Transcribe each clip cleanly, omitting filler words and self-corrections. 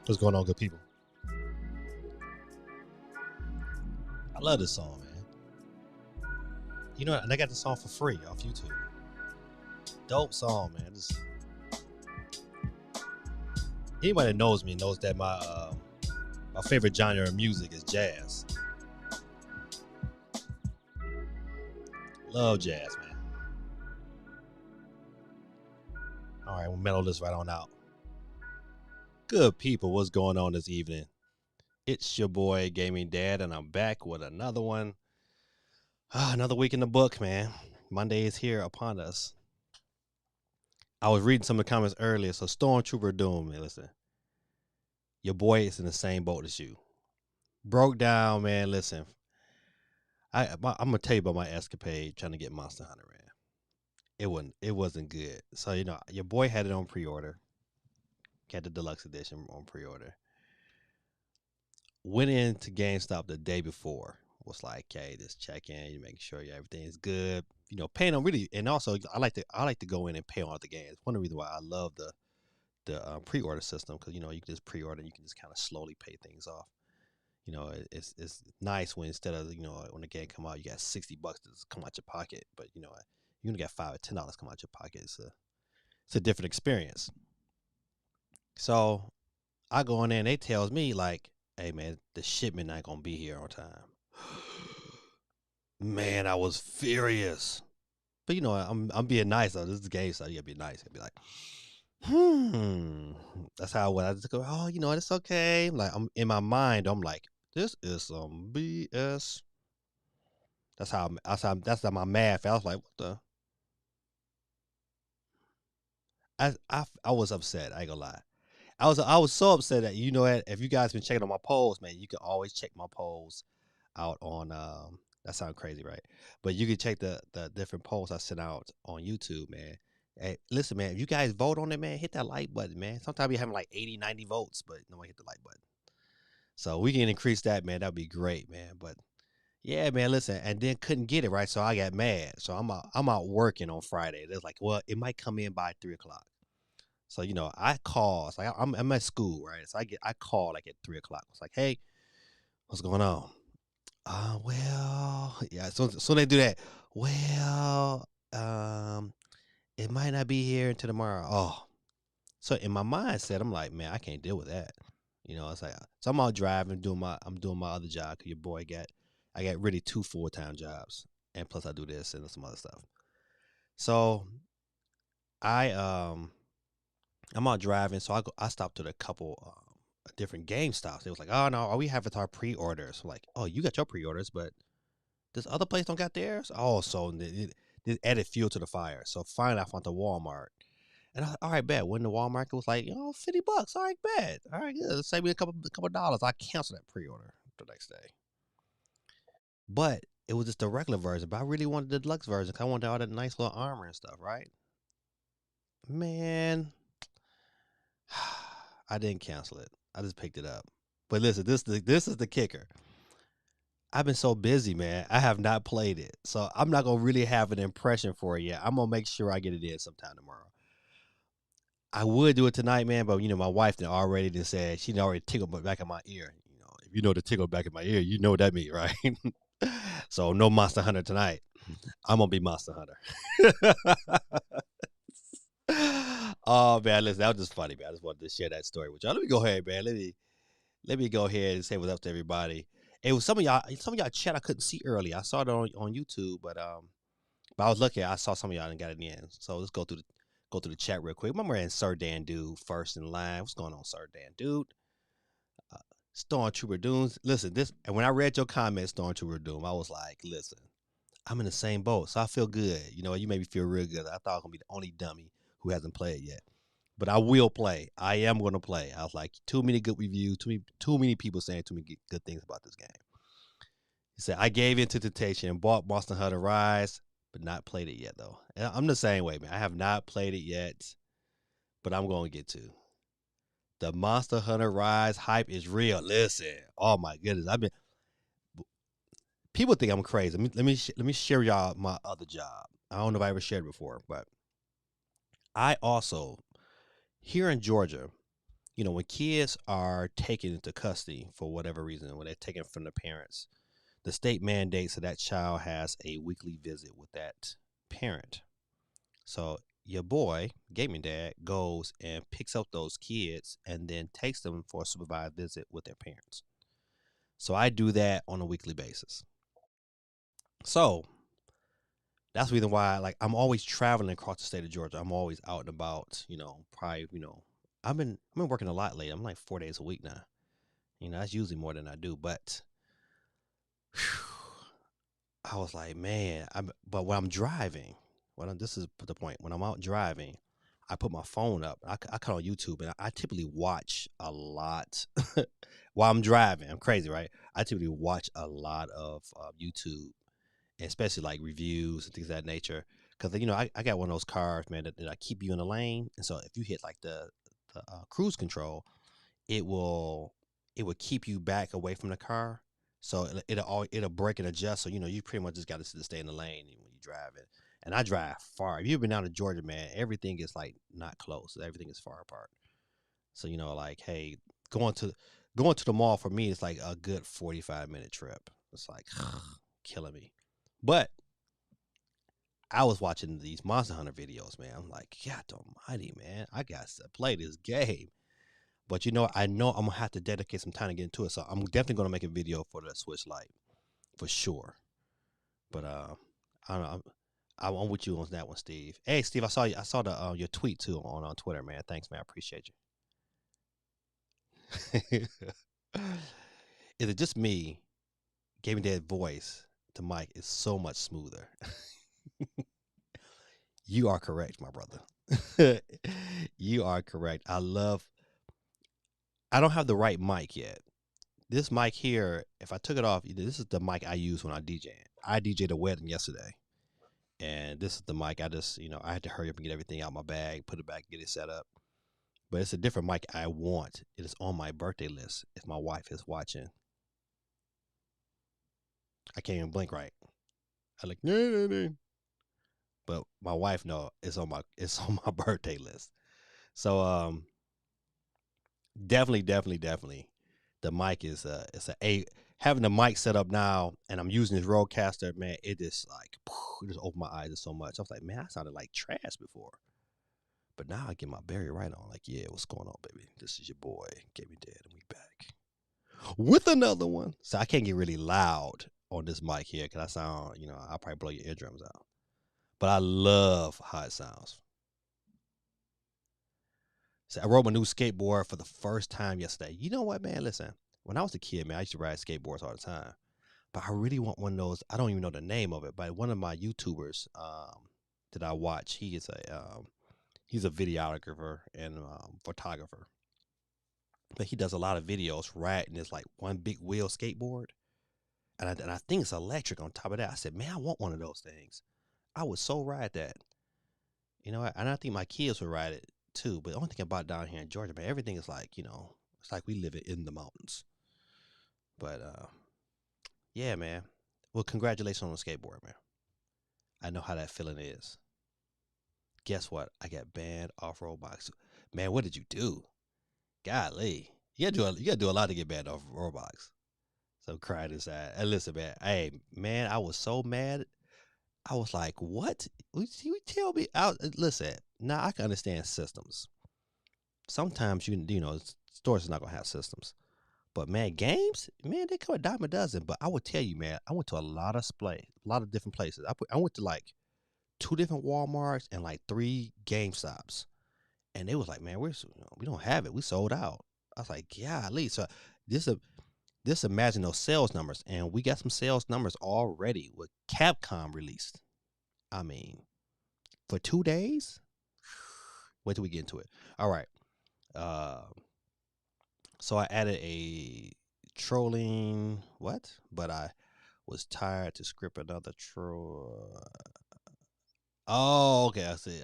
What's going on, good people? I love this song, man. You know, and I got the song for free off YouTube. Dope song, man. Anybody that knows me knows that my favorite genre of music is jazz. Love jazz, man. All right, we'll mellow this right on out. Good people, what's going on this evening? It's your boy Gaming Dad, and I'm back with another one. Another week in the book, man. Monday is here upon us. I was reading some of the comments earlier, so Stormtrooper Doom, man, listen. Your boy is in the same boat as you. Broke down, man, listen. I'm going to tell you about my escapade trying to get Monster Hunter, man. It wasn't good. So, you know, your boy had it on pre-order. Got the deluxe edition on pre-order. Went into GameStop the day before. Was like, hey, just check in, you make sure everything's good. You know, paying on really, and also I like to go in and pay on the games. One of the reasons why I love the pre-order system, because you know you can just pre-order and you can just kind of slowly pay things off. You know, it's nice when instead of when the game come out, you got $60 to come out your pocket, but you know you only got $5 or $10 come out your pocket. It's a different experience. So I go in there and they tells me like, hey man, the shipment not gonna be here on time. Man, I was furious. But you know, I'm being nice though. This is game, so you gotta be nice. I'd be like, That's how I just go, oh, you know, it's okay. Like I'm in my mind, I'm like, this is some BS. That's how my math. I was like, what the? I was upset. I ain't gonna lie. I was so upset that if you guys been checking on my polls, man, you can always check my polls out on that sounds crazy, right? But you can check the different polls I sent out on YouTube, man. Hey, listen, man, if you guys vote on it, man, hit that like button, man. Sometimes you're having like 80, 90 votes, but no one hit the like button. So we can increase that, man. That'd be great, man. But yeah, man, listen, and then couldn't get it, right? So I got mad. So I'm out working on Friday. They're like, well, it might come in by 3:00. So, you know, I call. So I'm at school, right? So I call like at 3:00. It's like, hey, what's going on? Well, yeah. So they do that. Well, it might not be here until tomorrow. Oh, so in my mindset, I'm like, man, I can't deal with that. You know, it's like, so I'm out driving, I'm doing my other job. Cause your boy I got really 2 full-time jobs, and plus I do this and some other stuff. So I'm out driving, so I stopped at a couple different game stops. It was like, oh no, we have our pre-orders. I'm like, oh, you got your pre-orders, but this other place don't got theirs. Oh, so it added fuel to the fire. So finally, I found the Walmart, and I all right, bet. When the Walmart, it was like, $50. All right, bet. All right, good. Save me a couple dollars. I canceled that pre-order the next day. But it was just the regular version. But I really wanted the deluxe version because I wanted all that nice little armor and stuff, right? Man, I didn't cancel it. I just picked it up. But listen, this is the kicker. I've been so busy, man. I have not played it. So I'm not going to really have an impression for it yet. I'm going to make sure I get it in sometime tomorrow. I would do it tonight, man, but my wife already said she already tickled back in my ear. If you know the tickle back in my ear, you know what that means, right? So no Monster Hunter tonight. I'm gonna be Monster Hunter. Oh man, listen, that was just funny, man. I just wanted to share that story with y'all. Let me go ahead, man. Let me go ahead and say what's up to everybody. It was some of y'all chat I couldn't see earlier. I saw it on YouTube, but I was lucky. I saw some of y'all and got it in. So let's go through the chat real quick. Remember, and Sir Dan Dude first in line. What's going on, Sir Dan Dude? Stormtrooper Doom. Listen, and when I read your comments, Stormtrooper Doom, I was like, listen, I'm in the same boat, so I feel good. You made me feel real good. I thought I was gonna be the only dummy who hasn't played yet, but I will play. I am gonna play. I was like, too many good reviews, too many people saying too many good things about this game. He said, I gave in to temptation and bought Monster Hunter Rise, but not played it yet though. And I'm the same way, man. I have not played it yet, but I'm gonna get to. The Monster Hunter Rise hype is real. Listen, oh my goodness, people think I'm crazy. Let me share y'all my other job. I don't know if I ever shared before, but I also here in Georgia, when kids are taken into custody for whatever reason, when they're taken from the parents, the state mandates that that child has a weekly visit with that parent. So your boy, gaming dad, goes and picks up those kids and then takes them for a supervised visit with their parents. So I do that on a weekly basis. So that's the reason why, like, I'm always traveling across the state of Georgia. I'm always out and about. Probably, I've been working a lot lately. I'm like 4 days a week now. That's usually more than I do. But I was like, man, but when I'm driving, this is the point. When I'm out driving, I put my phone up. I cut on YouTube, and I typically watch a lot while I'm driving. I'm crazy, right? I typically watch a lot of YouTube, especially like reviews and things of that nature. Because I got one of those cars, man, that keep you in the lane, and so if you hit like the cruise control, it will it will keep you back away from the car. So it'll break and adjust. So you pretty much just got to stay in the lane when you drive it. And I drive far. If you've been down to Georgia, man, everything is like not close. Everything is far apart. So like, hey, going to going to the mall for me is like a good 45-minute trip. It's like killing me. But I was watching these Monster Hunter videos, man. I'm like, God almighty, man, I got to play this game. But I know I'm gonna have to dedicate some time to get into it. So I'm definitely gonna make a video for the Switch Lite for sure. But I don't know. I'm with you on that one, Steve. Hey, Steve, I saw the your tweet too on Twitter, man. Thanks, man. I appreciate you. Is it just me? Giving that voice to Mike is so much smoother. You are correct, my brother. You are correct. I don't have the right mic yet. This mic here, if I took it off, this is the mic I use when I DJ. I DJed a wedding yesterday, and this is the mic. I had to hurry up and get everything out of my bag, put it back, get it set up. But it's a different mic I want. It is on my birthday list if my wife is watching. I can't even blink right. I like, no, no, no. But my wife know it's on my birthday list. So definitely the mic is it's a having the mic set up now, and I'm using this roadcaster, man. It just like it just opened my eyes so much. I was like, man, I sounded like trash before, but now I get my Barry right on. Like, yeah, what's going on, baby? This is your boy, Get Me Dead, and we back with another one. So I can't get really loud on this mic here because I sound, I'll probably blow your eardrums out. But I love how it sounds. So I rode my new skateboard for the first time yesterday. You know what, man? Listen, when I was a kid, man, I used to ride skateboards all the time. But I really want one of those. I don't even know the name of it, but one of my YouTubers that I watch, he's a videographer and photographer. But he does a lot of videos riding this like one big wheel skateboard, and I think it's electric on top of that. I said, man, I want one of those things. I would so ride that. And I think my kids would ride it too. But the only thing about down here in Georgia, man, everything is like, it's like we live it in the mountains. But yeah, man. Well, congratulations on the skateboard, man. I know how that feeling is. Guess what? I got banned off Roblox. Man, what did you do? Golly. You gotta do a lot to get banned off Roblox. So crying inside. And listen, man. Hey, man, I was so mad. I was like, what? You tell me out listen, now I can understand systems. Sometimes stores are not gonna have systems. But man, games, man, they come a dime a dozen. But I would tell you, man, I went to a lot of different places. I went to like 2 different WalMarts and like 3 GameStops, and they was like, man, we don't have it. We sold out. I was like, golly. So this imagine those sales numbers, and we got some sales numbers already with Capcom released. I mean, for 2 days. Wait till we get into it. All right. Uh, so I added a trolling what? But I was tired to script another troll. Oh, okay. I see.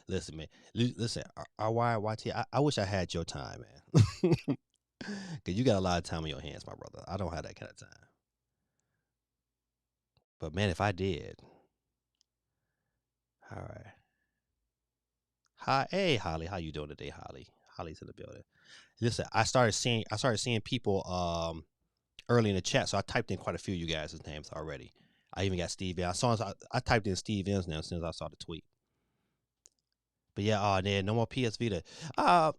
Listen, man. Listen, RYYT. I wish I had your time, man. Cause you got a lot of time on your hands, my brother. I don't have that kind of time. But man, if I did, all right. Hi, hey Holly, how you doing today, Holly? Holly's in the building. Listen, I started seeing people early in the chat, so I typed in quite a few of you guys' names already. I even got Steve. I typed in Steve M's name as soon as I saw the tweet. But yeah, no more PS Vita. Uh,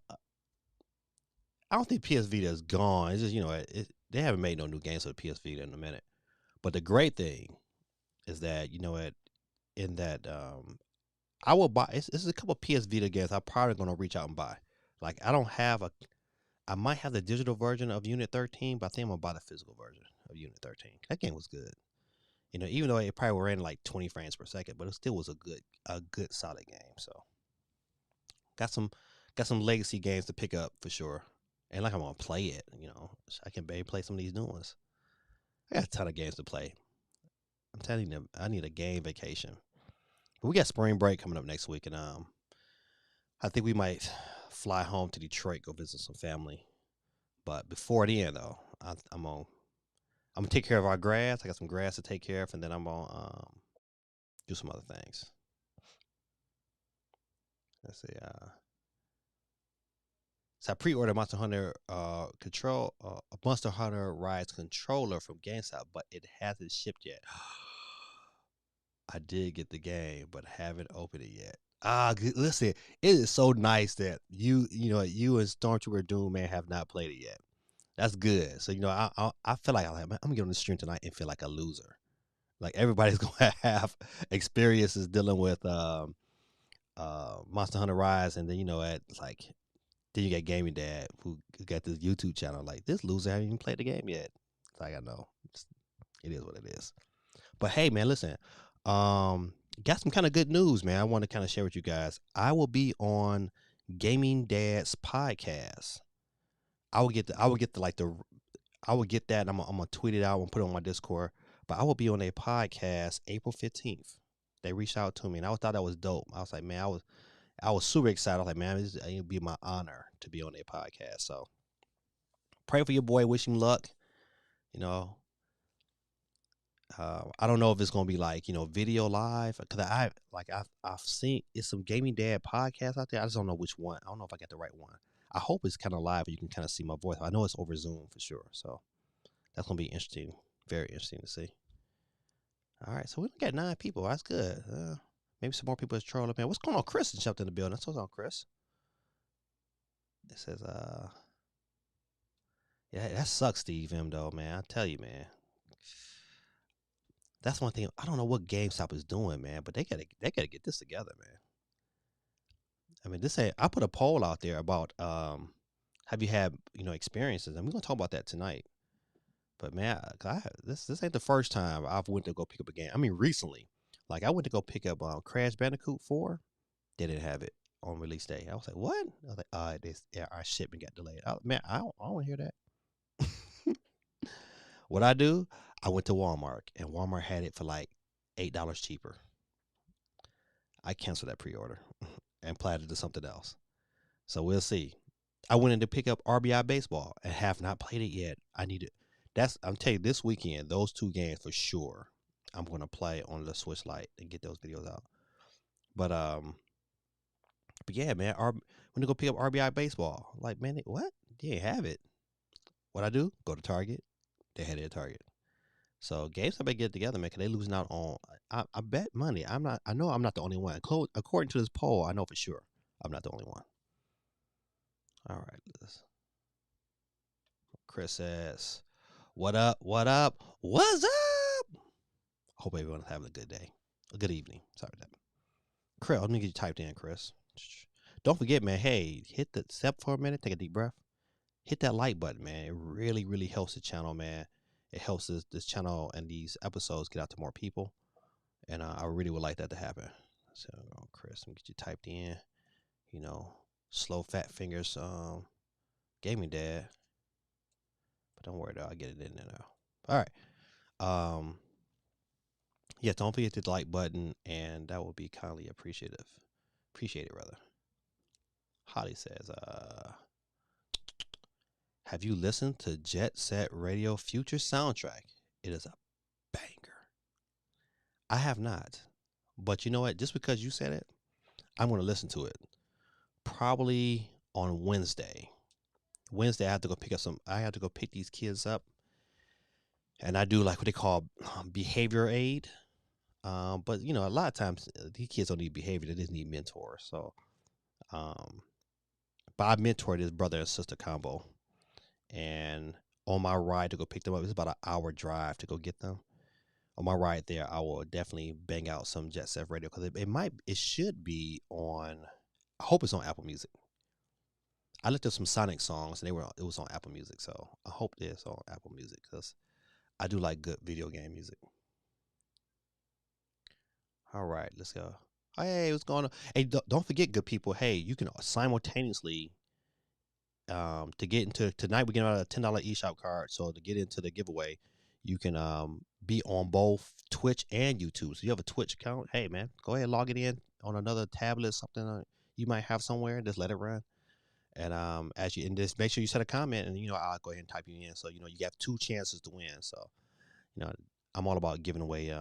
I don't think PS Vita is gone. It's just they haven't made no new games for the PS Vita in a minute. But the great thing is that in that I will buy. It's a couple of PS Vita games I'm probably gonna reach out and buy. Like I might have the digital version of Unit 13, but I think I'm gonna buy the physical version of Unit 13. That game was good. Even though it probably ran like 20 frames per second, but it still was a good solid game. So got some legacy games to pick up for sure. And like I'm gonna play it, so I can maybe play some of these new ones. I got a ton of games to play. I'm telling you, I need a game vacation. But we got spring break coming up next week, and I think we might fly home to Detroit, go visit some family. But before then, though, I'm gonna take care of our grass. I got some grass to take care of, and then I'm gonna do some other things. Let's see. So I pre-ordered Monster Hunter a Monster Hunter Rise controller from GameStop, but it hasn't shipped yet. I did get the game, but haven't opened it yet. Listen, it is so nice that you and Stormtrooper Doom man have not played it yet. That's good. So I feel like I'm gonna get on the stream tonight and feel like a loser. Like everybody's gonna have experiences dealing with Monster Hunter Rise, and then then you got Gaming Dad who got this YouTube channel. Like this loser haven't even played the game yet. It's like I know it is what it is. But hey, man, listen, got some kind of good news, man. I want to kind of share with you guys. I will be on Gaming Dad's podcast. I will get that. And I'm gonna tweet it out and put it on my Discord. But I will be on a podcast April 15th. They reached out to me, and I thought that was dope. I was like, man, I was super excited. I was like, man, it would be my honor to be on a podcast. So pray for your boy. Wish him luck. I don't know if it's gonna be like video live because I've seen it's some Gaming Dad podcasts out there. I just don't know which one. I don't know if I got the right one. I hope it's kind of live and you can kind of see my voice. I know it's over Zoom for sure. So that's gonna be interesting. Very interesting to see. All right, so we got 9 people. That's good. Maybe some more people is trolling up here. What's going on? Chris jumped in the building. What's on, Chris? It says, yeah, that sucks, Steve M. Though, man. I tell you, man. That's one thing. I don't know what GameStop is doing, man, but they gotta get this together, man. I mean, I put a poll out there about have you had experiences, and we're gonna talk about that tonight. But man, this ain't the first time I've went to go pick up a game. I mean, recently, like I went to go pick up Crash Bandicoot 4. They didn't have it on release day. I was like, what? I was like, our shipment got delayed. Man, I don't want to hear that. What I do, I went to Walmart, and Walmart had it for like $8 cheaper. I canceled that pre-order and planned to do something else. So we'll see. I went in to pick up RBI Baseball and have not played it yet. I'm telling you, this weekend, those 2 games for sure, I'm gonna play on the Switch Lite and get those videos out. But yeah, man, when you go pick up RBI Baseball, like, man, what? They didn't have it. What I do? Go to Target. They had it at Target. So GameStop better get it together, man, because they losing out on. I bet money. I know I'm not the only one. According to this poll, I know for sure I'm not the only one. All right, Chris says, "What up? What up? What's up?" Hope everyone's having a good day, a good evening. Sorry about that. Chris, let me get you typed in, Chris. Don't forget, man. Hey, hit the step for a minute. Take a deep breath. Hit that like button, man. It really, really helps the channel, man. It helps this channel and these episodes get out to more people. And I really would like that to happen. So, Chris, let me get you typed in. Slow fat fingers, Gaming Dad. But don't worry, though. I'll get it in there now. All right. Yeah, don't forget the like button, and that will be kindly appreciated, rather. Holly says, have you listened to Jet Set Radio Future soundtrack? It is a banger. I have not. But you know what? Just because you said it, I'm going to listen to it. Probably on Wednesday. Wednesday, I have to go pick up some. I have to go pick these kids up, and I do like what they call behavior aid. But you know, a lot of times these kids don't need behavior; they just need mentors. So, um, but I mentor this brother and sister combo, and on my ride to go pick them up, it's about an hour drive to go get them. On my ride there, I will definitely bang out some Jet Set Radio because it should be on. I hope it's on Apple Music. I looked up some Sonic songs and it was on Apple Music, so I hope it's on Apple Music because I do like good video game music. All right, let's go. Hey, what's going on? Hey, don't forget, good people. Hey, you can simultaneously to get into tonight. We get out a $10 eShop card. So to get into the giveaway, you can be on both Twitch and YouTube. So you have a Twitch account. Hey, man, go ahead, log it in on another tablet, something you might have somewhere. Just let it run. And as you and just make sure you set a comment, and I'll go ahead and type you in. So you have two chances to win. So you know I'm all about giving away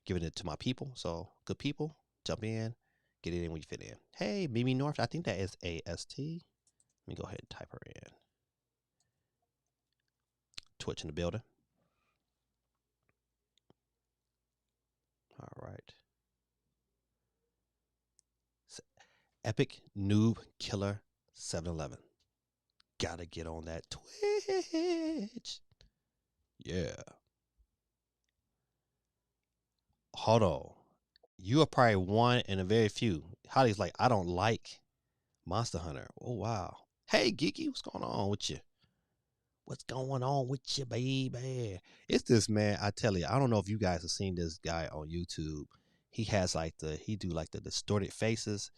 giving it to my people. So good people, jump in, get it in when you fit in. Hey, Mimi North, I think that is AST. Let me go ahead and type her in. Twitch in the building. All right. Epic Noob Killer 711. Gotta get on that Twitch. Yeah. Hold on. You are probably one in a very few. Holly's like, I don't like Monster Hunter. Oh, wow. Hey, Geeky, what's going on with you? What's going on with you, baby? It's this man. I tell you, I don't know if you guys have seen this guy on YouTube. He has he do like the distorted faces,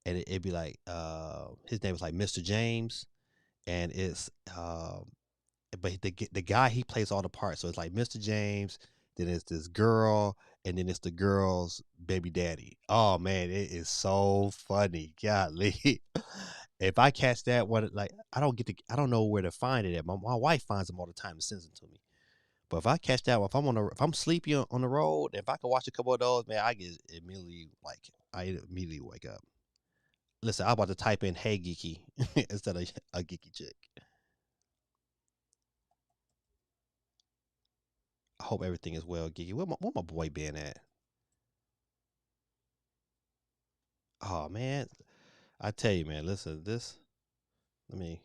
and it'd be like, his name is like Mr. James, and it's, but the guy, he plays all the parts. So it's like Mr. James, then it's this girl, and then it's the girl's baby daddy. Oh man, it is so funny. Golly. If I catch that one, like I don't know where to find it at. My wife finds them all the time and sends them to me. But if I catch that one, if I'm sleepy on the road, if I can watch a couple of those, man, I immediately wake up. Listen, I'm about to type in "Hey Geeky" instead of a geeky chick. I hope everything is well, Geeky. Where my boy been at? Oh man, I tell you, man. Listen, this. Let me.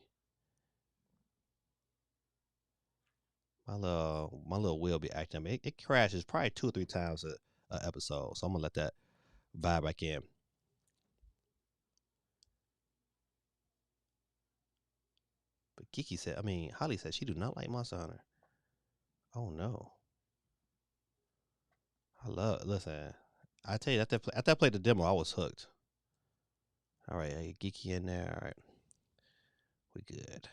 My little wheel be acting. I mean, it crashes probably 2 or 3 times a episode, so I'm gonna let that vibe back in. But Holly said she do not like Monster Hunter. Oh no. Listen, I tell you, after I played the demo, I was hooked. All right, hey, Geeky in there. All right, we good.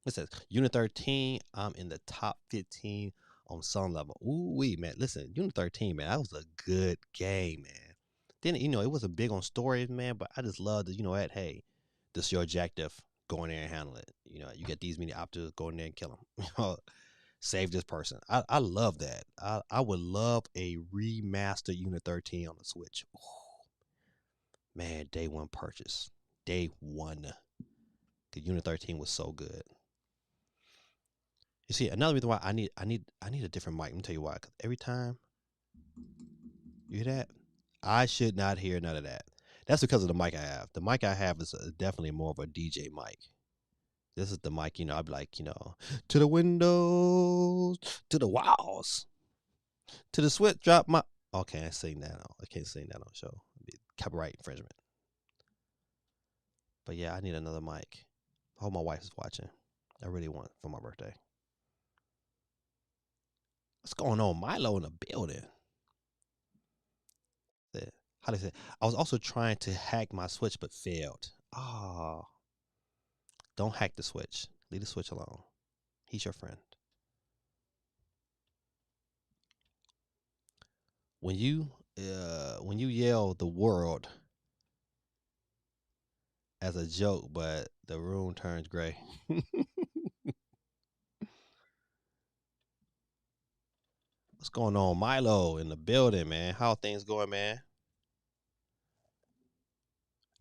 It says Unit 13. I'm in the top 15 on some level. Ooh wee, man. Listen, Unit 13, man, that was a good game, man. Then it wasn't big on stories, man, but I just love that. Hey, this is your objective. Go in there and handle it. You get these many options. Go in there and kill them. Save this person. I love that. I would love a remastered Unit 13 on the Switch. Ooh, man, day one purchase. Day one. The Unit 13 was so good. You see, another reason why I need a different mic. Let me tell you why. 'Cause every time you hear that, I should not hear none of that. That's because of the mic I have. The mic I have is definitely more of a DJ mic. This is the mic, I'd be like, to the windows, to the walls, to the switch, drop my. Okay, I can't sing that. I can't sing that on the show. It'd be copyright infringement. But yeah, I need another mic. I hope my wife is watching. I really want it for my birthday. What's going on, Milo in the building? How do I say? I was also trying to hack my Switch but failed. Oh, don't hack the Switch. Leave the Switch alone. He's your friend. When you yell the world as a joke, but the room turns gray. What's going on, Milo in the building, man? How things going, man?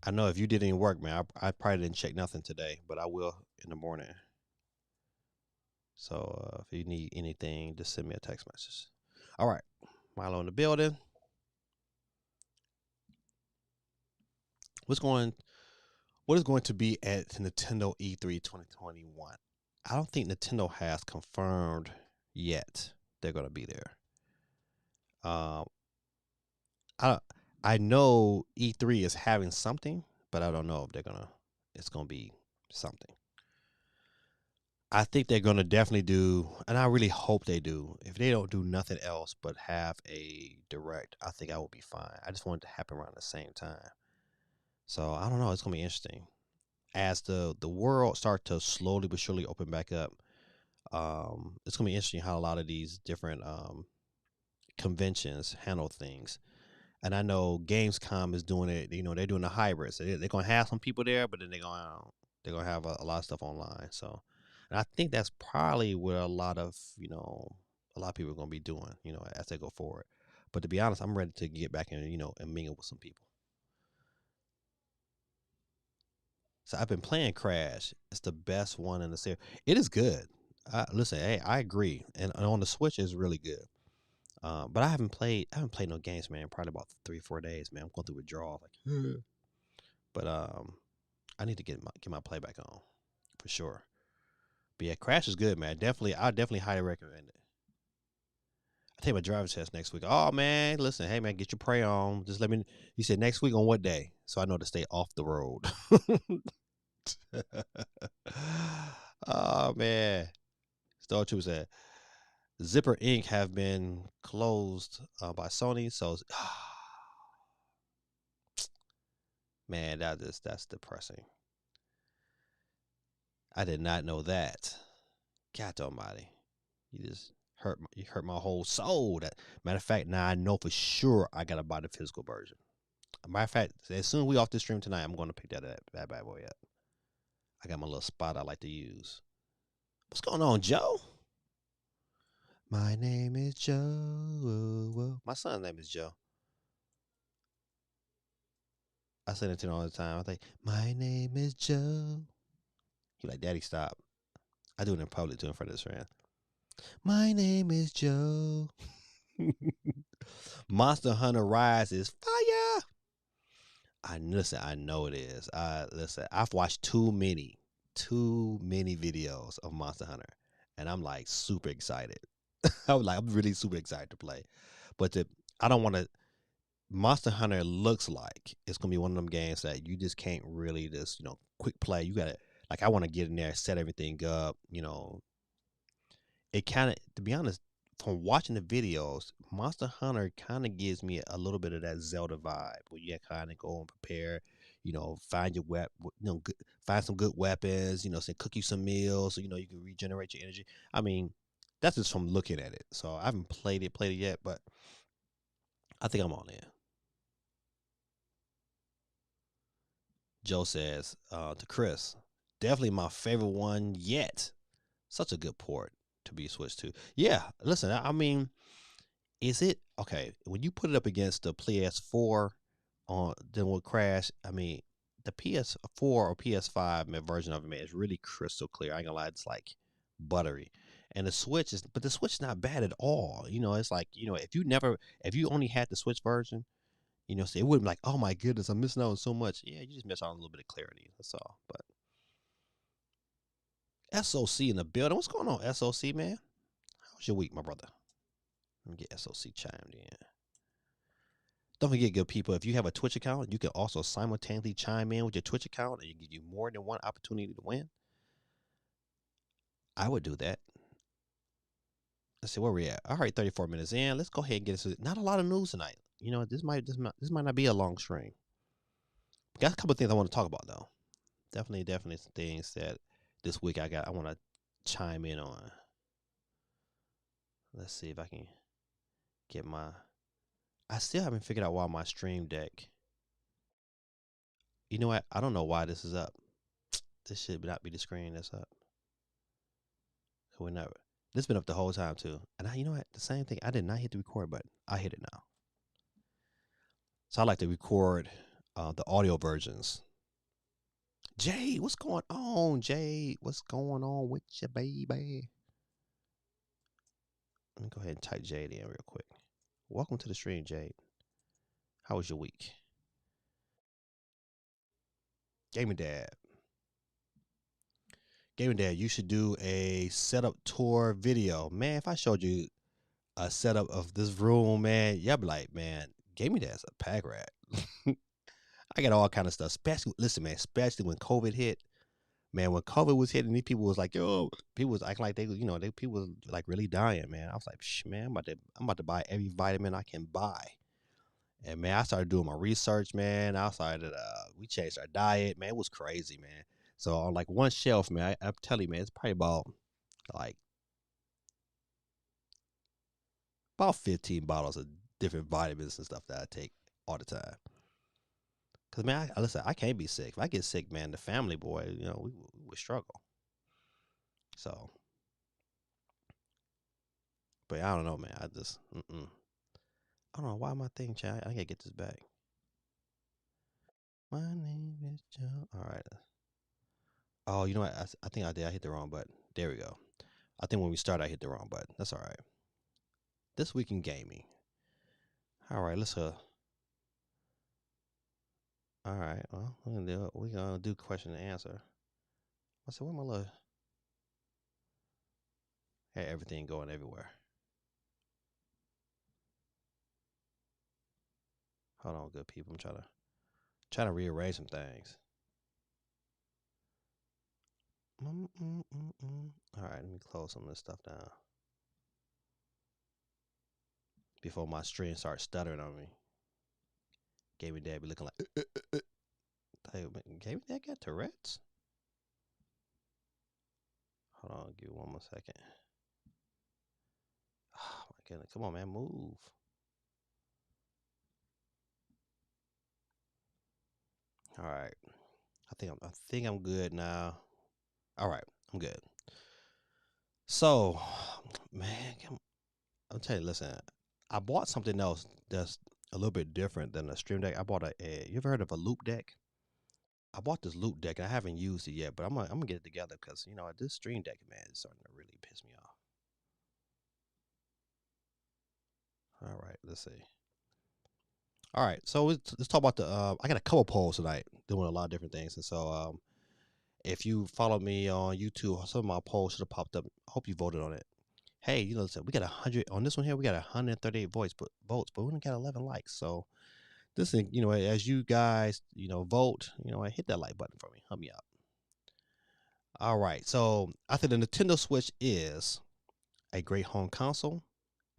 I know if you did any work, man, I probably didn't check nothing today, but I will in the morning. So if you need anything, just send me a text message. All right, Milo in the building. What's going? What is going to be at Nintendo E3 2021? I don't think Nintendo has confirmed yet they're going to be there. Um, I I know E3 is having something, but I don't know if they're gonna. It's gonna be something. I think they're gonna definitely do, and I really hope they do. If they don't do nothing else but have a direct, I think I will be fine. I just want it to happen around the same time. So I don't know. It's gonna be interesting as the world start to slowly but surely open back up. It's gonna be interesting how a lot of these different conventions handle things. And I know Gamescom is doing it. You know, they're doing a hybrid. So they're gonna have some people there, but then they're gonna have a lot of stuff online. So, and I think that's probably where a lot of people are gonna be doing. As they go forward. But to be honest, I'm ready to get back and and mingle with some people. So I've been playing Crash. It's the best one in the series. It is good. Listen, hey, I agree. And on the Switch, it's really good. But I haven't played no games, man. Probably about 3 4 days, man. I'm going through withdrawal, like, but I need to get my playback on for sure. But yeah, Crash is good, man. I definitely highly recommend it. I take my driver's test next week. Oh man, listen, hey man, get your prey on. Just let me. You said next week on what day, so I know to stay off the road. Oh man, Star Trooper said Zipper Inc. have been closed by Sony, so man, that's depressing. I did not know that. God Almighty, you hurt my whole soul. That matter of fact, now I know for sure I gotta buy the physical version. Matter of fact, as soon as we off this stream tonight, I'm gonna pick that bad boy up. I got my little spot I like to use. What's going on, Joe? My name is Joe. My son's name is Joe. I send it to him all the time. I think my name is Joe. He like, Daddy, stop. I do it in public too in front of his friend. My name is Joe. Monster Hunter Rise is fire. I know it is. Listen, I've watched too many videos of Monster Hunter, and I'm like super excited. I'm really super excited to play, but I don't want to. Monster Hunter looks like it's gonna be one of them games that you just can't really just quick play. You gotta I want to get in there, set everything up. It kind of, to be honest, from watching the videos, Monster Hunter kind of gives me a little bit of that Zelda vibe, where you kind of go and prepare, find your find some good weapons, say cook you some meals, so you can regenerate your energy. I mean, that's just from looking at it. So I haven't played it yet, but I think I'm on in. Joe says to Chris, definitely my favorite one yet. Such a good port to be switched to. Yeah, listen, I mean, is it okay when you put it up against the PS4 on then will crash? I mean, the PS4 or PS5 version of it, man, is really crystal clear. I ain't gonna lie, it's like buttery. And but the Switch is not bad at all. It's like if you only had the Switch version, so it wouldn't be like, oh my goodness, I'm missing out on so much. Yeah, you just miss out on a little bit of clarity. That's all. But SOC in the building. What's going on, SOC, man? How's your week, my brother? Let me get SOC chimed in. Don't forget, good people, if you have a Twitch account, you can also simultaneously chime in with your Twitch account and it give you more than one opportunity to win. I would do that. Let's see where we at. All right, 34 minutes in. Let's go ahead and get into it. Not a lot of news tonight. This might not be a long stream. We got a couple of things I want to talk about though. Definitely some things that this week I want to chime in on. Let's see if I can get I still haven't figured out why my stream deck. You know what? I don't know why this is up. This should not be the screen that's up. So we're not. This been up the whole time too. And you know what? The same thing. I did not hit the record button. I hit it now. So I like to record the audio versions. Jade, what's going on, Jade? What's going on with you, baby? Let me go ahead and type Jade in real quick. Welcome to the stream, Jade. How was your week? Gaming Dad. Gaming Dad, you should do a setup tour video. Man, if I showed you a setup of this room, man, you'll be like, man, Gaming Dad's a pack rat. I got all kind of stuff. Especially, listen, man, especially when COVID hit. Man, when COVID was hitting, these people was like, yo, people was acting like they, people was like really dying, man. I was like, man, I'm about to buy every vitamin I can buy. And man, I started doing my research, man. I started, we changed our diet, man. It was crazy, man. So on like one shelf, man, I'm telling you, man, it's probably like about 15 bottles of different vitamins and stuff that I take all the time. Cause man, listen, I can't be sick. If I get sick, man, the family, boy, we would struggle. So, but I don't know, man. I just, I don't know why my thing, chat. I gotta get this back. My name is Joe. All right. Oh, you know what? I think I did. I hit the wrong button. There we go. I think when we started, I hit the wrong button. That's all right. This week in gaming. All right, let's All right. Well, we're gonna do it. We're gonna do question and answer. I said, where my little? Hey, everything going everywhere. Hold on, good people. I'm trying to rearrange some things. All right, let me close some of this stuff down before my stream starts stuttering on me. Gaming Dad be looking like, hey, Gaming Dad got Tourette's? Hold on, give me one more second. Oh my goodness, come on, man, move. All right, I think I'm good now. All right, I'm good. So, man, I'm telling you, listen, I bought something else that's a little bit different than a stream deck. I bought you ever heard of a loop deck? I bought this loop deck and I haven't used it yet, but I'm gonna get it together because this stream deck, man, is starting to really piss me off. All right, let's see. All right, so let's talk about the. I got a couple polls tonight, doing a lot of different things, and so if you follow me on YouTube, some of my polls should have popped up. I hope you voted on it. Hey, listen, we got 100 on this one here. We got 138 votes, but we only got 11 likes. So this thing, as you guys, vote, hit that like button for me. Help me out. All right. So I think the Nintendo Switch is a great home console,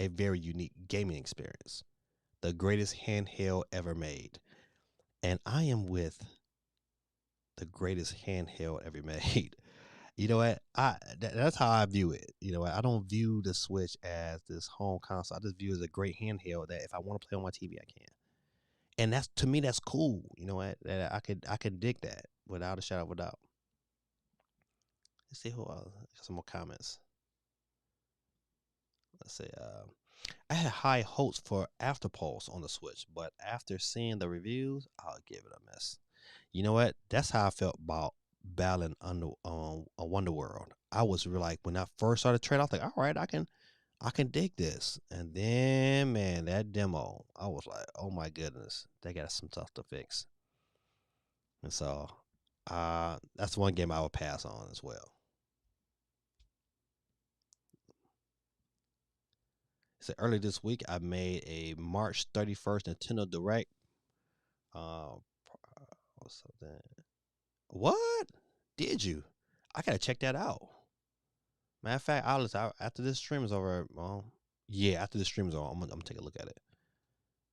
a very unique gaming experience, the greatest handheld ever made. And I am with the greatest handheld ever made. You know what? That's how I view it. You know what? I don't view the Switch as this home console. I just view it as a great handheld that if I want to play on my TV, I can. And that's to me, that's cool. You know what? That I could dig that without a shadow of a doubt. Let's see who else. Some more comments. Let's see. I had high hopes for Afterpulse on the Switch, but after seeing the reviews, I'll give it a miss. You know what? That's how I felt about Balan under on WonderWorld. I was really like when I first started training, I was like, all right, I can dig this. And then man, that demo, I was like, oh my goodness, they got some stuff to fix. And so that's one game I would pass on as well. So earlier this week I made a March 31st Nintendo Direct. What's up then? What? Did you? I gotta check that out. Matter of fact, after this stream is over. Yeah, after this stream is over, I'm gonna take a look at it.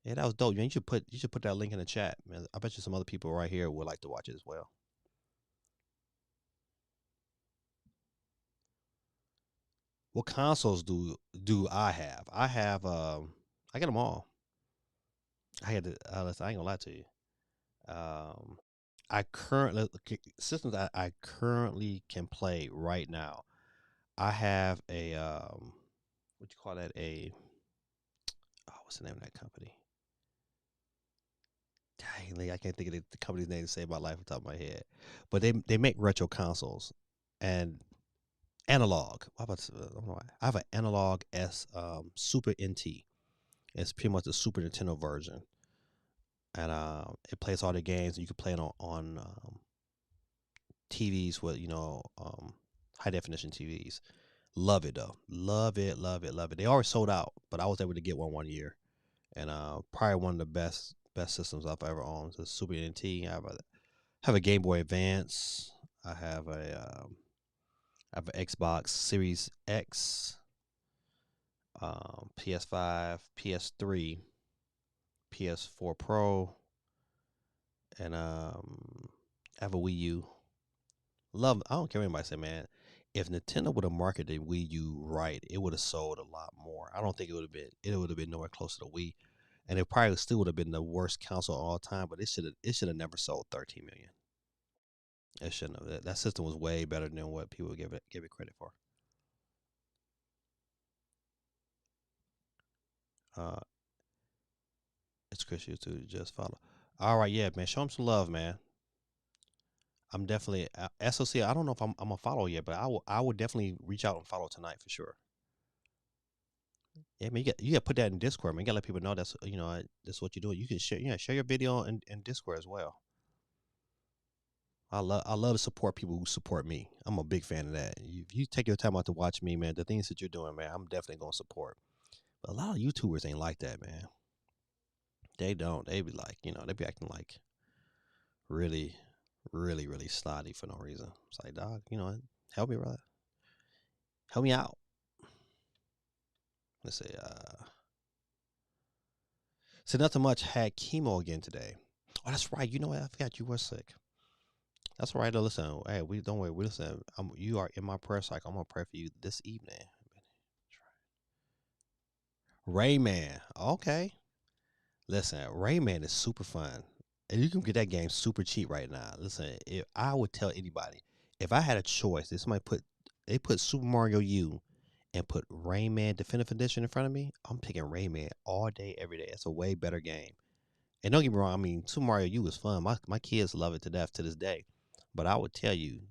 Yeah, that was dope. Man, you should put that link in the chat, man. I bet you some other people right here would like to watch it as well. What consoles do I have? I got them all. I had to. Listen, I ain't gonna lie to you. Um, I currently systems I currently can play right now. I have a what you call that? What's the name of that company? Dang, like, I can't think of the company's name to save my life off the top of my head. But they make retro consoles and analog. How about I don't know why. I have an analog S Super NT. It's pretty much the Super Nintendo version, and it plays all the games. You can play it on TVs with high definition TVs. Love it though. Love it, love it, love it. They already sold out, but I was able to get one year, and probably one of the best systems I've ever owned. The Super NT. I have a Game Boy Advance. I have an Xbox Series X, PS5, PS3, PS4 Pro, and I have a Wii U. Love. I don't care what anybody say, man. If Nintendo would have marketed Wii U right, it would have sold a lot more. I don't think it would have been. It would have been nowhere close to the Wii, and it probably still would have been the worst console of all time. But it should have never sold 13 million. It shouldn't have. That system was way better than what people give it credit for. Uh, it's Chris you to just follow. All right, yeah, man. Show him some love, man. I'm definitely SOC. I don't know if I'm a follow yet, but I would definitely reach out and follow tonight for sure. Yeah, man, you got to put that in Discord, man. You got to let people know that's what you're doing. You can share your video in Discord as well. I love to support people who support me. I'm a big fan of that. If you take your time out to watch me, man, the things that you're doing, man, I'm definitely gonna support. But a lot of YouTubers ain't like that, man. They don't. They be like, they be acting like really, really, really snotty for no reason. It's like, dog, help me, brother. Help me out. Let's see. So nothing much had chemo again today. Oh, that's right. You know what? I forgot you were sick. That's all right. Listen, hey, we don't worry. We listen. You are in my prayer cycle. I'm gonna pray for you this evening. Rayman. Okay. Listen, Rayman is super fun, and you can get that game super cheap right now. Listen, if I would tell anybody, if I had a choice, if somebody put Super Mario U and put Rayman Definitive Edition in front of me, I'm picking Rayman all day, every day. It's a way better game. And don't get me wrong, I mean, Super Mario U is fun. My kids love it to death to this day. But I would tell you,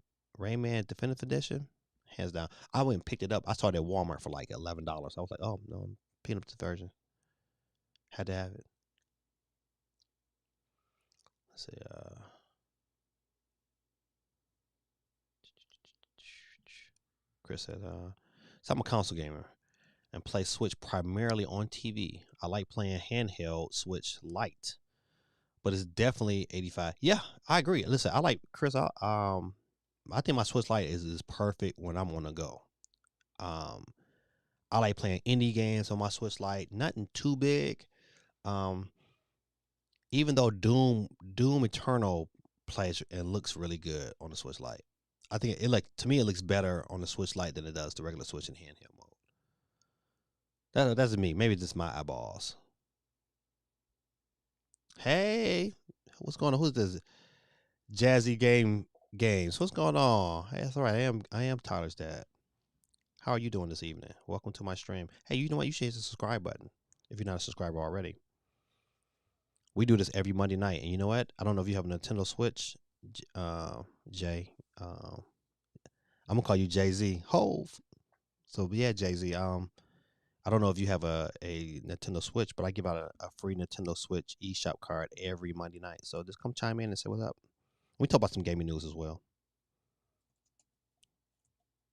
Rayman Definitive Edition, hands down. I went and picked it up. I saw it at Walmart for like $11. I was like, oh no, I'm picking up the version. Had to have it. Let's see. Chris said, so I'm a console gamer and play Switch primarily on TV. I like playing handheld Switch Lite, but it's definitely 85. Yeah, I agree. Listen, I like Chris. I think my Switch Lite is perfect when I'm on the go. Um, I like playing indie games on my Switch Lite. Nothing too big. Um, even though Doom Eternal plays and looks really good on the Switch Lite. I think it like to me it looks better on the Switch Lite than it does the regular Switch in handheld mode. That's me. Maybe just my eyeballs. Hey, what's going on? Who's this? Jazzy Games. What's going on? Hey, that's all right. I am Tyler's dad. How are you doing this evening? Welcome to my stream. Hey, you know what? You should hit the subscribe button if you're not a subscriber already. We do this every Monday night, and you know what? I don't know if you have a Nintendo Switch, Jay. I'm gonna call you Jay Z. Hove. So yeah, Jay Z. I don't know if you have a Nintendo Switch, but I give out a free Nintendo Switch eShop card every Monday night. So just come chime in and say what's up. We talk about some gaming news as well.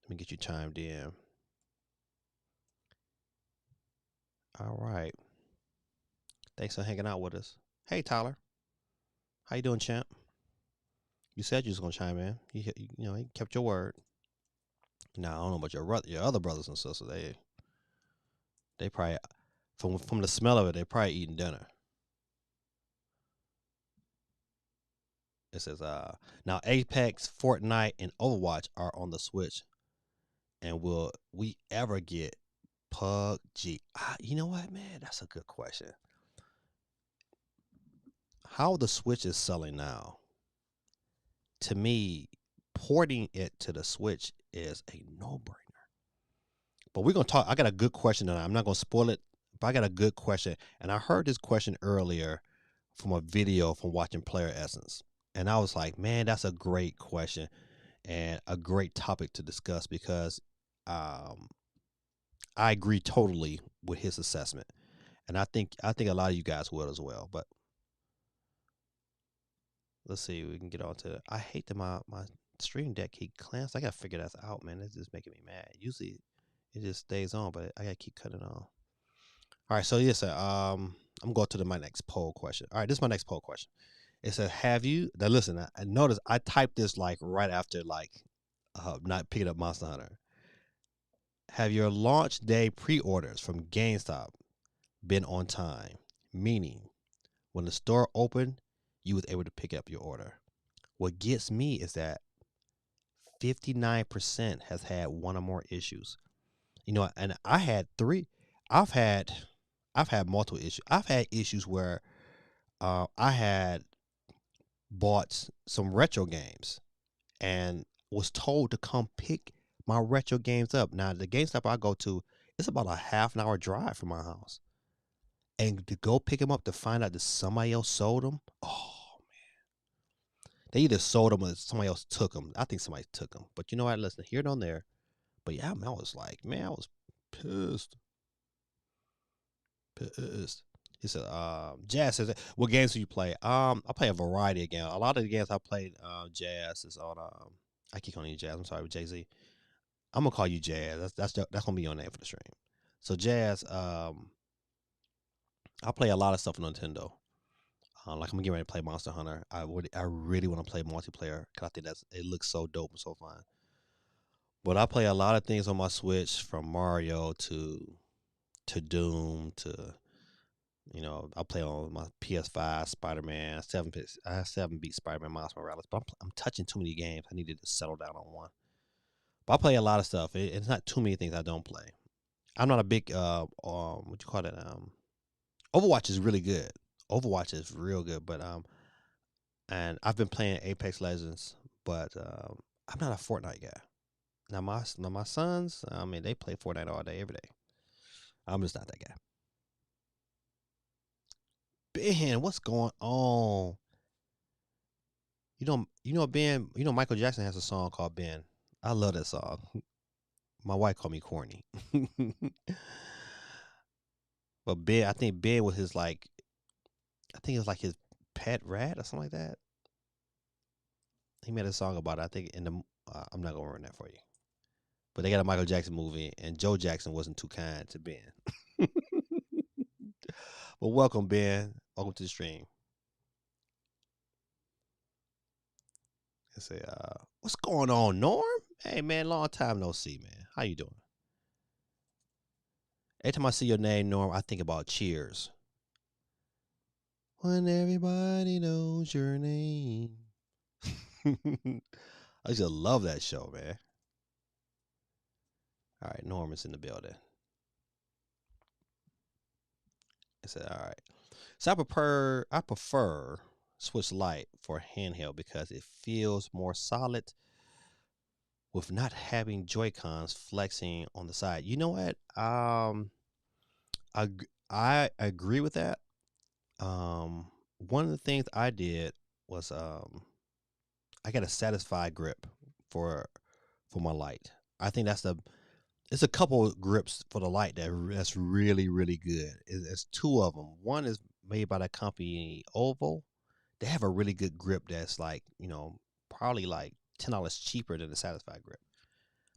Let me get you chimed in. All right. Thanks for hanging out with us. Hey Tyler, how you doing, champ? You said you was gonna chime in. You kept your word. Now I don't know about your other brothers and sisters. They probably from the smell of it, they probably eating dinner. It says now Apex, Fortnite, and Overwatch are on the Switch, and will we ever get PUBG? You know what, man? That's a good question. How the Switch is selling now, to me, porting it to the Switch is a no-brainer. But we're gonna talk. I got a good question, and I'm not gonna spoil it. But I got a good question, and I heard this question earlier from a video from watching Player Essence? And I was like, man, that's a great question and a great topic to discuss because um, I agree totally with his assessment, and I think a lot of you guys will as well. But let's see, we can get on to. I hate that my stream deck keep clamps. I gotta figure that out, man. It's just making me mad. Usually it just stays on, but I gotta keep cutting on. All right, so yes, sir. I'm going to my next poll question. All right, this is my next poll question. It says, "Have you?" Now, listen. I notice I typed this like right after like not picking up Monster Hunter. Have your launch day pre-orders from GameStop been on time? Meaning, when the store opened, you was able to pick up your order. What gets me is that 59% has had one or more issues. And I had three. I've had I've had multiple issues. I've had issues where I had bought some retro games and was told to come pick my retro games up. Now the GameStop I go to, it's about a half an hour drive from my house. And to go pick them up to find out that somebody else sold them. Oh, they either sold them or somebody else took them. I think somebody took them. But you know what? Listen, here and on there. But yeah, man, I was like, man, I was pissed. Pissed. He said, Jazz says, what games do you play? I play a variety of games. A lot of the games I played, Jazz is on, I keep calling you Jazz. I'm sorry, with Jay Z. I'm gonna call you Jazz. That's gonna be your name for the stream. So Jazz, I play a lot of stuff on Nintendo. Like I'm getting ready to play Monster Hunter. I really want to play multiplayer because I think it looks so dope and so fun. But I play a lot of things on my Switch, from Mario to Doom to I play on my PS5 Spider Man 7. I have 7 beat Spider Man Miles Morales, but I'm touching too many games. I needed to settle down on one. But I play a lot of stuff. It's not too many things I don't play. I'm not a big what you call it Overwatch is really good. Overwatch is real good, but and I've been playing Apex Legends, but I'm not a Fortnite guy. Now my sons, I mean, they play Fortnite all day, every day. I'm just not that guy. Ben, what's going on? Ben. Michael Jackson has a song called Ben. I love that song. My wife called me corny, but Ben, I think Ben was his like, I think it was like his pet rat or something like that. He made a song about it. I think in the, I'm not gonna ruin that for you. But they got a Michael Jackson movie, and Joe Jackson wasn't too kind to Ben. Well, welcome, Ben. Welcome to the stream. I say, what's going on, Norm? Hey, man, long time no see, man. How you doing? Every time I see your name, Norm, I think about Cheers. When everybody knows your name. I just love that show, man. All right, Norm is in the building. I said, all right. So I prefer Switch Lite for handheld because it feels more solid with not having Joy Cons flexing on the side. You know what? I agree with that. One of the things I did was I got a satisfied grip for my light. I think it's a couple of grips for the light that's really really good. It's two of them. One is made by the company Oval. They have a really good grip that's like probably like $10 cheaper than the satisfied grip,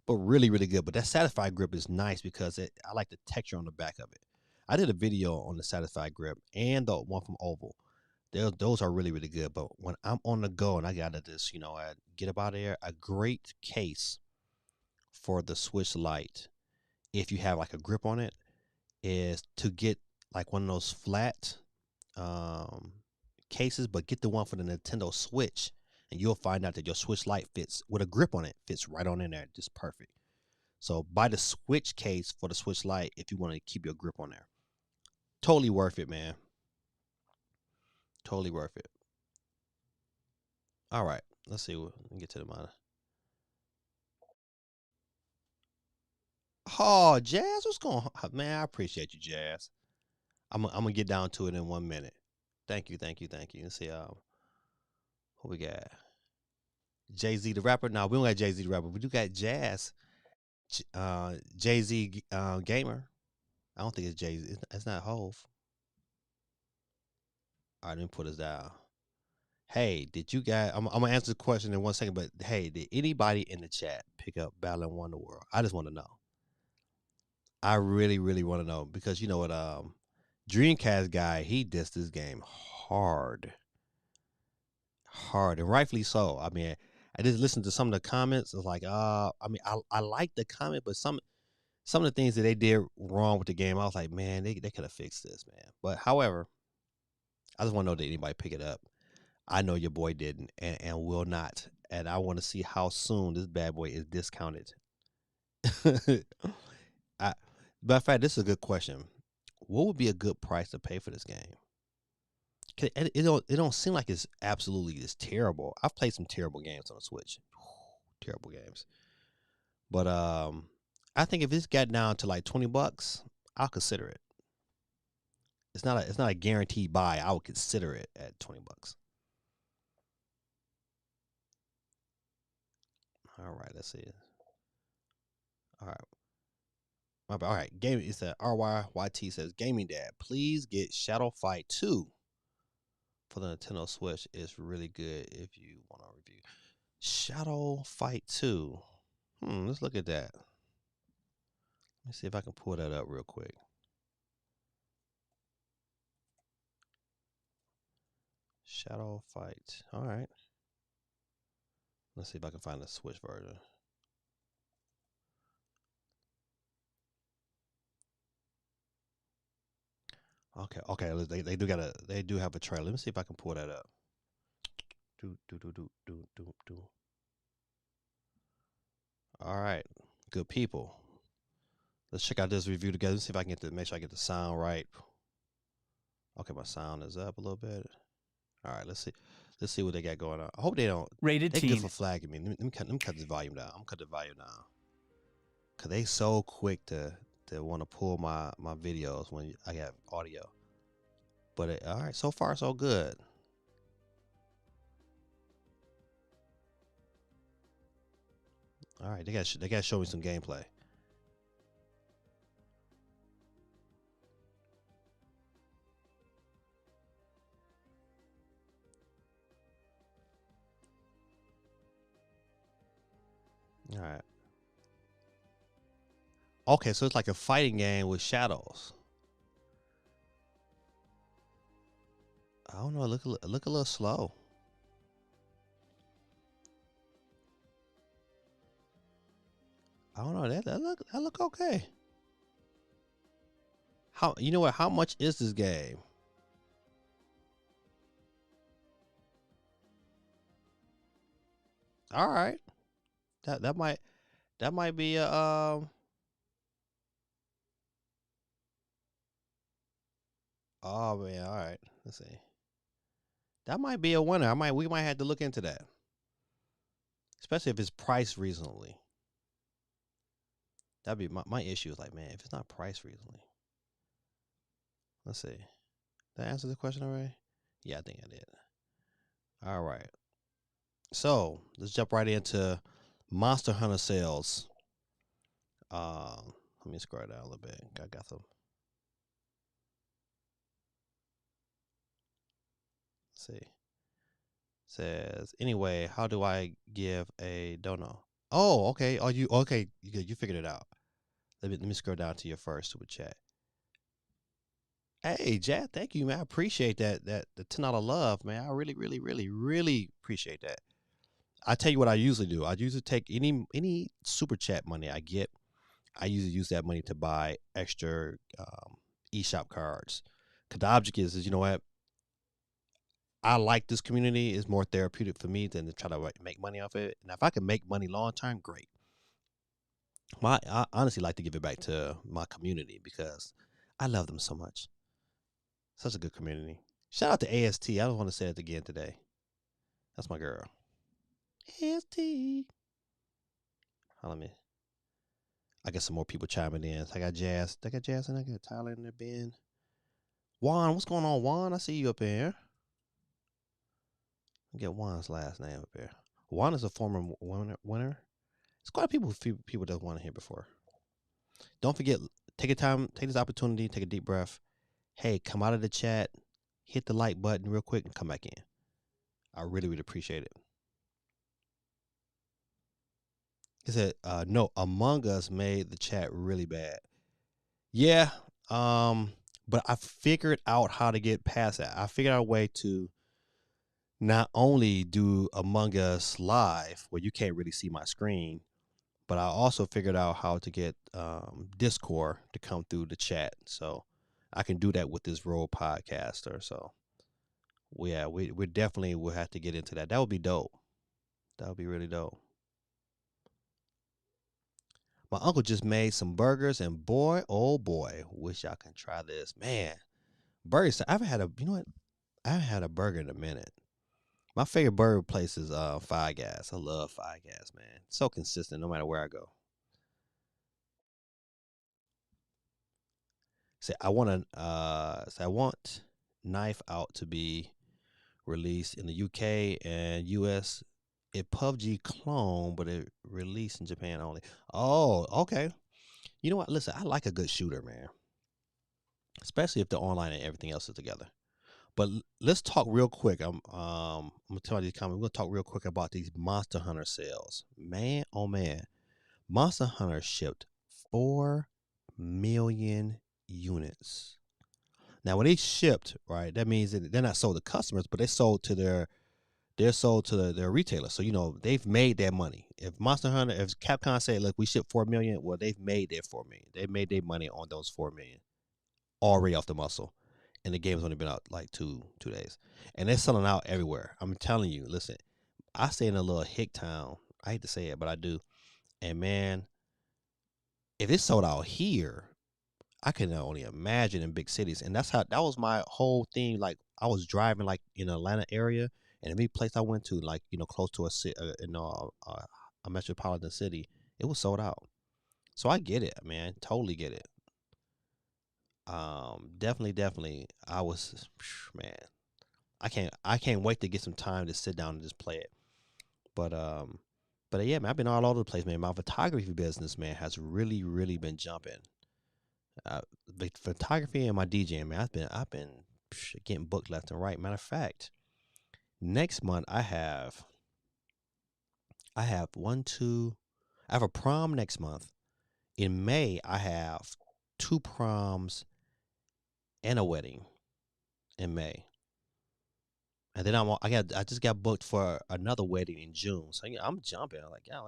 but really really good. But that satisfied grip is nice because I like the texture on the back of it. I did a video on the satisfied grip and the one from Oval. Those are really really good. But when I'm on the go and I gotta just I get up out of there, a great case for the Switch Lite, if you have like a grip on it, is to get like one of those flat um, cases, but get the one for the Nintendo Switch, and you'll find out that your Switch Lite fits with a grip on it, fits right on in there, just perfect. So buy the Switch case for the Switch Lite if you want to keep your grip on there. Totally worth it, man. Totally worth it. All right, let's see. Let me get to the monitor. Oh, Jazz, what's going on? Man, I appreciate you, Jazz. I'm gonna get down to it in 1 minute. Thank you, thank you, thank you. Let's see, who we got? Jay Z the rapper. No, we don't got Jay Z the rapper. We do got Jazz. Jay Z gamer. I don't think it's Jay Z. It's not Hove. All right, let me put this down. Hey, did you guys? I'm gonna answer the question in 1 second, but hey, did anybody in the chat pick up Balan WonderWorld? I just want to know. I really, really want to know because you know what? Dreamcast guy, he dissed this game hard, hard, and rightfully so. I mean, I just listened to some of the comments. It's like, I mean, I like the comment, but some of the things that they did wrong with the game, I was like, man, they could have fixed this, man. But however, I just want to know, did anybody pick it up? I know your boy didn't and will not. And I want to see how soon this bad boy is discounted. I, but in fact, this is a good question. What would be a good price to pay for this game? It don't seem like it's absolutely just terrible. I've played some terrible games on the Switch, terrible games. But I think if it's got down to like $20, I'll consider it. It's not a guaranteed buy. I would consider it at $20. All right, let's see. All right. All right, game. It's a RYYT says gaming dad. Please get Shadow Fight 2 for the Nintendo Switch. It's really good if you want to review Shadow Fight 2. Let's look at that. Let me see if I can pull that up real quick. Shadow Fight. All right. Let's see if I can find the Switch version. Okay. They do have a trailer. Let me see if I can pull that up. Do. All right, good people. Let's check out this review together. Let's see if I can make sure I get the sound right. Okay, my sound is up a little bit. All right, let's see. Let's see what they got going on. I hope they don't. Rated They're teen. good for flagging me. Let me cut this volume down. I'm gonna cut the volume down. Cause they so quick to want to pull my videos when I have audio. But all right, so far so good. All right, they got to show me some gameplay. All right. Okay, so it's like a fighting game with shadows. I don't know. Look a little slow. I don't know. That look okay. How you know what? How much is this game? All right. That might be a Oh man. All right. Let's see. That might be a winner. We might have to look into that, especially if it's priced reasonably. That'd be my issue. Is like, man, if it's not priced reasonably. Let's see. Did I answer the question already? Yeah, I think I did. All right. So let's jump right into Monster Hunter sales. Let me scroll down a little bit. I got some. Let's see. Says anyway, how do I give a dono? Oh, okay. Oh, you okay? You figured it out. Let me scroll down to your first super chat. Hey, Jad, thank you, man. I appreciate that the $10 love, man. I really, really, really, really appreciate that. I tell you what I usually do. I usually take any super chat money I get. I usually use that money to buy extra eShop cards. Cause the object is you know what? I like this community. It's more therapeutic for me than to try to make money off it. And if I can make money long term, great. I honestly like to give it back to my community because I love them so much. Such a good community. Shout out to AST. I don't want to say it again today. That's my girl. AST. Let me. I got some more people chiming in. I got Jazz. I got Jazz and I got Tyler in there, Ben. Juan, what's going on, Juan? I see you up in here. Get Juan's last name up here. Juan is a former winner. It's quite a people that want to hear before. Don't forget, take a time, take this opportunity, take a deep breath. Hey, come out of the chat, hit the like button real quick, and come back in. I really, really appreciate it. He said, no, Among Us made the chat really bad. Yeah, but I figured out how to get past that. I figured out a way to not only do Among Us live, where you can't really see my screen, but I also figured out how to get Discord to come through the chat. So I can do that with this Rode podcaster. So yeah, we definitely will have to get into that. That would be dope. That would be really dope. My uncle just made some burgers, and boy, oh boy, wish I can try this. Man, burgers. I haven't had a. You know what? I haven't had a burger in a minute. My favorite burger place is Five Guys. I love Five Guys, man. So consistent, no matter where I go. Say I want Knife Out to be released in the UK and US. It PUBG clone, but it released in Japan only. Oh, okay. You know what? Listen, I like a good shooter, man. Especially if the online and everything else is together. But let's talk real quick. I'm gonna tell you these comments. We're gonna talk real quick about these Monster Hunter sales. Man, oh man, Monster Hunter shipped 4 million units. Now, when they shipped, right, that means that they're not sold to customers, but they're sold to their retailers. So they've made their money. If Monster Hunter, if Capcom say, look, we shipped 4 million, well, they've made their 4 million. They made their money on those 4 million already off the muscle, and the game's only been out like two days, and they're selling out everywhere. I'm telling you, listen, I stay in a little hick town. I hate to say it, but I do. And man, if it's sold out here, I can only imagine in big cities. And that was my whole thing. Like I was driving like in Atlanta area, and every place I went to, like close to a city, a metropolitan city, it was sold out. So I get it, man. Totally get it. Definitely. I was, man. I can't wait to get some time to sit down and just play it. But yeah, man, I've been all over the place, man. My photography business, man, has really, really been jumping. The photography and my DJing, man, I've been getting booked left and right. Matter of fact, next month I have one, two, I have a prom next month. In May, I have two proms and a wedding in May. And then I just got booked for another wedding in June. So I'm jumping. I'm like, yeah,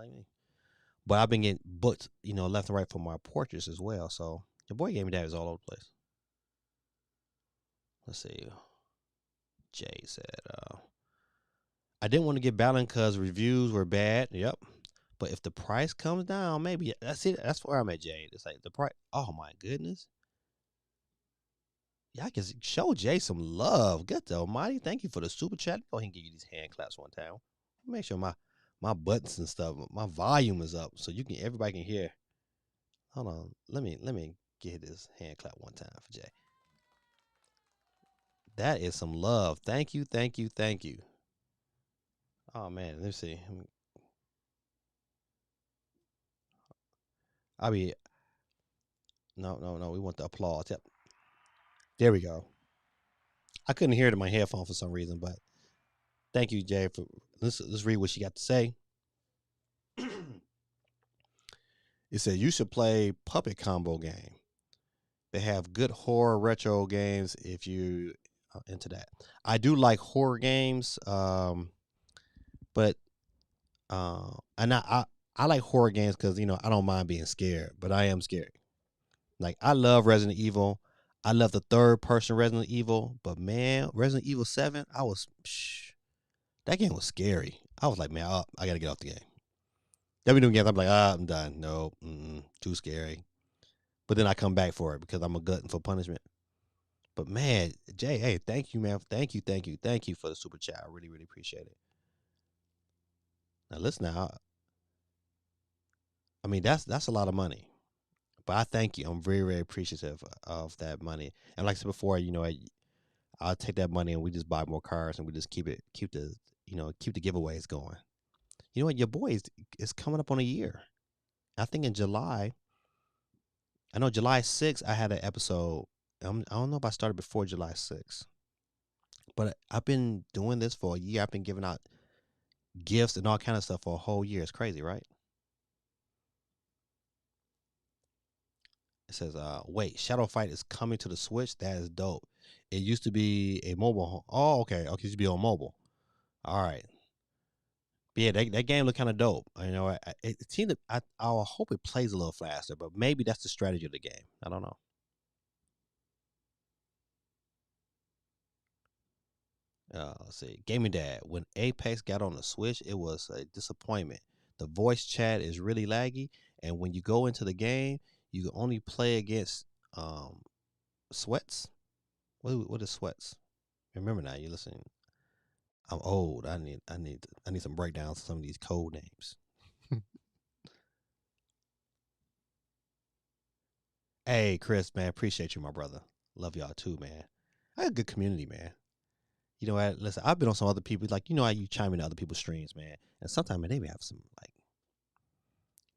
but I've been getting booked, left and right for my portraits as well. So the boy gave me that is all over the place. Let's see. Jay said, I didn't want to get Balan because reviews were bad. Yep. But if the price comes down, maybe that's it. That's where I'm at, Jade. It's like the price. Oh my goodness. Yeah, I can show Jay some love. Good the almighty. Thank you for the super chat. Go ahead and give you these hand claps one time. Make sure my buttons and stuff, my volume is up so everybody can hear. Hold on. Let me get this hand clap one time for Jay. That is some love. Thank you, thank you, thank you. Oh man, let me see. I'll be no. We want the applause. Yep. There we go. I couldn't hear it in my headphone for some reason, but thank you, Jay, for let's read what she got to say. It said you should play Puppet Combo game. They have good horror retro games if you into that. I do like horror games, but and I like horror games because I don't mind being scared, but I am scared. Like I love Resident Evil. I love the third person Resident Evil, but man, Resident Evil 7, that game was scary. I was like, man, I gotta get off the game. Then we doing games, I'm like, I'm done. No, too scary. But then I come back for it because I'm a glutton for punishment. But man, Jay, hey, thank you, man. Thank you for the super chat. I really, really appreciate it. Now listen, now, I mean that's a lot of money, But I thank you. I'm very, very appreciative of that money. And like I said before, I'll take that money and we just buy more cars and we just keep the giveaways going. You know what? Your boy is coming up on a year. I think in July. I know July 6th. I had an episode. I don't know if I started before July 6th, but I've been doing this for a year. I've been giving out gifts and all kind of stuff for a whole year. It's crazy, right? It says, wait, Shadow Fight is coming to the Switch. That is dope. It used to be a mobile. Oh, okay. Okay, it used to be on mobile. All right. But yeah, that game looked kind of dope. It seemed. I hope it plays a little faster, but maybe that's the strategy of the game. I don't know. Let's see. Gaming Dad. When Apex got on the Switch, it was a disappointment. The voice chat is really laggy, and when you go into the game, you can only play against um sweats. What is sweats? Remember now, you listen. I'm old. I need some breakdowns of some of these code names. Hey, Chris, man, appreciate you, my brother. Love y'all too, man. I got a good community, man. You know what? Listen, I've been on some other people, like how you chime into other people's streams, man. And sometimes man, they may have some like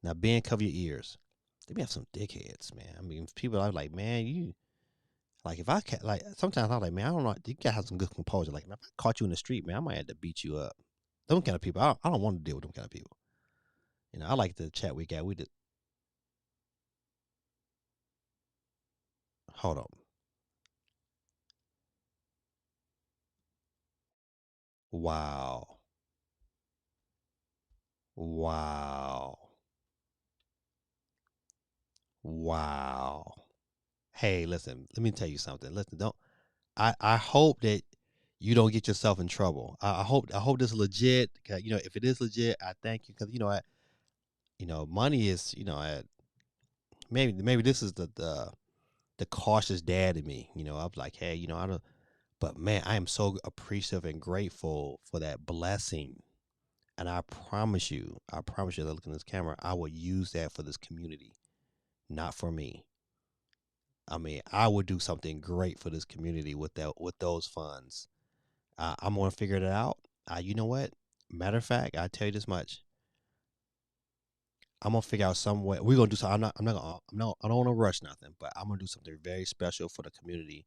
now Ben, cover your ears. They may have some dickheads, man. I mean, people are like, man, you like if I can like sometimes I'm like, man, I don't know. You gotta have some good composure. Like, man, if I caught you in the street, man, I might have to beat you up. Them kind of people, I don't want to deal with them kind of people. I like the chat we got. We did. Hold on. Wow. Wow. Wow. Hey, listen, let me tell you something. Listen, don't I hope that you don't get yourself in trouble. I hope this is legit. 'Cause, if it is legit, I thank you because money is maybe this is the cautious dad in me. I'm like, hey, I don't. But man, I am so appreciative and grateful for that blessing. And I promise you that looking at this camera, I will use that for this community, not for me. I mean, I would do something great for this community with those funds. I'm gonna figure it out. You know what? Matter of fact, I tell you this much. I'm gonna figure out some way. We're gonna do something. I'm not gonna. I'm not. I don't want to rush nothing, but I'm gonna do something very special for the community.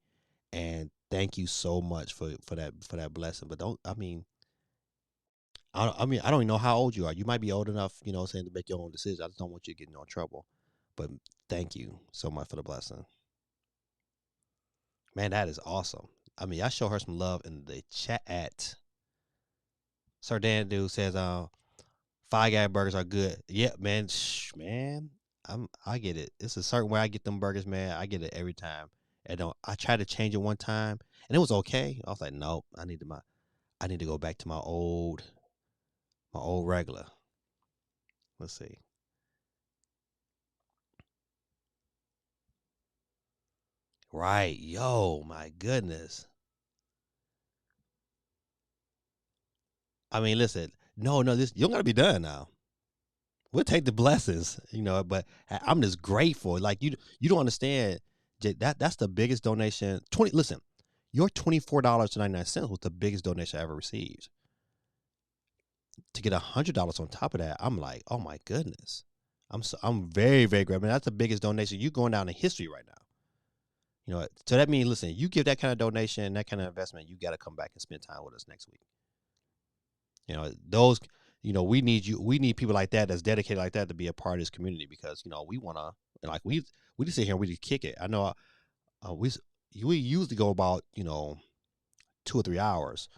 And thank you so much for that blessing. But don't. I mean, I don't even know how old you are. You might be old enough, saying to make your own decisions. I just don't want you to get in no trouble. But thank you so much for the blessing. Man, that is awesome. I mean, I show her some love in the chat. Sir Dan dude says, Five Guy burgers are good. Yeah, man, man, I get it. It's a certain way I get them burgers, man. I get it every time. And I tried to change it one time, and it was okay. I was like, nope, I need to go back to my old regular. Let's see. Right, yo, my goodness. I mean, listen, no, this you don't gotta be done now. We'll take the blessings, but I'm just grateful. Like you don't understand that's the biggest donation. Listen, your $24.99 was the biggest donation I ever received. To get $100 on top of that, I'm like, oh my goodness. I'm very, very grateful. I mean, that's the biggest donation. You going down in history right now. So that means, listen, you give that kind of donation, that kind of investment, you got to come back and spend time with us next week. Those, we need you. We need people like that that's dedicated like that to be a part of this community because we want to like we just sit here and we just kick it. I know we usually go about 2 or 3 hours,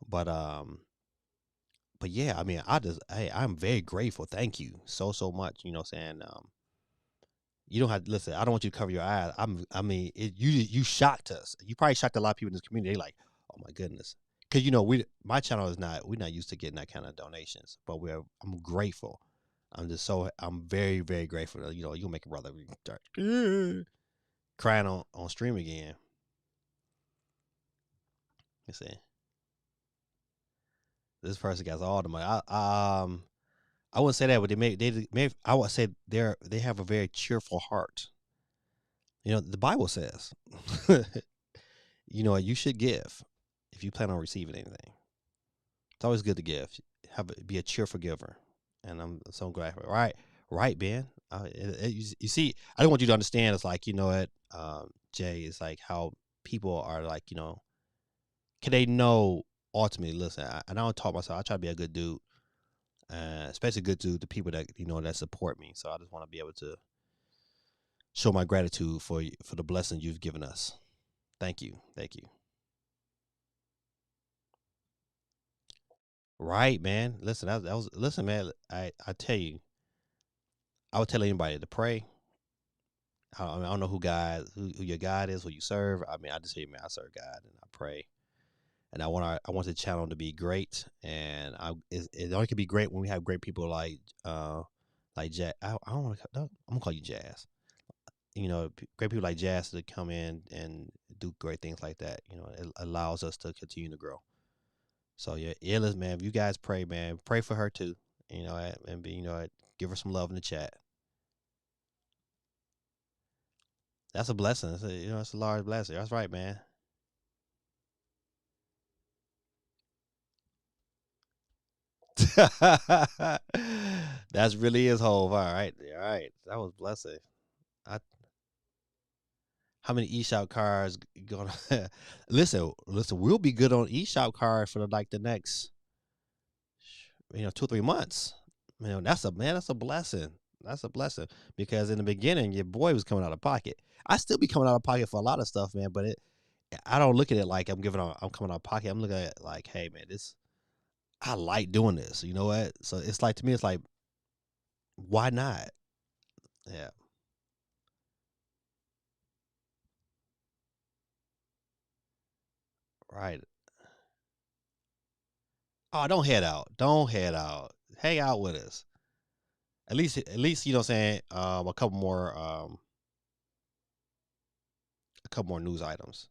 but yeah, I mean, I'm very grateful. Thank you so much. Saying you don't have to listen. I don't want you to cover your eyes. I mean, you shocked us. You probably shocked a lot of people in this community. They like, oh my goodness, because my channel is not we're not used to getting that kind of donations, but I'm grateful. I'm very very grateful. That, you'll make a brother start crying on stream again. You see, this person got all the money. I wouldn't say that, but they I would say they have a very cheerful heart. You know, the Bible says, you know, you should give if you plan on receiving anything. It's always good to give. Be a cheerful giver, and I'm so glad. Right, right, Ben. You see, I don't want you to understand. It's like, you know what, Jay. It's like how people are like, you know, can they know ultimately? Listen, and I don't talk myself. I try to be a good dude, especially good to the people that, you know, that support me. So I just want to be able to show my gratitude for the blessing you've given us. Thank you, thank you. Right, man. Listen, that was listen, man. I tell you, I would tell anybody to pray. I mean, I don't know who your God is, who you serve. I mean, I just say, man, I serve God and I pray, and I want the channel to be great, and it only can be great when we have great people like Jazz. I don't want to. I'm gonna call you Jazz. You know, great people like Jazz to come in and do great things like that. You know, it allows us to continue to grow. So yeah, Illis, man, if you guys pray, man, pray for her too. You know, and be, you know, give her some love in the chat. That's a blessing. You know, it's a large blessing. That's right, man. That's really his whole. All right. That was blessing. I, how many eShop cards gonna listen? Listen, we'll be good on eShop cards for like the next, you know, 2 or 3 months. You know, that's a blessing. That's a blessing because in the beginning, your boy was coming out of pocket. I still be coming out of pocket for a lot of stuff, man. But I don't look at it like I'm coming out of pocket. I'm looking at it like, hey, man, I like doing this. You know what? So it's like to me, it's like, why not? Yeah, right. Oh, don't head out. Don't head out. Hang out with us. At least you know what I'm saying. A couple more news items.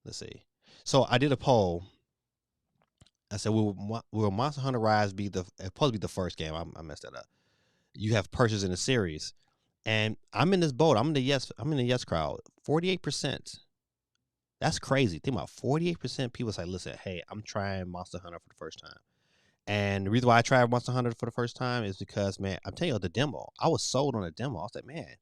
Let's see. So I did a poll. I said, will Monster Hunter Rise be supposed to be the first game? I messed that up. You have purchases in the series, and I'm in this boat. I'm in the yes. I'm in the yes crowd. 48%. That's crazy. Think about 48% people say, "Listen, hey, I'm trying Monster Hunter for the first time." And the reason why I tried Monster Hunter for the first time is because, man, I'm telling you, the demo. I was sold on the demo. I was like, man,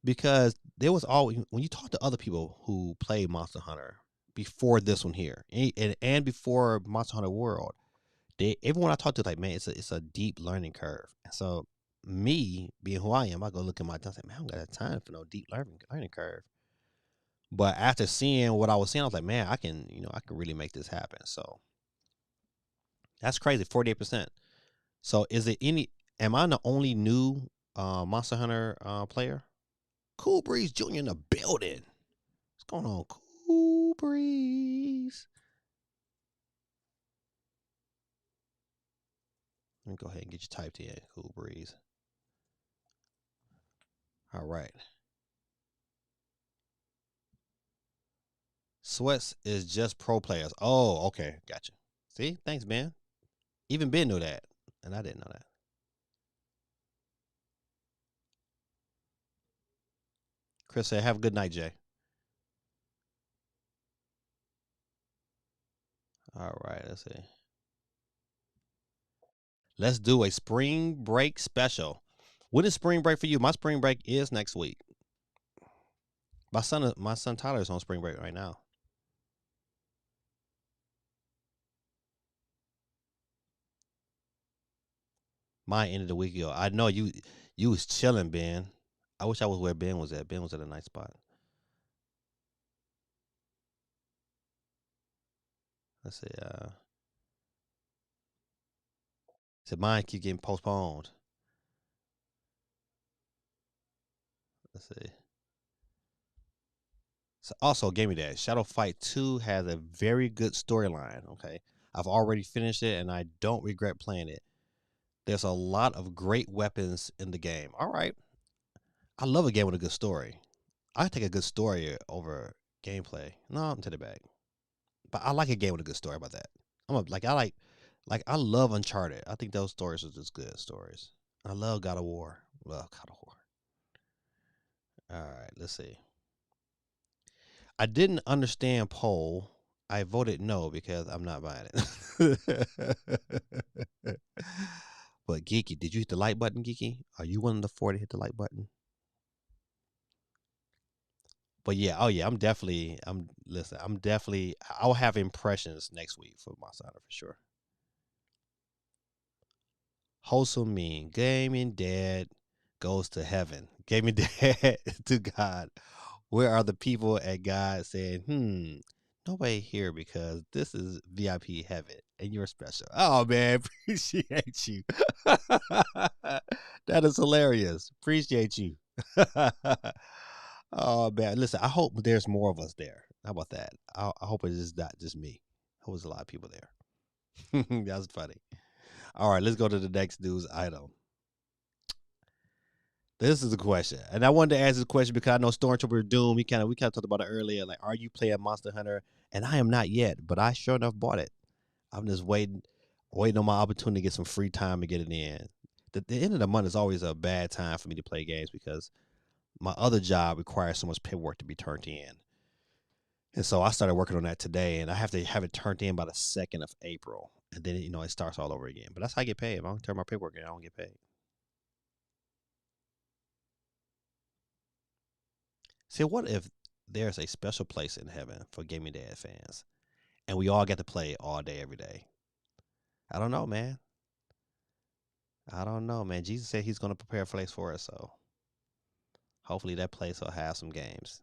because there was always when you talk to other people who played Monster Hunter before this one here, and before Monster Hunter World, everyone I talked to like, man, it's a deep learning curve. And so me being who I am, I go look at my time and say, man, I don't got time for no deep learning curve. But after seeing what I was seeing, I was like, man, I can really make this happen. So that's crazy, 48%. So is it any? Am I the only new Monster Hunter player? Cool Breeze Jr. in the building. What's going on, Cool Breeze? Let me go ahead and get you typed in, Cool Breeze. All right. Sweats is just pro players. Oh, okay, gotcha. See, thanks, Ben. Even Ben knew that, and I didn't know that. Chris said, "Have a good night, Jay." All right, let's see. Let's do a spring break special. When is spring break for you? My spring break is next week. My son Tyler is on spring break right now. Mine ended a week ago. I know you was chilling, Ben. I wish I was where Ben was at. Ben was at a nice spot. Let's see. Said mine keep getting postponed. Let's see. So also gave me that. Shadow Fight 2 has a very good storyline. Okay. I've already finished it and I don't regret playing it. There's a lot of great weapons in the game. All right. I love a game with a good story. I take a good story over gameplay. No, I'm taking it back. But I like a game with a good story about that. I like Like I love Uncharted. I think those stories are just good stories. I love God of War. Love God of War. All right, let's see. I didn't understand poll. I voted no because I'm not buying it. But Geeky, did you hit the like button, Geeky? Are you one of the four to hit the like button? But yeah, oh yeah, I'm definitely I'll have impressions next week for my side for sure. Wholesome mean gaming dad goes to heaven. Gaming dad to God. Where are the people at God saying, nobody here because this is VIP heaven and you're special. Oh man, appreciate you. That is hilarious. Appreciate you. Oh man, listen. I hope there's more of us there. How about that? I hope it is not just me. I hope there's a lot of people there. That's funny. All right, let's go to the next news item. This is a question, and I wanted to ask this question because I know Stormtrooper Doom. We kind of talked about it earlier. Like, are you playing Monster Hunter? And I am not yet, but I sure enough bought it. I'm just waiting on my opportunity to get some free time to get it in. The end of the month is always a bad time for me to play games because my other job requires so much paperwork to be turned in. And so I started working on that today, and I have to have it turned in by the 2nd of April. And then, it starts all over again. But that's how I get paid. If I don't turn my paperwork in, I don't get paid. See, what if there's a special place in heaven for Gaming Dad fans, and we all get to play all day, every day? I don't know, man. I don't know, man. Jesus said he's going to prepare a place for us, so hopefully that place will have some games.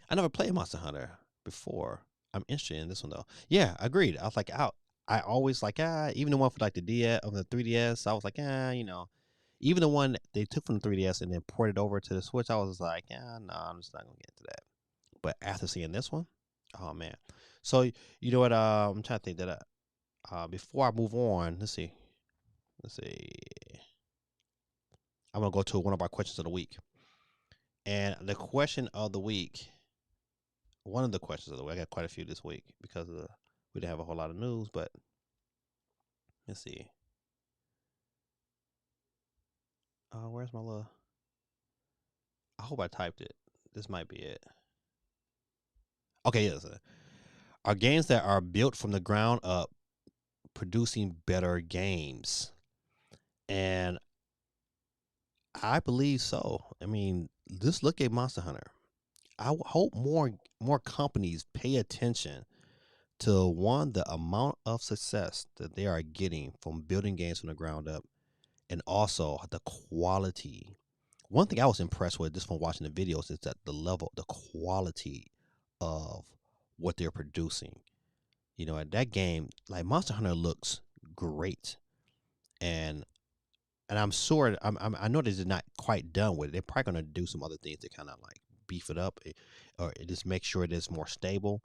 I never played Monster Hunter before. I'm interested in this one though. Yeah, agreed. I was like, out. I always like even the one for like the DS on the 3DS. I was like, even the one they took from the 3DS and then ported over to the Switch. I was like, no, I'm just not gonna get into that. But after seeing this one, oh man. So you know what? I'm trying to think that before I move on, let's see. Let's see. I'm gonna go to one of our questions of the week, and the question of the week. One of the questions of the week. I got quite a few this week because we didn't have a whole lot of news, but let's see. Where's my little? I hope I typed it. This might be it. Okay, yes. Are games that are built from the ground up producing better games? And I believe so. I mean, just look at Monster Hunter. Hope more companies pay attention to one the amount of success that they are getting from building games from the ground up, and also the quality. One thing I was impressed with just from watching the videos is that the quality of what they're producing. And that game, like Monster Hunter, looks great, and I'm sure I know this is not quite done with it. They're probably gonna do some other things to kind of like beef it up, or just make sure it is more stable.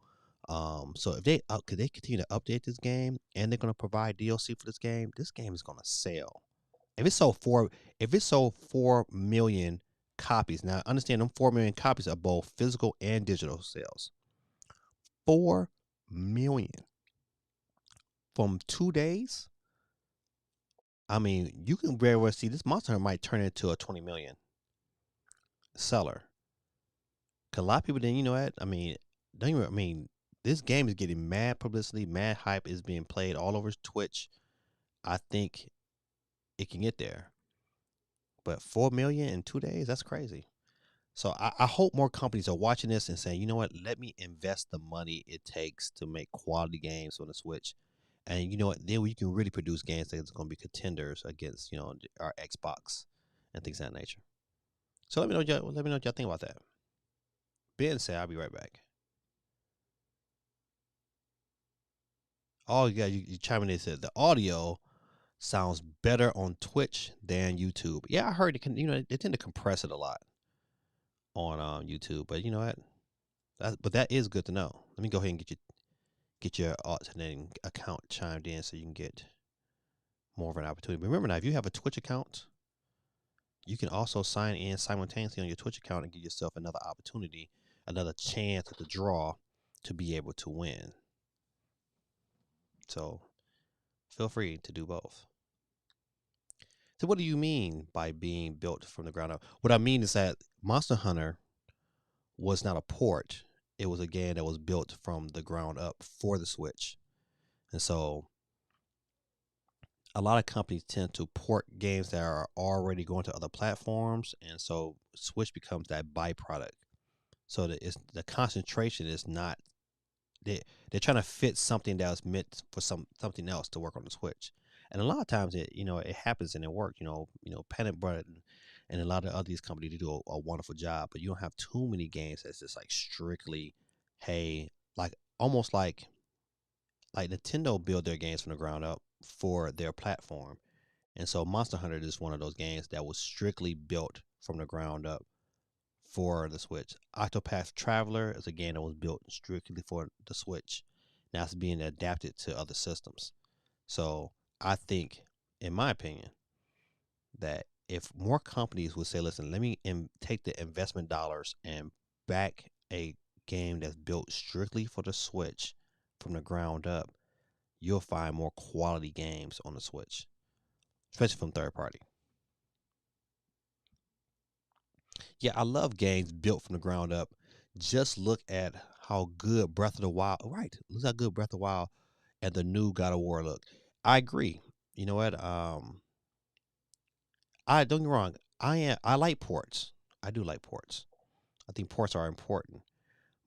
So if they could they continue to update this game and they're gonna provide DLC for this game is gonna sell. If it's sold 4 million copies, now understand them 4 million copies are both physical and digital sales. 4 million from 2 days. I mean, you can very well see this Monster Hunter might turn into a 20 million seller. Cause a lot of people didn't, what? I mean, don't even. I mean, this game is getting mad publicity, mad hype. Is being played all over Twitch. I think it can get there, but 4 million in 2 days, that's crazy. So I hope more companies are watching this and saying, you know what, let me invest the money it takes to make quality games on the Switch. And you know what, then we can really produce games that's going to be contenders against, our Xbox and things of that nature. So let me know what y'all think about that. Ben said, I'll be right back. Oh, yeah, you chiming in said the audio sounds better on Twitch than YouTube. Yeah, I heard it can, they tend to compress it a lot on YouTube, but you know what? But that is good to know. Let me go ahead and get your alternating account chimed in so you can get more of an opportunity. But remember now, if you have a Twitch account, you can also sign in simultaneously on your Twitch account and give yourself another opportunity, another chance at the draw to be able to win. So feel free to do both. So what do you mean by being built from the ground up? What I mean is that Monster Hunter was not a port. It was a game that was built from the ground up for the Switch. And so a lot of companies tend to port games that are already going to other platforms, and so Switch becomes that byproduct. So the concentration is not, they're trying to fit something that was meant for something else to work on the Switch. And a lot of times it happens and it works. Panic Button and a lot of other these companies, they do a wonderful job, but you don't have too many games that's just like strictly, hey, like almost like Nintendo build their games from the ground up for their platform. And so Monster Hunter is one of those games that was strictly built from the ground up for the Switch. Octopath Traveler is a game that was built strictly for the Switch. Now it's being adapted to other systems. So I think, in my opinion, that if more companies would say, listen, let me take the investment dollars and back a game that's built strictly for the Switch from the ground up, you'll find more quality games on the Switch, especially from third party. Yeah, I love games built from the ground up. Just look at how good Breath of the Wild, right? Look how good Breath of the Wild and the new God of War look. I agree. You know what? I don't get me wrong. I like ports. I do like ports. I think ports are important,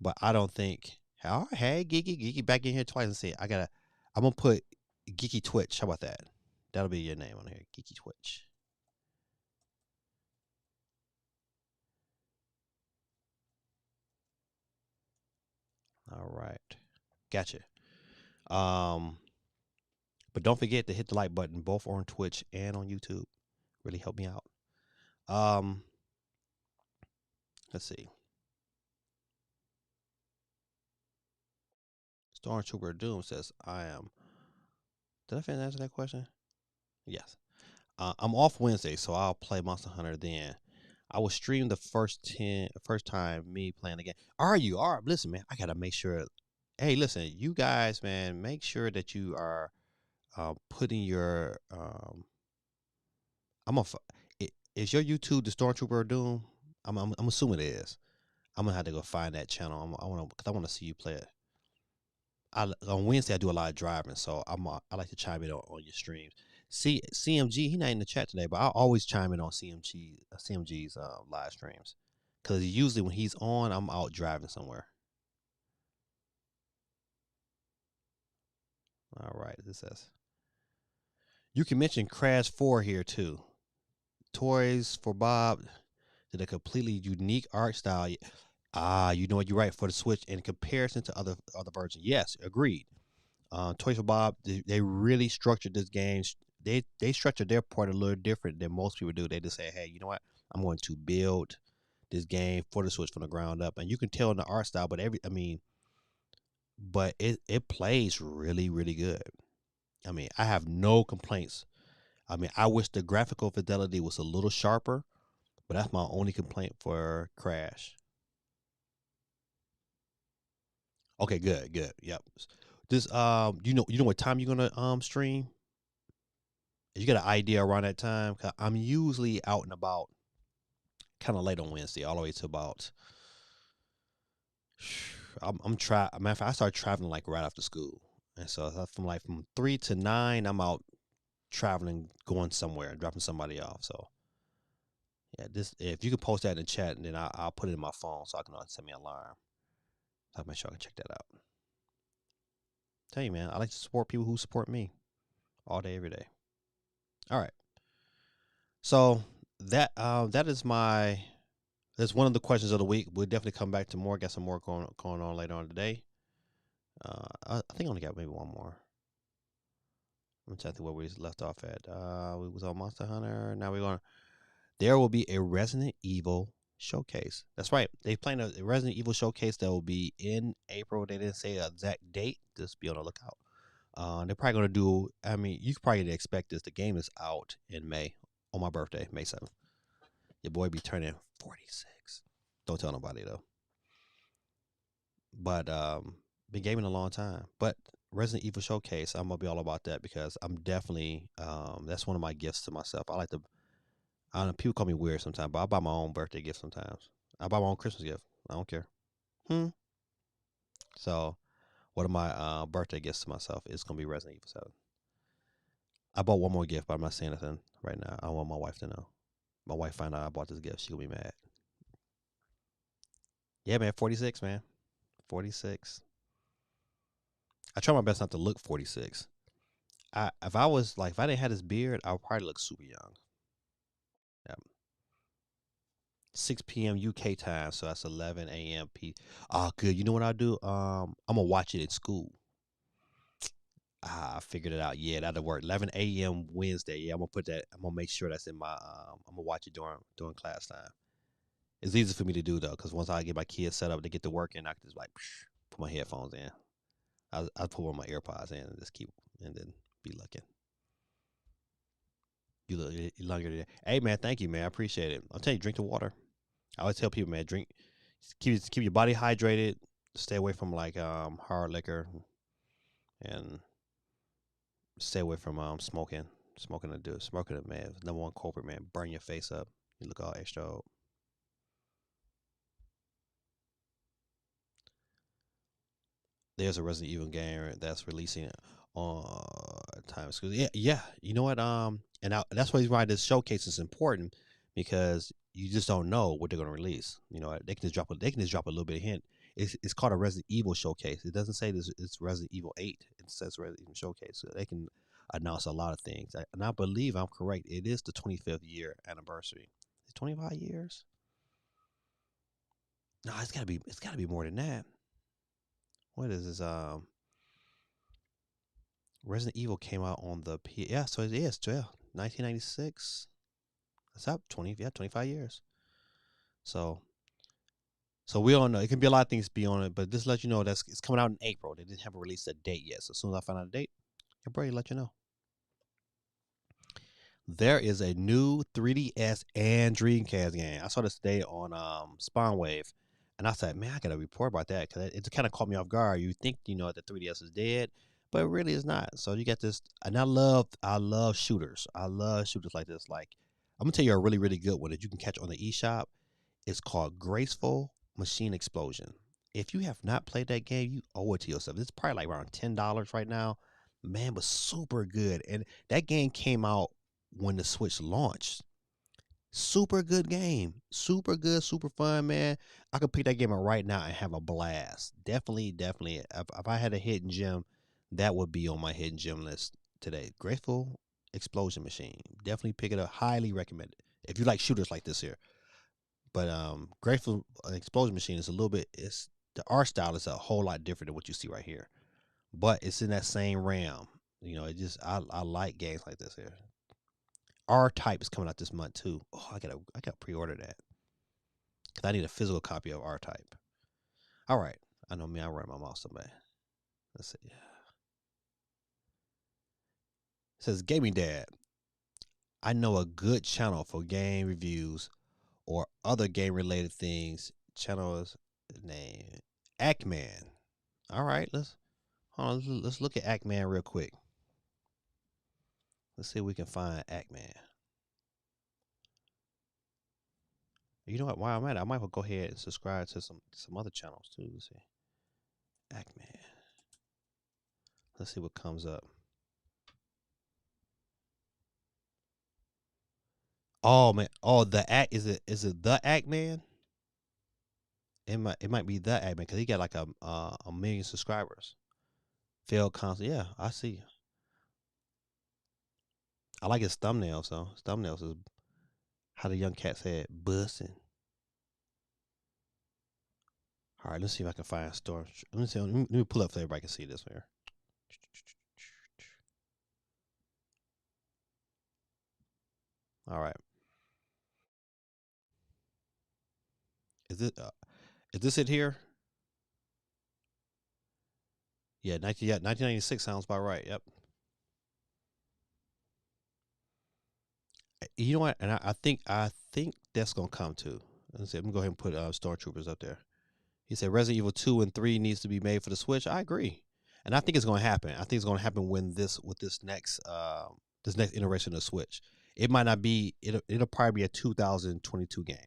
but I don't think. Oh, hey, Geeky, back in here twice and say I'm gonna put Geeky Twitch. How about that? That'll be your name on here, Geeky Twitch. All right, gotcha. Um, but don't forget to hit the like button, both on Twitch and on YouTube. Really help me out. Um, let's see. Stormtrooper Doom says, "I am." Did I finish answer that question? Yes. I'm off Wednesday, so I'll play Monster Hunter then. I will stream the first time me playing the game. Are you? All right, listen, man. I gotta make sure. Hey, listen, you guys, man. Make sure that you are putting your. I'm a. Is your YouTube the Stormtrooper Doom? I'm assuming it is. I'm gonna have to go find that channel. I want to see you play it. On Wednesday I do a lot of driving, so I like to chime in on your streams. CMG, he not in the chat today, but I always chime in on CMG's live streams because usually when he's on, I'm out driving somewhere. All right, this says you can mention Crash 4 here too. Toys for Bob did a completely unique art style. You know what? You're right for the Switch in comparison to other versions. Yes, agreed. Toys for Bob, they really structured this game. They structured their part a little different than most people do. They just say, hey, you know what? I'm going to build this game for the Switch from the ground up, and you can tell in the art style. But it plays really really good. I mean, I have no complaints. I mean, I wish the graphical fidelity was a little sharper, but that's my only complaint for Crash. Okay, good. Yep. This you know what time you're gonna stream? You got an idea around that time? 'Cause I'm usually out and about kind of late on Wednesday, all the way to about. I'm try. Matter of fact, I started traveling like right after school, and so from 3 to 9, I'm out traveling, going somewhere, dropping somebody off. So yeah, this if you could post that in the chat, and then I'll put it in my phone so I can send me an alarm. I'll make sure I can check that out. Tell you, man, I like to support people who support me all day, every day. All right. So that is my that's one of the questions of the week. We'll definitely come back to more. Got some more going on later on today. I think I only got maybe one more. I'm trying to think where we left off at. We was on Monster Hunter. Now we're going. There will be a Resident Evil showcase. That's right. They planned a Resident Evil showcase that will be in April. They didn't say an exact date. Just be on the lookout. They're probably going to do. I mean, you could probably expect this. The game is out in May on my birthday, May 7th. Your boy be turning 46. Don't tell nobody though. But been gaming a long time. But Resident Evil Showcase. I'm gonna be all about that because I'm definitely that's one of my gifts to myself. I like to. I don't know. People call me weird sometimes, but I buy my own birthday gift sometimes. I buy my own Christmas gift. I don't care. Hmm. So one of my birthday gifts to myself is gonna be Resident Evil 7. I bought one more gift, but I'm not saying anything right now. I want my wife to know. My wife find out I bought this gift, she gonna be mad. Yeah, man, 46, man. 46. I try my best not to look 46. If I was like if I didn't have this beard, I would probably look super young. Yeah. 6 p.m. UK time, so that's 11 a.m. Oh, good. You know what I do? I'm gonna watch it in school. I figured it out. Yeah, that'll work. 11 a.m. Wednesday. Yeah, I'm gonna put that. I'm gonna make sure that's in my. I'm gonna watch it during class time. It's easy for me to do though, because once I get my kids set up, they get to work, and I can just like put my headphones in. I put one of my AirPods in and just keep and then be looking. You look longer than. Hey man, thank you man. I appreciate it. I'll tell you, drink the water. I always tell people, man, drink, keep your body hydrated. Stay away from like hard liquor and stay away from smoking. Smoking to do smoking, man. Number one culprit, man. Burn your face up. You look all extra old. There's a Resident Evil game that's releasing on time. Yeah, yeah. You know what? That's why this showcase is important because you just don't know what they're gonna release. You know, they can just drop a little bit of hint. It's called a Resident Evil showcase. It doesn't say this. It's Resident Evil 8. It says Resident Evil showcase. So they can announce a lot of things. And I believe I'm correct. It is the 25th year anniversary. It's 25 years. No, it's gotta be. It's gotta be more than that. What is this? Resident Evil came out on the P. Yeah, so it is 1996. That's up 20. Yeah, 25 years. So, so we don't know. It can be a lot of things be on it, but just let you know that's it's coming out in April. They didn't have a release a date yet. So as soon as I find out a date, I'll probably let you know. There is a new 3DS and Dreamcast game. I saw this today on Spawnwave, and I said, "Man, I got to report about that because it kind of caught me off guard. You think the 3DS is dead, but it really is not. So you got this, and I love shooters. I love shooters like this. Like I'm gonna tell you a really really good one that you can catch on the eShop. It's called Graceful Machine Explosion. If you have not played that game, you owe it to yourself. It's probably like around $10 right now. Man, but super good. And that game came out when the Switch launched. Super good game. Super good, super fun, man. I could pick that game up right now and have a blast. Definitely, definitely. If I had a hidden gem, that would be on my hidden gem list today. Graceful Explosion Machine. Definitely pick it up. Highly recommend it. If you like shooters like this here. But Grateful Explosion Machine is a little bit. It's the art style is a whole lot different than what you see right here, but it's in that same realm. It just I like games like this here. R Type is coming out this month too. Oh, I gotta pre-order that because I need a physical copy of R Type. All right, I know me. I run my mouth so bad. Let's see. It says Gaming Dad. I know a good channel for game reviews or other game related things. Channel is name Ackman. All right, hold on, let's look at Ackman real quick. Let's see if we can find Ackman. You know what? While I'm at it, I might well go ahead and subscribe to some other channels too. Let's see. Ackman. Let's see what comes up. Oh man. Oh, the act is it the Ackman? It might be the Ackman because he got like a million subscribers. Failed console. Yeah, I see. I like his thumbnails though. His thumbnails is how the young cat said bussing. All right, let's see if I can find a store. Let me see. Let me pull up so everybody can see this here. All right. Is it? Is this it here? Yeah, 1996 sounds about right. Yep. You know what? And I think that's gonna come too. Let's see. I'm gonna go ahead and put Stormtroopers up there. He said Resident Evil 2 and 3 needs to be made for the Switch. I agree. and I think it's going to happen. I think it's going to happen when this next iteration of Switch. It might not be. It'll probably be a 2022 game,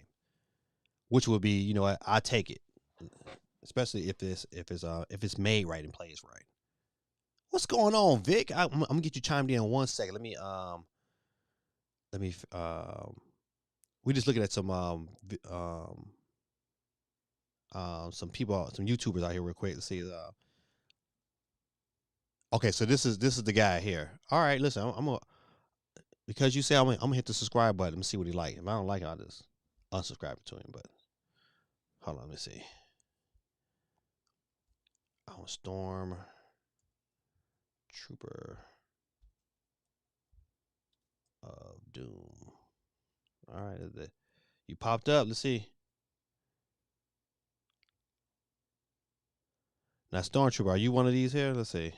which would be, I take it, especially if it's made right and plays right. What's going on, Vic? I'm gonna get you chimed in 1 second. Let me we just looking at some people, some YouTubers out here real quick to see. Okay, so this is the guy here. All right, listen, I'm gonna, because you say I'm gonna hit the subscribe button and see what he like. If I don't like it, I'll just unsubscribe to him. But hold on, let me see. Oh, Storm Trooper of Doom. All right, you popped up. Let's see. Now, Stormtrooper, are you one of these here? Let's see.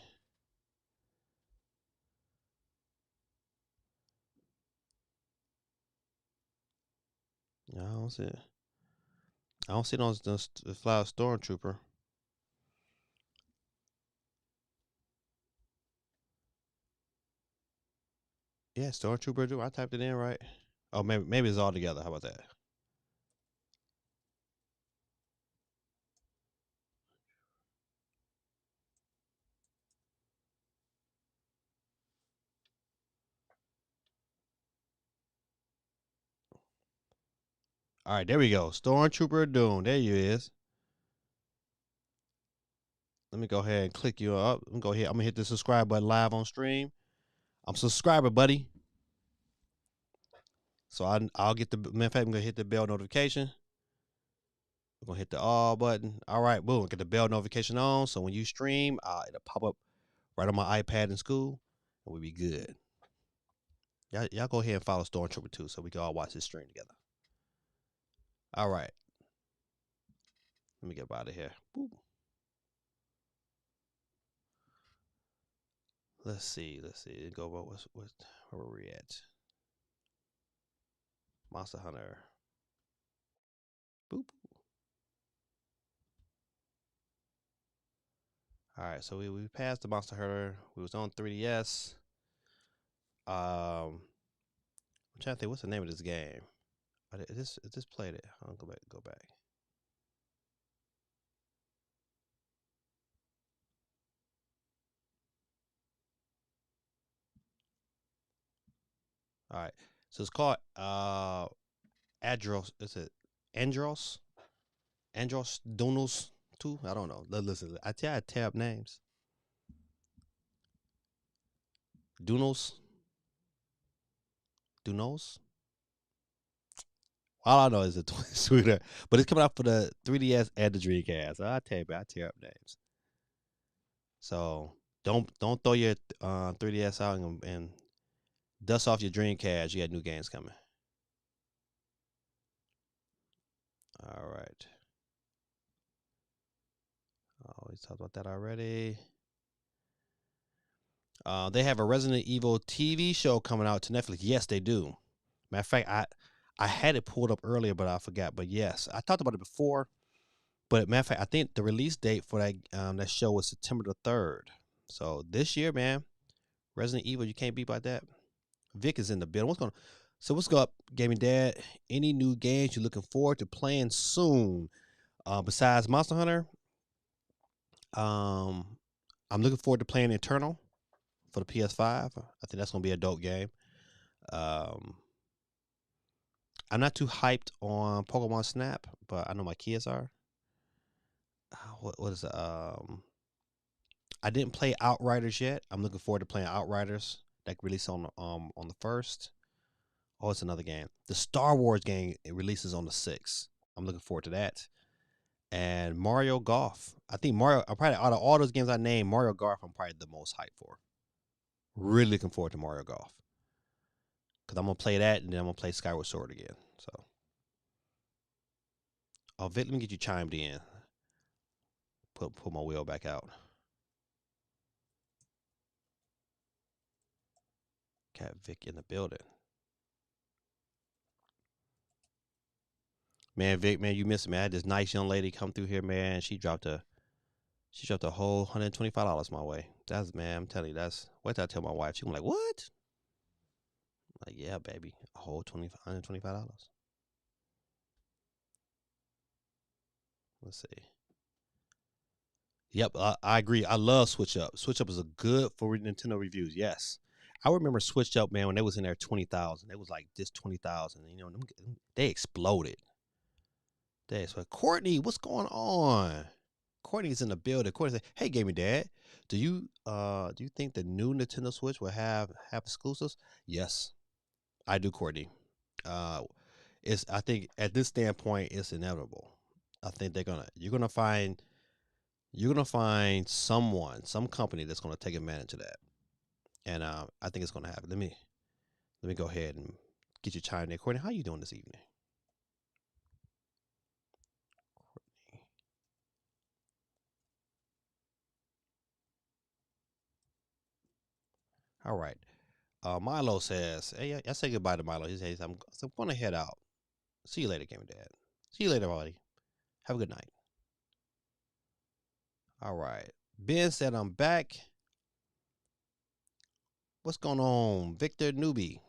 No, I don't see it. I don't see it on the fly Stormtrooper. Yeah, Stormtrooper. Do I typed it in right? Oh, maybe it's all together. How about that? All right, there we go. Stormtrooper of Doom. There you is. Let me go ahead and click you up. I'm gonna go ahead. I'm gonna hit the subscribe button live on stream. I'm a subscriber, buddy. So I'll get the, matter of fact, I'm gonna hit the bell notification. I'm gonna hit the all button. All right, boom. Get the bell notification on. So when you stream, it'll pop up right on my iPad in school, and we'll be good. Y'all go ahead and follow Stormtrooper too, so we can all watch this stream together. All right. Let me get out of here. Boop. Let's see. Go about where were we at? Monster Hunter. Boop. All right, so we passed the Monster Hunter. We was on 3DS. I'm trying to think, what's the name of this game? I just played it. I'll go back. All right, so it's called Adros. Is it Andros? Andros Donos 2? I don't know. Listen, I tear up names. Dunos. Dunos. All I know is a twin shooter, but it's coming out for the 3DS and the Dreamcast. I tell you, I tear up names. So don't throw your 3DS out and dust off your Dreamcast. You got new games coming. All right. Oh, we talked about that already. They have a Resident Evil TV show coming out to Netflix. Yes, they do. Matter of fact, I had it pulled up earlier, but I forgot. But yes, I talked about it before. But matter of fact, I think the release date for that show was September the 3rd. So this year, man, Resident Evil, you can't beat by that. Vic is in the building. What's up, Gaming Dad? Any new games you're looking forward to playing soon? Besides Monster Hunter, I'm looking forward to playing Eternal for the PS5. I think that's gonna be a dope game. Um, I'm not too hyped on Pokemon Snap, but I know my kids are. What is it? I didn't play Outriders yet. I'm looking forward to playing Outriders. That released on the 1st. Oh, it's another game. The Star Wars game, it releases on the 6th. I'm looking forward to that. And Mario Golf. I think I'm probably, out of all those games I named, Mario Golf I'm probably the most hyped for. Really looking forward to Mario Golf. Because I'm going to play that, and then I'm going to play Skyward Sword again. So, oh, Vic, let me get you chimed in. Put my wheel back out. Got Vic in the building. Man, Vic, man, you missed it, man. I had this nice young lady come through here, man. She dropped a She dropped a whole $125 my way. That's man, I'm telling you, that's wait till I tell my wife. She gonna be like, what? I'm like, yeah, baby, a whole $125. Let's see. Yep, I agree. I love Switch Up. Switch Up is a good for Nintendo reviews. Yes, I remember Switch Up, man, when they was in there 20,000. It was like this 20,000. You know, they exploded. That's what Courtney. What's going on? Courtney's in the building. Courtney said, "Hey, gaming dad, do you think the new Nintendo Switch will have exclusives?" Yes, I do, Courtney. Uh, it's I think at this standpoint, it's inevitable. I think you're gonna find some company that's gonna take advantage of that, and I think it's gonna happen. Let me go ahead and get you chimed in, Courtney. How you doing this evening? All right. Milo says, "Hey, I say goodbye to Milo." He says, I'm gonna head out. See you later, Gamer Dad. See you later, buddy. Have a good night." All right. Ben said, "I'm back. What's going on, Victor Newbie?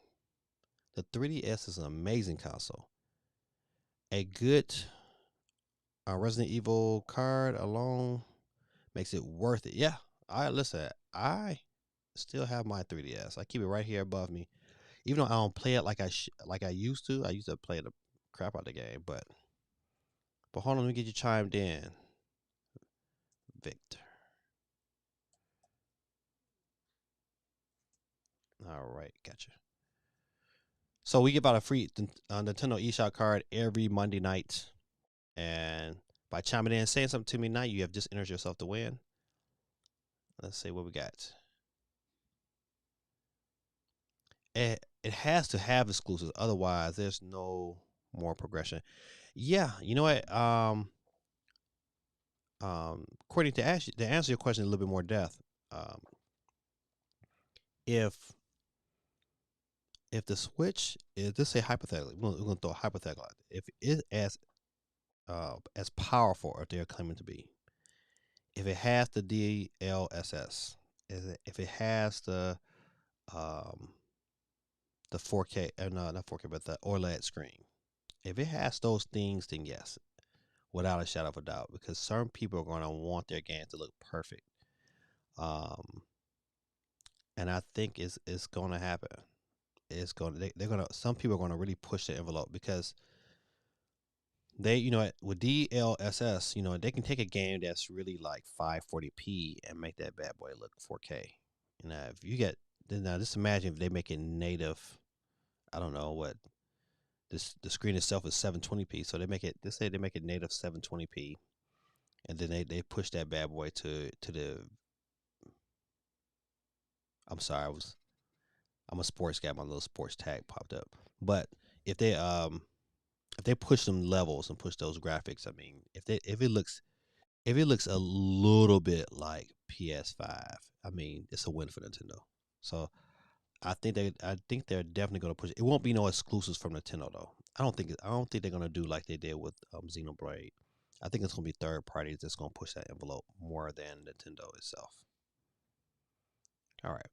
The 3DS is an amazing console. A good Resident Evil card alone makes it worth it." Yeah, I listen. I still have my 3DS. I keep it right here above me, even though I don't play it like I used to. I used to play the crap out of the game, but hold on, let me get you chimed in, Victor. All right, gotcha. So we give out a free Nintendo eShop card every Monday night, and by chiming in and saying something to me tonight, you have just entered yourself to win. Let's see what we got. It has to have exclusives, otherwise there's no more progression. Yeah, you know what? Courtney, to answer your question in a little bit more depth, um, if the Switch is, let's say hypothetically, we're gonna throw a hypothetical out there. If it as powerful as they're claiming to be, if it has the DLSS, if it has um, the 4K, no, not 4K, but the OLED screen, if it has those things, then yes, without a shadow of a doubt, because certain people are going to want their game to look perfect. Um, and I think it's going to happen. It's going to they're going to some people are going to really push the envelope because they with DLSS, they can take a game that's really like 540p and make that bad boy look 4K. If you get then now just imagine if they make it native. I don't know what the screen itself is 720p, so they say they make it native 720p, and then they push that bad boy to the. I'm sorry, I'm a sports guy. My little sports tag popped up, but if they um if they push them levels and push those graphics, I mean, if it looks a little bit like PS5, I mean, it's a win for Nintendo. So I think they're definitely going to push it. It won't be no exclusives from Nintendo though. I don't think they're going to do like they did with Xenoblade. I think it's going to be third parties that's going to push that envelope more than Nintendo itself. All right.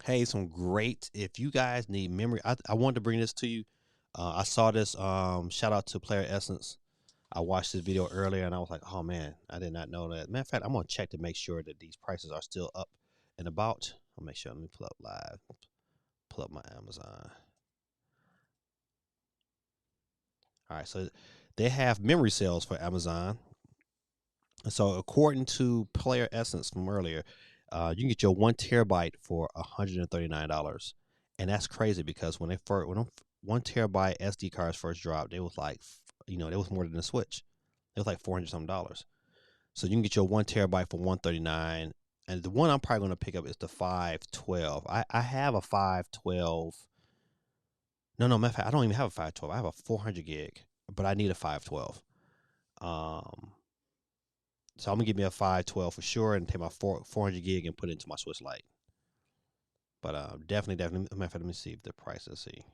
Hey, some great. If you guys need memory, I wanted to bring this to you. I saw this. Shout out to Player Essence. I watched this video earlier and I was like, oh man, I did not know that. Matter of fact, I'm gonna check to make sure that these prices are still up and about. I'll make sure. Let me pull up live. Pull up my Amazon. All right, so they have memory sales for Amazon. So according to Player Essence from earlier, you can get your 1 terabyte for $139, and that's crazy because when 1 terabyte SD cards first dropped, it was like it was more than a Switch. It was like $400 something dollars. So you can get your 1 terabyte for 139, and the one I'm probably going to pick up is the 512. I have a 512. No, matter of fact, I don't even have a 512. I have a 400 gig, but I need a 512. Um, So I'm gonna give me a 512 for sure, and take my 400 gig and put it into my Swiss Lite. But definitely. Matter of fact, let me see if the price. Let's see.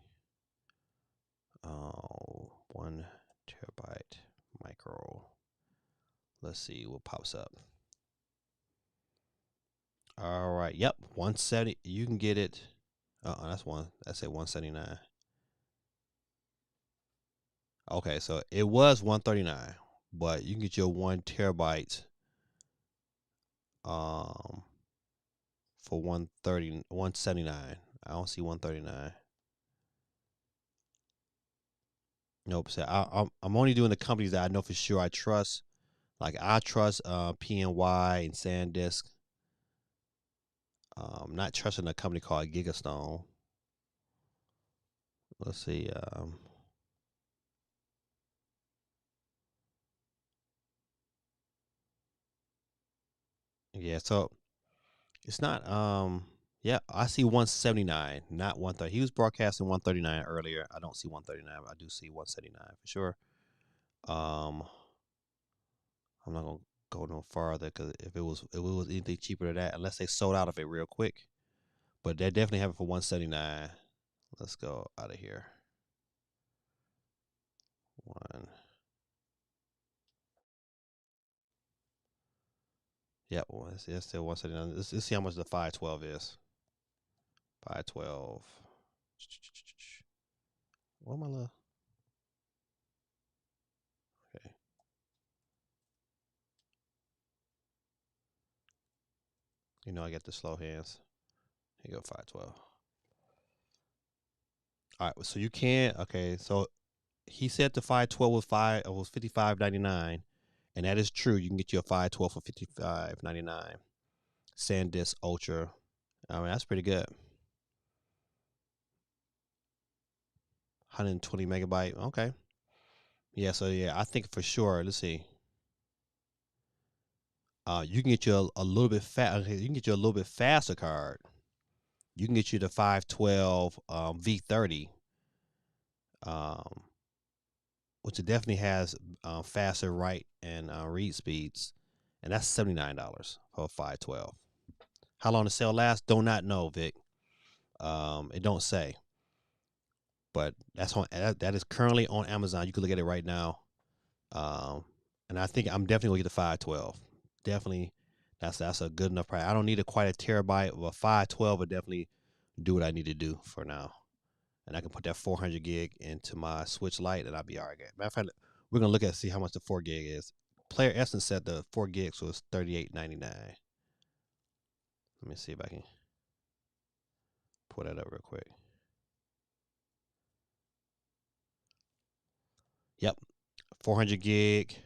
Oh, 1 terabyte micro Let's see what pops up. All right. Yep. 170. You can get it. That's one. That's at 179. Okay, so it was 139, but you can get your 1 terabyte um for 130 179. I don't see 139. Nope. So I'm only doing the companies that I know for sure I trust. Like I trust PNY and SanDisk. Not trusting a company called Gigastone. Let's see. Yeah, so it's not yeah, I see 179, not 130. He was broadcasting 139 earlier. I don't see 139, but I do see 179 for sure. Um I'm not gonna go no farther because if it was anything cheaper than that, unless they sold out of it real quick. But they definitely have it for 179. Let's go out of here. One. Yep, it's still 179. Let's see how much the 512 is. 512. What am I love? Okay. You know I get the slow hands. Here you go, 512. All right, so you can okay, so he said the 512 was 55.99, and that is true. You can get your 512 for 55.99. SanDisk Ultra. I mean that's pretty good. 120 megabyte. Okay. Yeah, so yeah, I think for sure. Let's see. You can get you a little bit fast. You can get you a little bit faster card. You can get you the 512 V30, um, which it definitely has faster write and read speeds, and that's $79 for 512. How long the sale lasts? Do not know, Vic. It don't say, but that is currently on Amazon. You can look at it right now. Um, and I think I'm definitely gonna get the 512. Definitely, that's a good enough price. I don't need quite a terabyte, but 512 will definitely do what I need to do for now. And I can put that 400 gig into my Switch Lite, and I'll be all right. Matter of fact, we're gonna look at see how much the 4 gig is. Player Essence said the 4 gigs was $38.99. Let me see if I can pull that up real quick. Yep, 400 gig.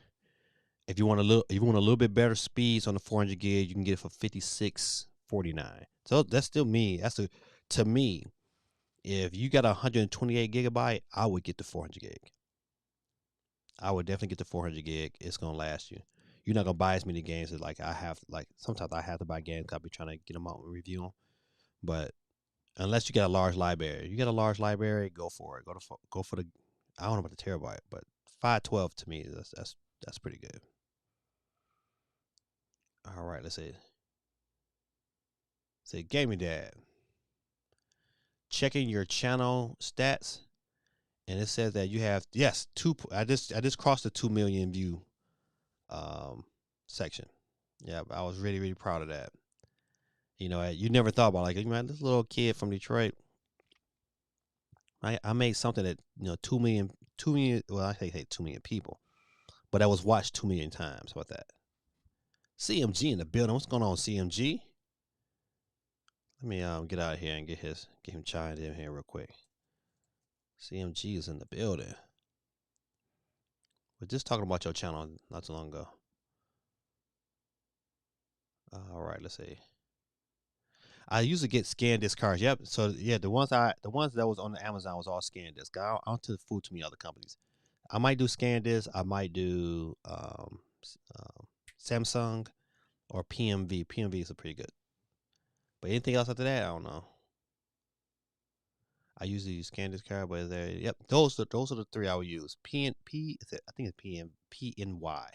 If you want a little bit better speeds on the 400 gig, you can get it for 56.49. So that's still me. To me, if you got 128 gigabyte, I would get the 400 gig. I would definitely get the 400 gig. It's gonna last you. You're not gonna buy as many games as like I have. Like sometimes I have to buy games. I'll be trying to get them out and review them. But unless you got a large library, you got a large library, go for it. Go for the. I don't know about the terabyte, but 512 to me that's pretty good. All right, let's see. Say Gaming Dad. Checking your channel stats, and it says that you have yes two. I just crossed the 2 million view um section. Yeah, I was really proud of that. You know, you never thought about like man, this little kid from Detroit. I made something that 2 million, 2 million. Well, I say 2 million people, but that was watched 2 million times. What that? CMG in the building. What's going on, CMG? Let me get out of here and get him chimed in here real quick. CMG is in the building. We're just talking about your channel not too long ago. All right, let's see. I usually get ScanDisk cards. Yep. So yeah, the ones that was on the Amazon was all ScanDisk. I don't to fool too many other companies. I might do ScanDisk. I might do Samsung or PMV. PMV is a pretty good. But anything else after that, I don't know. I usually use ScanDisk card, but there. Yep. Those are the three I would use. I think it's PNY.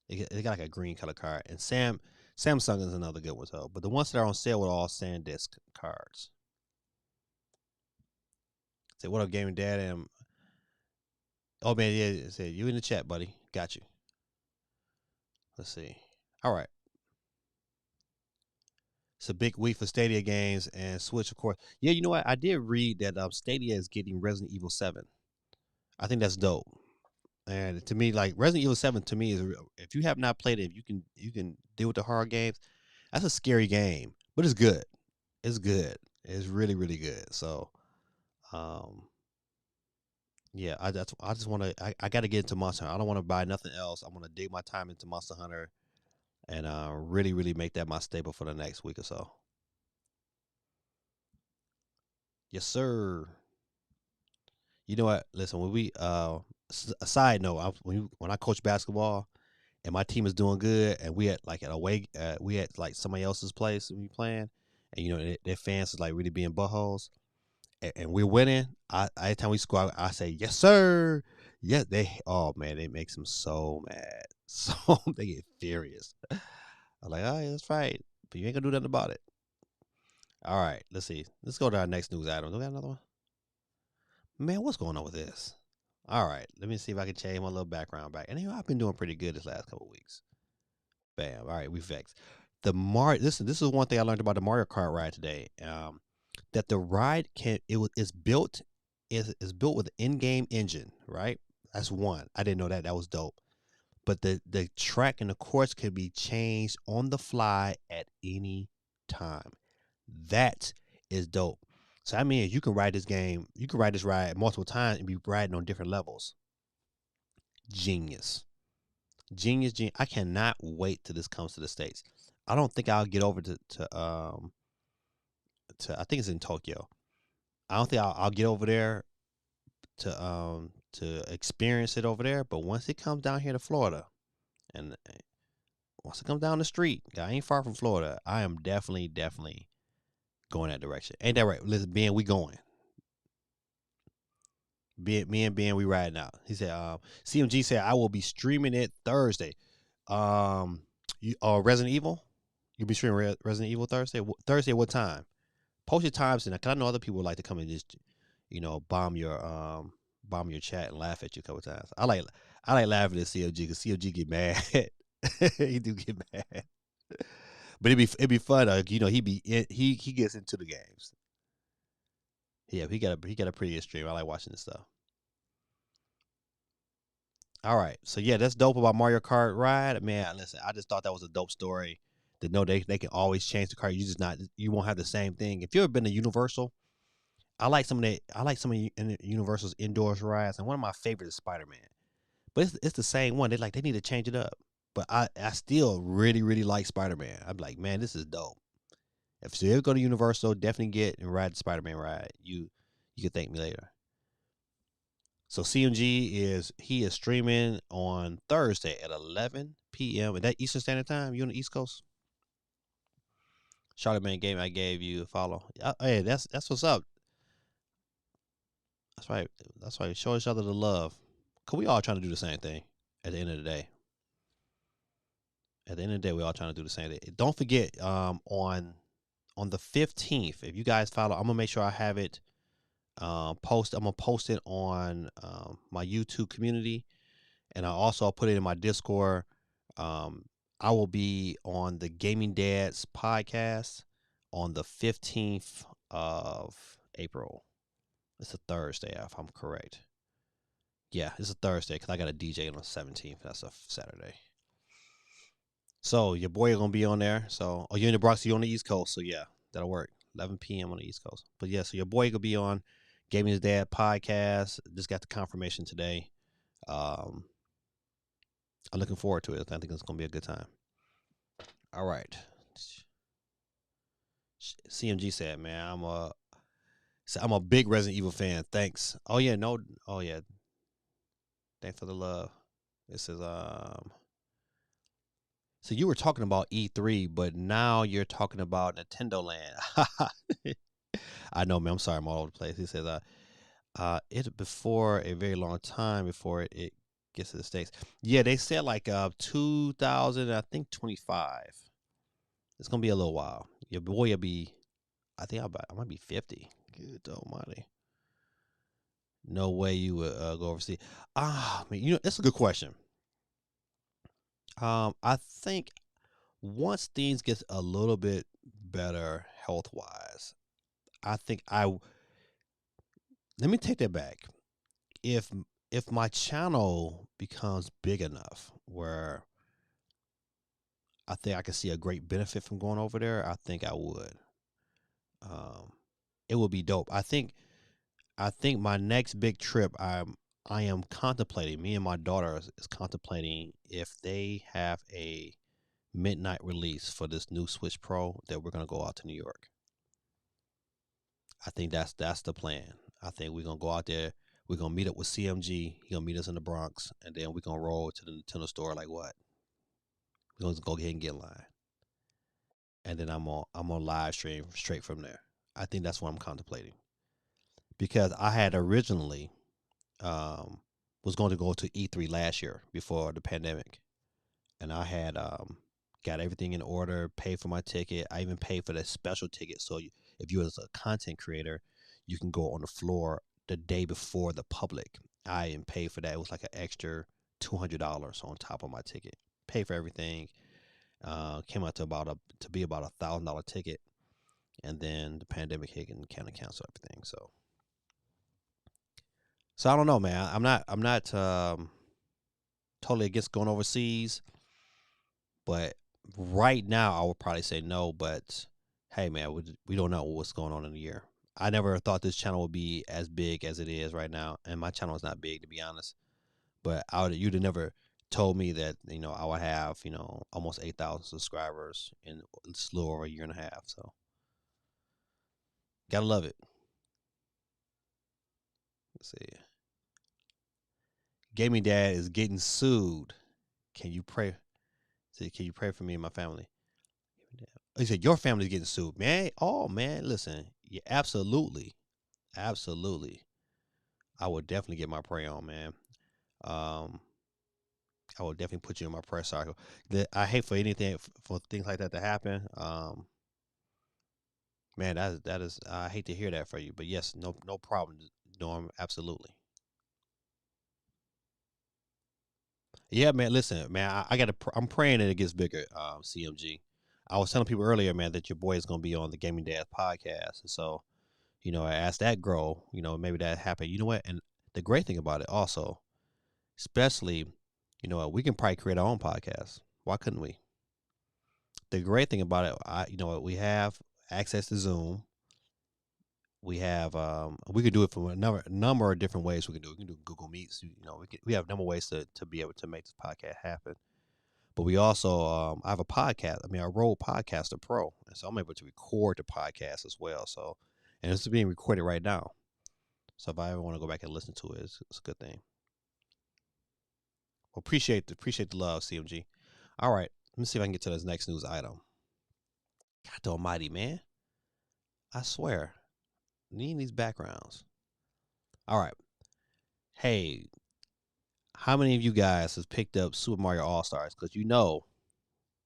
They got like a green color card, and Samsung is another good one. So, but the ones that are on sale were all SanDisk cards. Say what up, gaming dad? And oh man, yeah, say you in the chat, buddy. Got you. Let's see. All right. It's a big week for Stadia games and Switch, of course. Yeah, you know what? I did read that Stadia is getting Resident Evil 7. I think that's dope. And to me, like Resident Evil 7 to me is if you have not played it, if you can deal with the horror games, that's a scary game. But it's good. It's good. It's really, really good. So um yeah, I just wanna I gotta get into Monster Hunter. I don't wanna buy nothing else. I wanna dig my time into Monster Hunter and really, really make that my staple for the next week or so. Yes, sir. You know what? Listen, when we a side note, when I coach basketball and my team is doing good, and we at like at away, we at like somebody else's place and we playing, and you know their fans is like really being buttholes, and we're winning. I every time we score, I say yes sir, yes they. Oh man, it makes them so mad, so they get furious. I'm like, oh yeah, that's right, but you ain't gonna do nothing about it. All right, let's see. Let's go to our next news item. Do we got another one? Man, what's going on with this? All right, let me see if I can change my little background back. And you know, I've been doing pretty good this last couple weeks. Bam. All right, we fixed. Listen, this is one thing I learned about the Mario Kart ride today. That the ride is built is built with an in-game engine, right? That's one. I didn't know that. That was dope. But the track and the course can be changed on the fly at any time. That is dope. So I mean, you can ride this game, you can ride this ride multiple times and be riding on different levels. Genius. Genius, genius. I cannot wait till this comes to the States. I don't think I'll get over to I think it's in Tokyo. I don't think I'll get over there to experience it over there. But once it comes down here to Florida, and once it comes down the street, I ain't far from Florida. I am definitely going that direction. Ain't that right? Listen, Ben, we going. Me and Ben, we riding out. He said, CMG said I will be streaming it Thursday. Resident Evil. You'll be streaming Resident Evil Thursday. Thursday, what time? Post your times, and cause I know other people would like to come and just, bomb your chat and laugh at you a couple times. I like laughing at CMG because CMG get mad. He do get mad, but it'd be fun. He gets into the games. Yeah, he got a pretty good stream. I like watching this stuff. All right, so yeah, that's dope about Mario Kart Ride. Man, listen, I just thought that was a dope story. To know they can always change the car. You won't have the same thing. If you've ever been to Universal, I like some of Universal's indoors rides, and one of my favorites is Spider Man. But it's the same one. They need to change it up. But I still really really like Spider Man. I'm like, man, this is dope. If you ever go to Universal, definitely get and ride the Spider Man ride. You can thank me later. So CMG is streaming on Thursday at 11 p.m. Is that Eastern Standard Time? You on the East Coast? Charlemagne game, I gave you a follow. Hey, that's what's up. That's right. That's right. Show each other the love. Cause we all trying to do the same thing. At the end of the day. At the end of the day, we all trying to do the same thing. Don't forget, on the 15th, if you guys follow, I'm gonna make sure I have it post. I'm gonna post it on my YouTube community, and I'll put it in my Discord. Um, I will be on the Gaming Dads podcast on the 15th of April. It's a Thursday, if I'm correct. Yeah, it's a Thursday because I got a DJ on the 17th. That's a Saturday. So your boy gonna be on there. So you're in the Bronx, you're on the East Coast. So yeah, that'll work. 11 p.m. on the East Coast. But yeah, so your boy gonna be on Gaming's Dad podcast. Just got the confirmation today. Um, I'm looking forward to it. I think it's gonna be a good time. All right. CMG said, "Man, I'm a big Resident Evil fan. Thanks. Oh yeah, no. Oh yeah, thanks for the love. This is So you were talking about E3, but now you're talking about Nintendo Land. I know, man. I'm sorry, I'm all over the place. He says, it before a very long time before it gets to the States. Yeah, they said like 2000, I think 25. It's gonna be a little while. Your boy will be, I might be 50. Good almighty. No way you would go overseas. I mean, that's a good question. I think once things get a little bit better health wise, I think let me take that back. If if my channel becomes big enough where I think I can see a great benefit from going over there, I think I would. Um, it would be dope. I think my next big trip I am contemplating. Me and my daughter is contemplating if they have a midnight release for this new Switch Pro that we're gonna go out to New York. I think that's the plan. I think we're gonna go out there. We're gonna meet up with CMG. He gonna meet us in the Bronx, and then we're gonna roll to the Nintendo store. Like what? We're gonna go ahead and get in line, and then I'm on live stream straight from there. I think that's what I'm contemplating because I had originally um, was going to go to E3 last year before the pandemic, and I had got everything in order, paid for my ticket. I even paid for that special ticket, so if you as a content creator, you can go on the floor the day before the public. I didn't pay for that. It was like an extra $200 on top of my ticket. Pay for everything. Came out to about $1,000 ticket, and then the pandemic hit and kind of canceled everything. So I don't know, man. I'm not totally against going overseas, but right now I would probably say no. But hey, man, we don't know what's going on in the year. I never thought this channel would be as big as it is right now, and my channel is not big to be honest. But you'd have never told me that I would have almost 8,000 subscribers in just a little over a year and a half. So gotta love it. Let's see. Gaming Dad is getting sued. Can you pray? See, can you pray for me and my family? He said your family's getting sued, man. Oh man, listen, yeah, absolutely, absolutely. I would definitely get my prayer on, man. Um, I will definitely put you in my prayer cycle. I hate for anything for things like that to happen. Man, that is. I hate to hear that for you, but yes, no problem, Norm. Absolutely. Yeah, man. Listen, man. I got to. I'm praying that it gets bigger. CMG. I was telling people earlier, man, that your boy is going to be on the Gaming Dad podcast, and so as that grow, maybe that happen. You know what? And the great thing about it also, especially, we can probably create our own podcast. Why couldn't we? The great thing about it, we have access to Zoom. We have we could do it from a number of different ways. We can do it. We can do Google Meets. We have a number of ways to be able to make this podcast happen. But we also I have a podcast. I mean, I roll Podcaster Pro, and so I'm able to record the podcast as well. So, and it's being recorded right now. So if I ever want to go back and listen to it, it's a good thing. Well, appreciate the love, CMG. All right, let me see if I can get to this next news item. God Almighty, man! I swear, needing these backgrounds. All right, hey, how many of you guys has picked up Super Mario All Stars? Because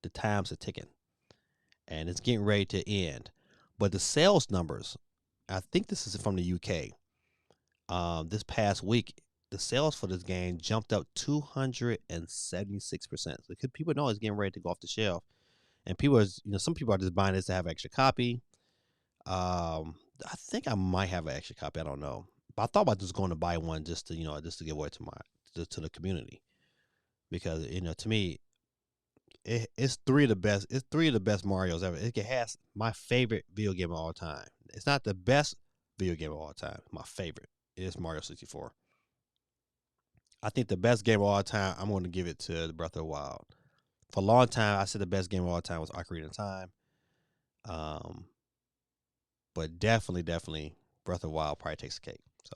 the times are ticking and it's getting ready to end. But the sales numbers, I think this is from the UK. This past week, the sales for this game jumped up 276%. So people know it's getting ready to go off the shelf, and some people are just buying this to have an extra copy. I think I might have an extra copy. I don't know, but I thought about just going to buy one just to give away to the community because to me it's three of the best. It's three of the best Mario's ever. It has my favorite video game of all time. It's not the best video game of all time. My favorite is Mario 64. I think the best game of all time, I'm going to give it to the Breath of the Wild. For a long time, I said the best game of all time was Ocarina of Time. Um, but definitely, Breath of the Wild probably takes the cake. So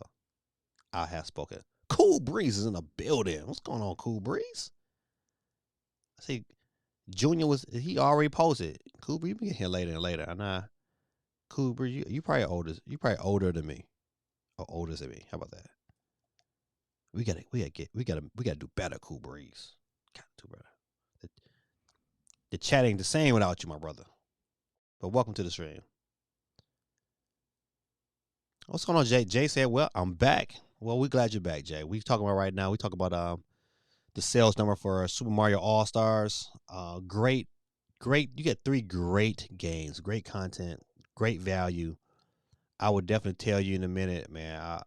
I have spoken. Cool Breeze is in the building. What's going on, Cool Breeze? I see Junior he already posted. Cool Breeze, you get here later and later. And Cool Breeze, you probably older. You probably older than me, or older than me. How about that? We gotta do better, Cool Breeze. Gotta do better. The chat ain't the same without you, my brother. But welcome to the stream. What's going on, Jay? Jay said, "Well, I'm back." Well, we're glad you're back, Jay. We talking about right now. We talk about the sales number for Super Mario All Stars. Great. You get three great games, great content, great value. I would definitely tell you in a minute, man.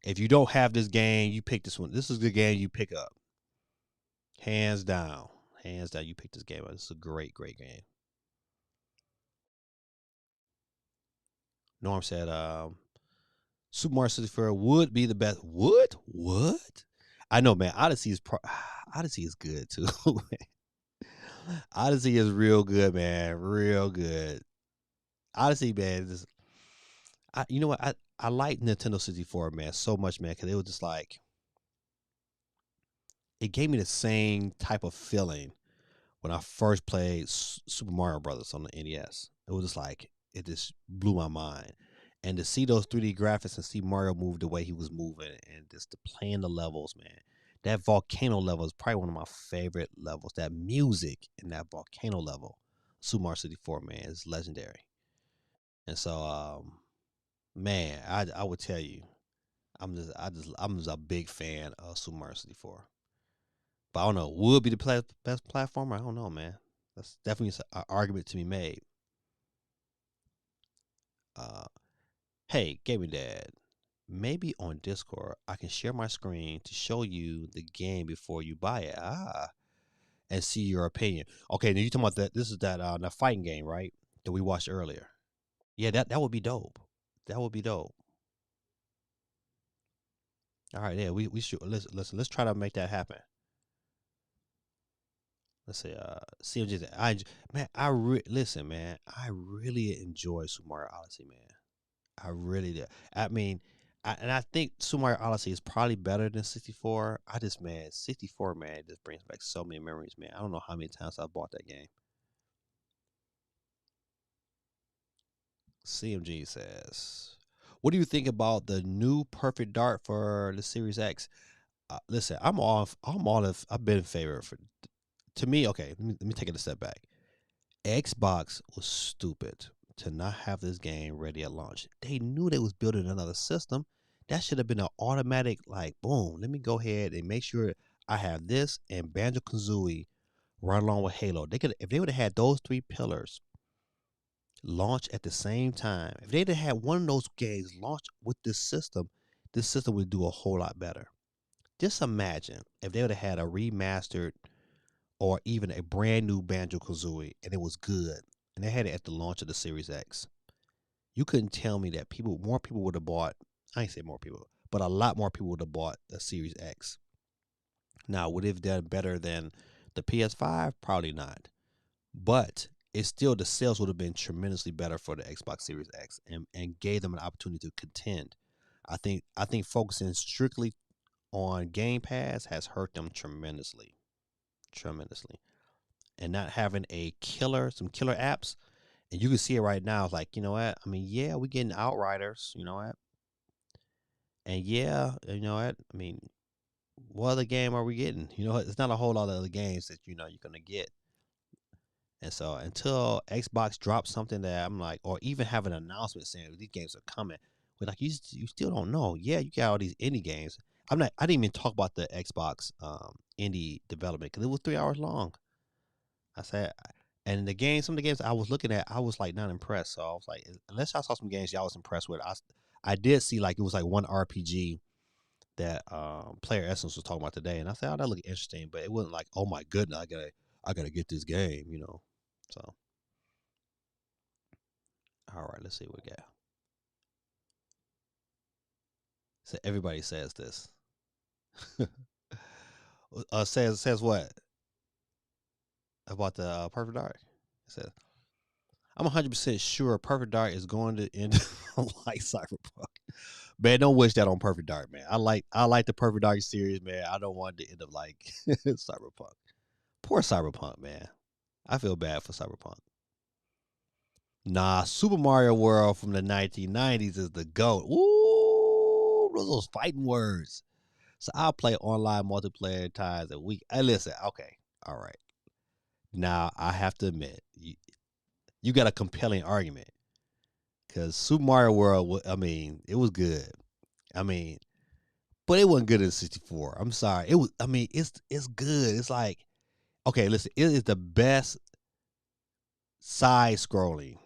If you don't have this game, you pick this one. This is the game you pick up, hands down. Hands down, you pick this game up. This is a great game. Norm said, Super Mario 64 would be the best. Would? What? I know, man. Odyssey is good too. Odyssey is real good, man. Real good. Odyssey, man. You know what? I like Nintendo 64, man, so much, man, because it was just like it gave me the same type of feeling when I first played Super Mario Brothers on the NES. It was just like it just blew my mind. And to see those 3D graphics and see Mario move the way he was moving and just to playing the levels, man. That volcano level is probably one of my favorite levels. That music in that volcano level, Super Mario 64, man, is legendary. And so, man, I would tell you, I'm just a big fan of Super Mario 64. But I don't know, would be the best platformer? I don't know, man. That's definitely an argument to be made. Uh, hey, Gaming Dad, maybe on Discord I can share my screen to show you the game before you buy it. And see your opinion. Okay, now you talking about that? This is that fighting game, right? That we watched earlier. Yeah, that would be dope. That would be dope. All right, yeah, we should listen. Let's try to make that happen. Let's say CMG. Man, listen, man. I really enjoy Super Mario Odyssey, man. I really did. I mean, and I think Super Mario Odyssey is probably better than 64. I just, man, 64, man, just brings back so many memories, man. I don't know how many times I bought that game. CMG says, "What do you think about the new Perfect Dart for the Series X?" Listen, I'm off. I'm all of. I've been in favor for. To me, okay. Let me take it a step back. Xbox was stupid to not have this game ready at launch. They knew they was building another system. That should have been an automatic, like, boom. Let me go ahead and make sure I have this and Banjo Kazooie right along with Halo. They could, if they would have had those three pillars launch at the same time. If they'd have had one of those games launch with this system would do a whole lot better. Just imagine if they would have had a remastered or even a brand new Banjo Kazooie and it was good, and they had it at the launch of the Series X. You couldn't tell me that more people would have bought. I ain't say more people, but a lot more people would have bought the Series X. Now, would it have done better than the PS5? Probably not. But it's still the sales would have been tremendously better for the Xbox Series X and gave them an opportunity to contend. I think focusing strictly on Game Pass has hurt them tremendously. Tremendously. And not having some killer apps, and you can see it right now. It's like, you know what? I mean, yeah, we getting Outriders, you know what? And yeah, you know what? I mean, what other game are we getting? You know what? It's not a whole lot of other games that you're gonna get. And so until Xbox drops something that I'm like, or even have an announcement saying these games are coming, we're like, you still don't know. Yeah, you got all these indie games. I didn't even talk about the Xbox indie development because it was 3 hours long. I said, and some of the games I was looking at, I was like not impressed. So I was like, unless I saw some games y'all was impressed with, I did see like it was like one RPG that Player Essence was talking about today, and I said, oh, that looked interesting, but it wasn't like, oh my goodness, I gotta get this game. So all right, let's see what we got. So everybody says this. Says what about the Perfect Dark? It says I'm 100% sure Perfect Dark is going to end like Cyberpunk. Man, don't wish that on Perfect Dark, man. I like the Perfect Dark series, man. I don't want it to end up like Cyberpunk. Poor Cyberpunk, man. I feel bad for Cyberpunk. Nah, Super Mario World from the 1990s is the GOAT. Ooh, those fighting words. So I'll play online multiplayer times a week. Hey, listen, okay, all right. Now I have to admit, you got a compelling argument because Super Mario World. I mean, it was good. I mean, but it wasn't good in 64. I'm sorry. It was. I mean, it's good. It's like, okay, listen. It is the best side scrolling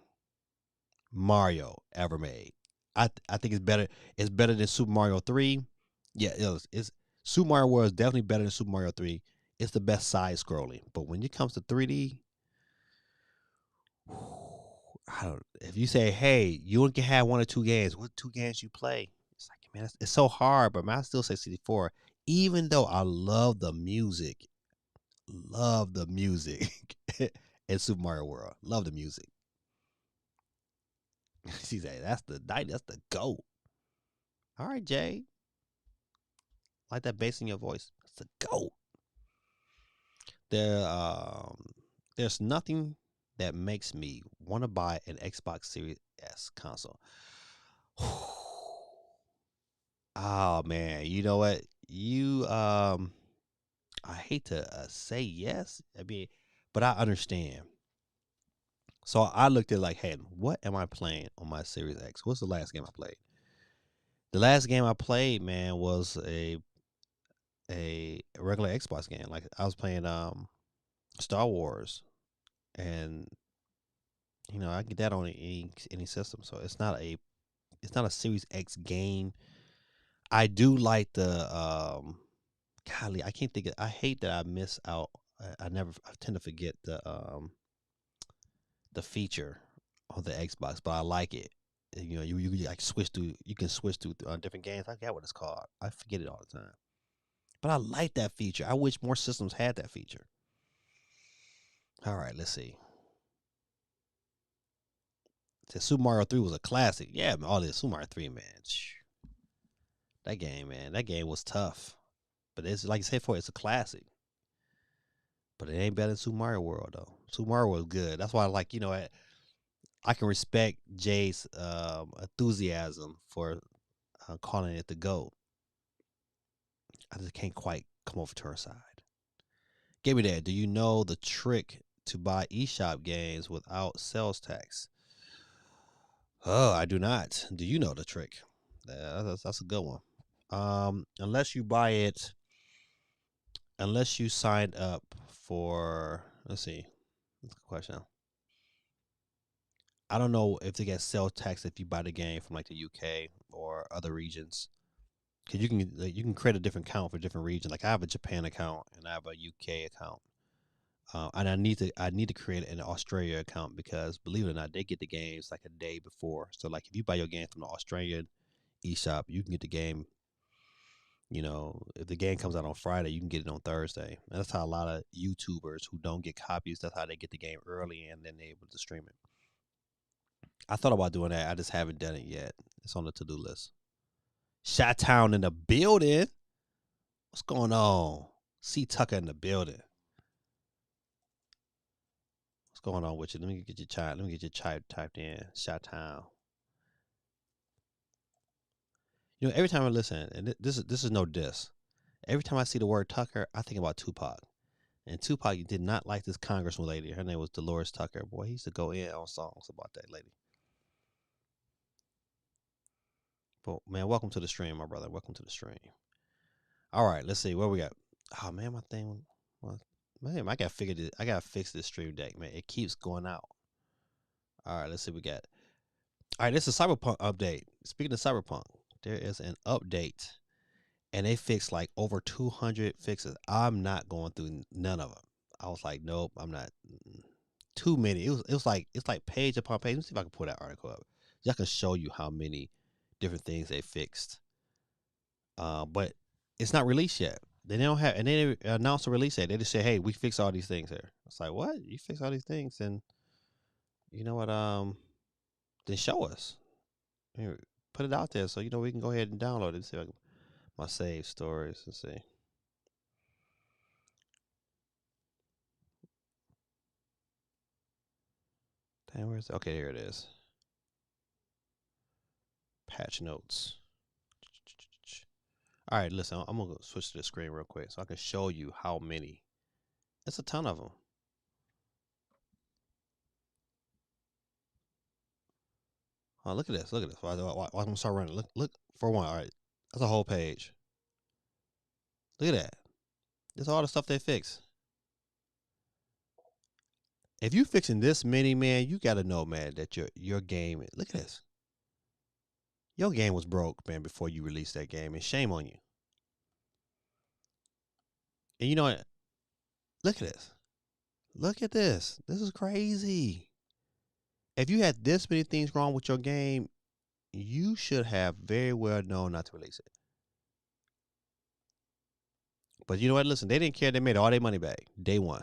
Mario ever made. I think it's better. It's better than Super Mario 3. Yeah, it's Super Mario World is definitely better than Super Mario 3. It's the best side scrolling. But when it comes to 3D, I don't. If you say, hey, you only can have one or two games, what two games you play? It's like, man, it's so hard. But man, I still say 64. Even though I love the music in Super Mario World. Love the music. She's like, that's the night. That's the goat. All right, Jay. Like that bass in your voice. That's the goat. There, there's nothing that makes me want to buy an Xbox Series S console. Oh man, you know what? I hate to say yes. I mean, but I understand. So I looked at like, hey, what am I playing on my Series X? What's the last game I played? The last game I played, man, was a regular Xbox game. Like I was playing Star Wars, and I get that on any system. So it's not a Series X game. I do like the golly, I can't think of. I hate that I miss out. I tend to forget the feature on the Xbox, but I like it. You like switch through. You can switch through different games. I forget what it's called. I forget it all the time. But I like that feature. I wish more systems had that feature. All right, let's see. The Super Mario 3 was a classic. Yeah, man, all this Super Mario 3, man. That game, man. That game was tough. But it's like I said before, it's a classic. But it ain't better than Super Mario World though. Super Mario was good. That's why I can respect Jay's enthusiasm for calling it the GOAT. I just can't quite come over to her side. Give me that. Do you know the trick to buy eShop games without sales tax? Oh, I do not. Do you know the trick? That's a good one. Unless you buy it, unless you signed up for, let's see, that's a good question. I don't know if they get sales tax if you buy the game from like the UK or other regions. Cause you can create a different account for different regions. Like I have a Japan account and I have a UK account, and I need to create an Australia account because believe it or not, they get the games like a day before. So like if you buy your game from the Australian eShop, you can get the game. If the game comes out on Friday, you can get it on Thursday. And that's how a lot of YouTubers who don't get copies, that's how they get the game early and then they're able to stream it. I thought about doing that. I just haven't done it yet. It's on the to do list. Shot Town in the building. What's going on? C Tucker in the building. What's going on with you? Let me get your child. Let me get your child typed in. Shot Town. Every time I listen, and this is no diss. Every time I see the word Tucker, I think about Tupac. And Tupac did not like this congressman lady. Her name was Dolores Tucker. Boy, he used to go in on songs about that lady. But man, welcome to the stream, my brother. Welcome to the stream. All right, let's see where we got. Oh man, my thing. Man, I gotta figure this. I gotta fix this stream deck, man. It keeps going out. All right, let's see what we got. All right, this is a Cyberpunk update. Speaking of Cyberpunk, there is an update, and they fixed like over 200 fixes. I'm not going through none of them. I was like, nope, I'm not. Too many. It's like page upon page. Let me see if I can pull that article up. I can show you how many different things they fixed. But it's not released yet. They don't have, and they didn't announce a release date. They just say, "Hey, we fix all these things here." It's like, what? You fix all these things, and you know what? Then show us. Here, put it out there so we can go ahead and download it. And see if I can, my save stories. Let's see. Damn, where's it? Okay, here it is. Patch notes. All right, listen. I'm gonna switch to the screen real quick so I can show you how many. It's a ton of them. Oh, look at this. Look at this. I'm gonna start running. Look for one. All right, that's a whole page. Look at that. That's all the stuff they fix. If you fixing this many, man, you gotta know, man, that your game. Look at this. Your game was broke, man, before you released that game, and shame on you. And you know what? Look at this. Look at this. This is crazy. If you had this many things wrong with your game, you should have very well known not to release it. But you know what? Listen, they didn't care. They made all their money back day one.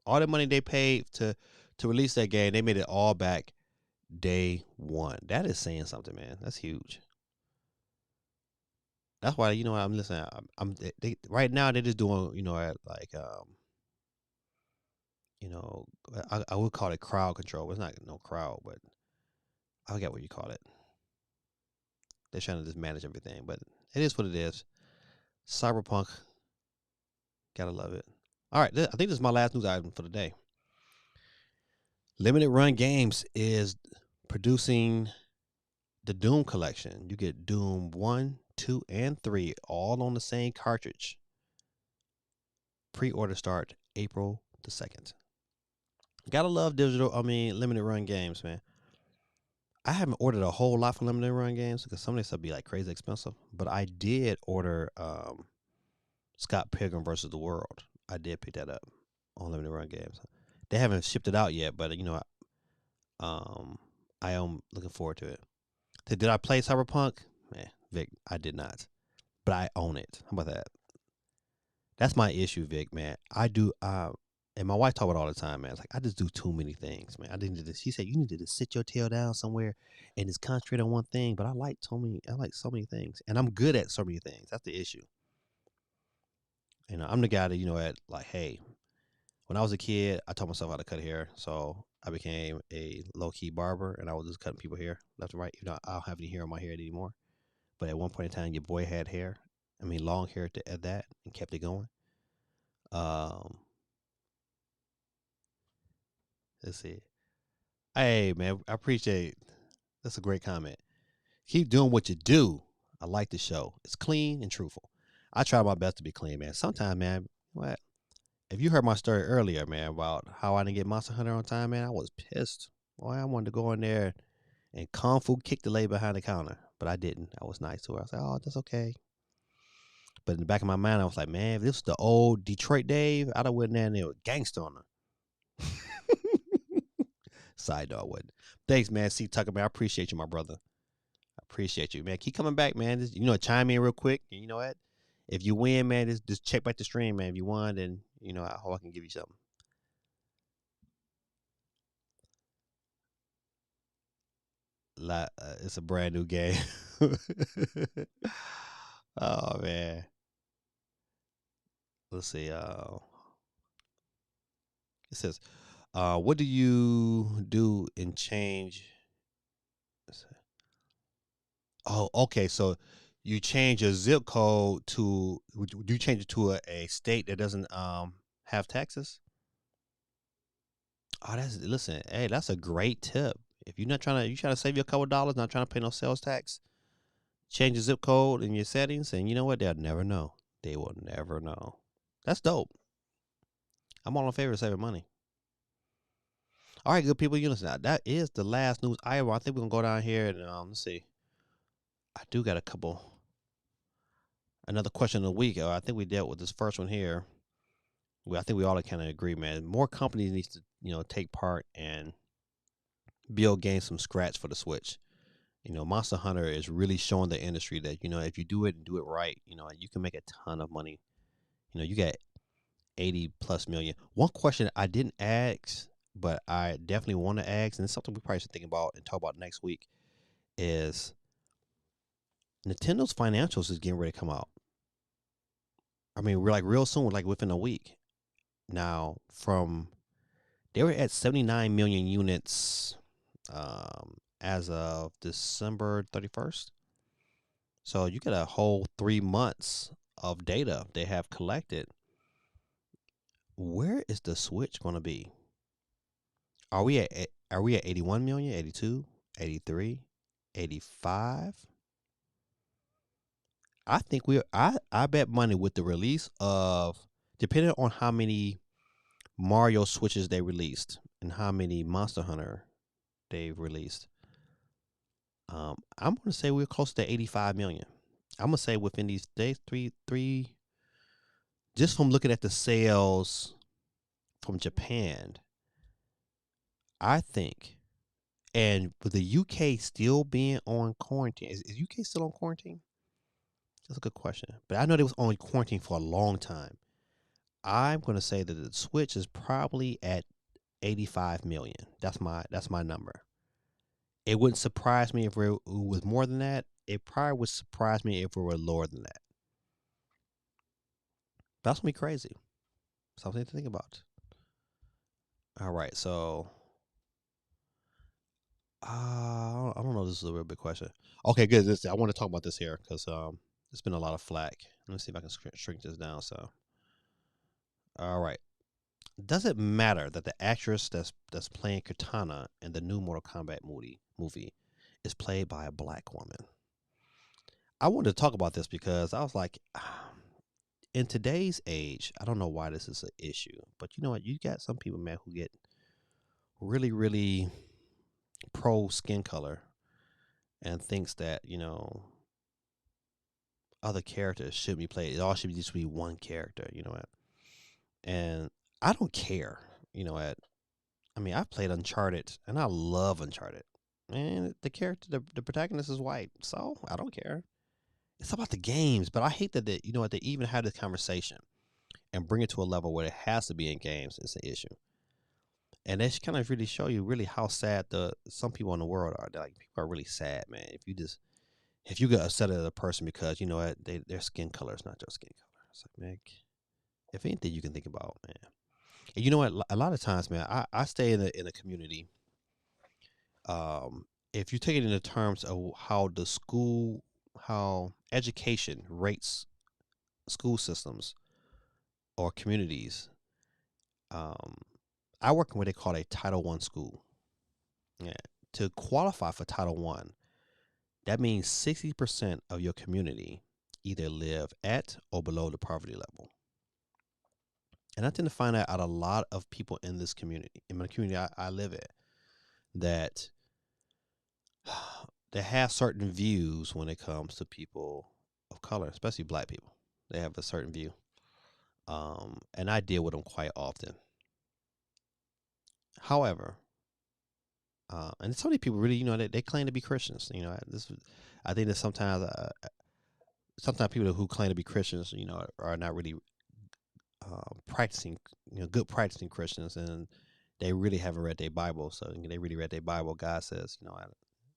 All the money they paid to release that game, they made it all back day one. That is saying something, man. That's huge. That's why you know I'm listening. Right now they're just doing like you know I would call it crowd control. It's not no crowd, but I forget what you call it. They're trying to just manage everything, but it is what it is. Cyberpunk, gotta love it. All right, I think this is my last news item for the day. Limited Run Games is producing the Doom collection. You get Doom 1, 2, and 3 all on the same cartridge. Pre-order start April the 2nd. Gotta love limited run games, man. I haven't ordered a whole lot for limited run games because some of this stuff be like crazy expensive. But I did order Scott Pilgrim versus the World. I did pick that up on limited run games. They haven't shipped it out yet, but I am looking forward to it. Did I play Cyberpunk? Man, Vic, I did not, but I own it. How about that? That's my issue, Vic. Man, I do. And my wife talk about it all the time, man. It's like I just do too many things, man. I didn't. She said you need to just sit your tail down somewhere and just concentrate on one thing. But I like so many. I like so many things, and I'm good at so many things. That's the issue. I'm the guy that at like, hey, when I was a kid, I taught myself how to cut hair, so I became a low key barber, and I was just cutting people hair left and right. I don't have any hair on my head anymore. But at one point in time, your boy had hair. I mean, long hair at that, and kept it going. Um, let's see. Hey, man, I appreciate. That's a great comment. Keep doing what you do. I like the show. It's clean and truthful. I try my best to be clean, man. Sometimes, man, what? If you heard my story earlier, man, about how I didn't get Monster Hunter on time, man, I was pissed. Boy, I wanted to go in there and kung fu kick the lady behind the counter, but I didn't. I was nice to her. I was like, oh, that's okay. But in the back of my mind, I was like, man, if this was the old Detroit Dave, I'd have went in there and they were gangster on her. Side dog wouldn't. Thanks, man. C. Tucker, man. I appreciate you, my brother. I appreciate you, man. Keep coming back, man. Just, chime in real quick. And you know what? If you win, man, just check back the stream, man. If you won, then, I hope I can give you something. It's a brand new game. Oh, man. Let's see. It says, what do you do in change? Oh, okay. So you change your zip code to, would you change it to a state that doesn't have taxes? Oh, listen, hey, that's a great tip. If you're not you trying to save you a couple dollars, not trying to pay no sales tax, change your zip code in your settings, and you know what? They'll never know. They will never know. That's dope. I'm all in favor of saving money. All right, good people, listen. That is the last news item. I think we're gonna go down here and let's see. I do got another question of the week. I think we dealt with this first one here. I think we all kind of agree, man. More companies need to, take part and build games from scratch for the Switch. Monster Hunter is really showing the industry that, if you do it and do it right, you can make a ton of money. You got 80 plus million. One question I didn't ask, but I definitely want to ask, and it's something we probably should think about and talk about next week, is Nintendo's financials is getting ready to come out. I mean, we're like real soon, like within a week. Now, they were at 79 million units as of December 31st. So you get a whole 3 months of data they have collected. Where is the Switch going to be? Are we at 81 million, 82, 83, 85? I think I bet money with the release of, depending on how many Mario Switches they released and how many Monster Hunter they've released. I'm gonna say we're close to 85 million. I'm gonna say within these days, three, just from looking at the sales from Japan, I think, and with the UK still being on quarantine, is UK still on quarantine? That's a good question. But I know they was on quarantine for a long time. I'm gonna say that the Switch is probably at 85 million. That's my number. It wouldn't surprise me if it was more than that. It probably would surprise me if it were lower than that. That's gonna be crazy. Something to think about. All right, so I don't know. This is a real big question. Okay, good. I want to talk about this here because there's been a lot of flack. Let me see if I can shrink this down. So, all right. Does it matter that the actress that's playing Katana in the new Mortal Kombat movie is played by a black woman? I wanted to talk about this because I was like, in today's age, I don't know why this is an issue, but you know what? You got some people, man, who get really, really pro skin color and thinks that other characters should be played. It all should just be one character. You know what? And I don't care. You know what? I mean, I've played Uncharted, and I love Uncharted. And the character, the protagonist is white, so I don't care. It's about the games, but I hate that they even had this conversation and bring it to a level where it has to be in games. It's an issue, and that kind of really show you really how sad the some people in the world are. They're like, people are really sad, man. If you get upset at a person because you know what their skin color is not your skin color, it's like, man, if anything you can think about, man. And you know what? A lot of times, man, I stay in a community. If you take it into terms of how education rates school systems or communities, um, I work in what they call a Title One school. Yeah. To qualify for Title One, that means 60% of your community either live at or below the poverty level. And I tend to find that out a lot of people in this community, in my community I live in, that they have certain views when it comes to people of color, especially black people. They have a certain view. And I deal with them quite often. However, and so many people really, they claim to be Christians. I think that sometimes people who claim to be Christians, are not really practicing, good practicing Christians, and they really haven't read their Bible. So they really read their Bible. God says,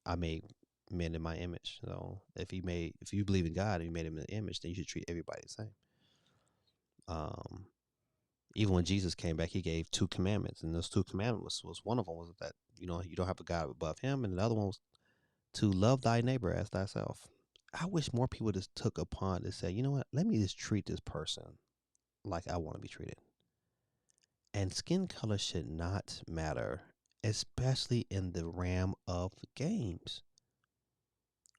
I made men in my image. So if you believe in God and you made him in the image, then you should treat everybody the same. Um, Even when Jesus came back, he gave two commandments, and those two commandments was one of them was that you don't have a God above him, and the other one was to love thy neighbor as thyself. I wish more people just took upon to say, you know what, let me just treat this person like I want to be treated. And skin color should not matter, especially in the realm of games.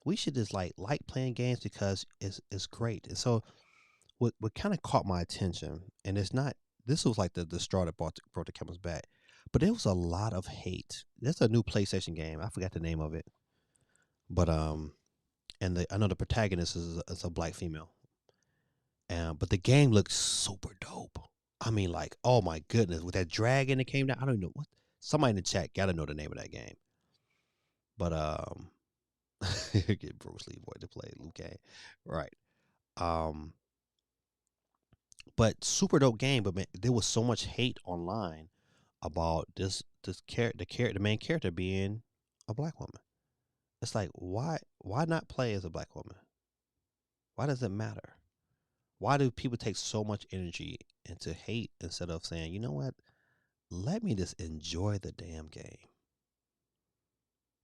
We should just like playing games because it's great. And so what kind of caught my attention, and it's not this was like the straw that brought the camel's back, but there was a lot of hate. There's a new PlayStation game. I forgot the name of it, but and I know the protagonist is a black female, but the game looks super dope. I mean, like, oh my goodness, with that dragon that came down. I don't know what. Somebody in the chat got to know the name of that game, but get Bruce Lee boy to play Liu Kang, right? Um, but super dope game. But man, there was so much hate online about the main character being a black woman. It's like, why not play as a black woman? Why does it matter? Why do people take so much energy into hate instead of saying, you know what, let me just enjoy the damn game?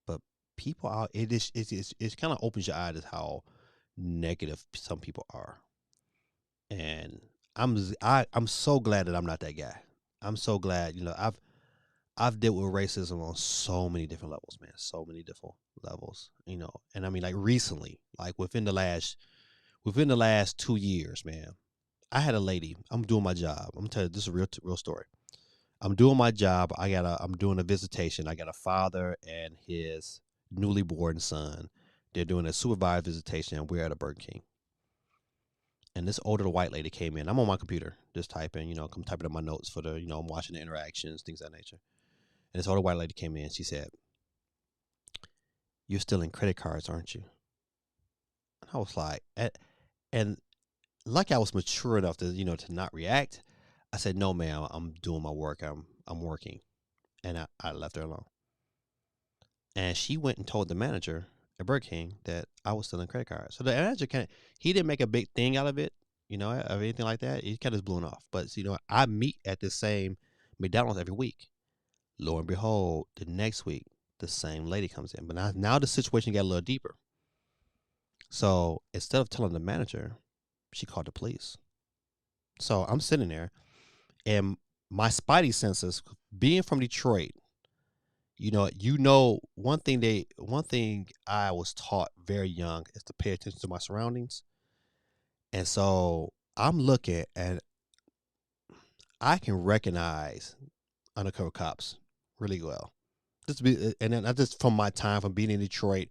But people out, it kind of opens your eyes to how negative some people are, and I'm so glad that I'm not that guy. I'm so glad, I've dealt with racism on so many different levels, man. So many different levels, and I mean, like recently, like within the last 2 years, man, I had a lady. I'm doing my job. I'm gonna tell you this is a real story. I'm doing my job. I'm doing a visitation. I got a father and his newly born son. They're doing a supervised visitation, and we're at a Burger King. And this older white lady came in. I'm on my computer, just typing, I'm typing up my notes for I'm watching the interactions, things of that nature. And this older white lady came in. She said, "You're stealing credit cards, aren't you?" And I was like, and like I was mature enough to not react. I said, "No, ma'am, I'm doing my work. I'm working," and I left her alone. And she went and told the manager at Burger King that I was stealing credit cards. So the manager he didn't make a big thing out of it, of anything like that. He kind of blown off. But I meet at the same McDonald's every week. Lo and behold, the next week the same lady comes in. But now the situation got a little deeper. So instead of telling the manager, she called the police. So I'm sitting there, and my spidey senses, being from Detroit, one thing I was taught very young is to pay attention to my surroundings. And so I'm looking, and I can recognize undercover cops really well. And then not just from my time from being in Detroit,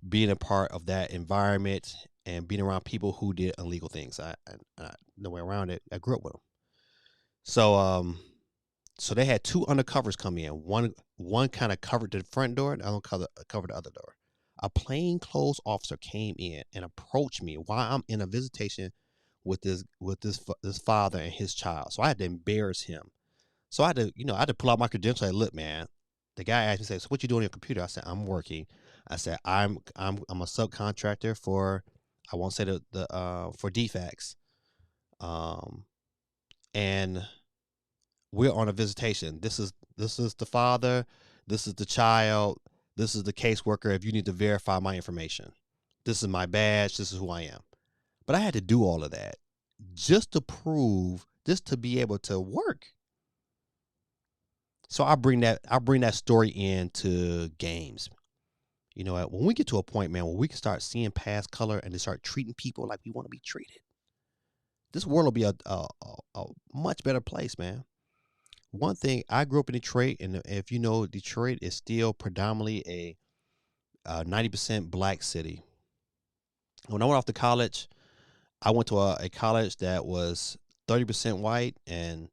being a part of that environment and being around people who did illegal things. I no way around it. I grew up with them. So they had two undercovers come in. One kind of covered the front door, and the other covered the other door. A plainclothes officer came in and approached me while I'm in a visitation with this father and his child. So I had to embarrass him. So I had to pull out my credentials. Like, look, man. The guy asked me, "So what you doing on your computer?" I said, "I'm working." I said, "I'm a subcontractor for, I won't say for DFAX, and we're on a visitation. This is the father, this is the child, this is the caseworker. If you need to verify my information, this is my badge. This is who I am." But I had to do all of that just to be able to work. So I bring that story into games. When we get to a point, man, where we can start seeing past color and to start treating people like we want to be treated, this world will be a much better place, man. One thing, I grew up in Detroit, and if you know, Detroit is still predominantly a 90% black city. When I went off to college, I went to a college that was 30% white, and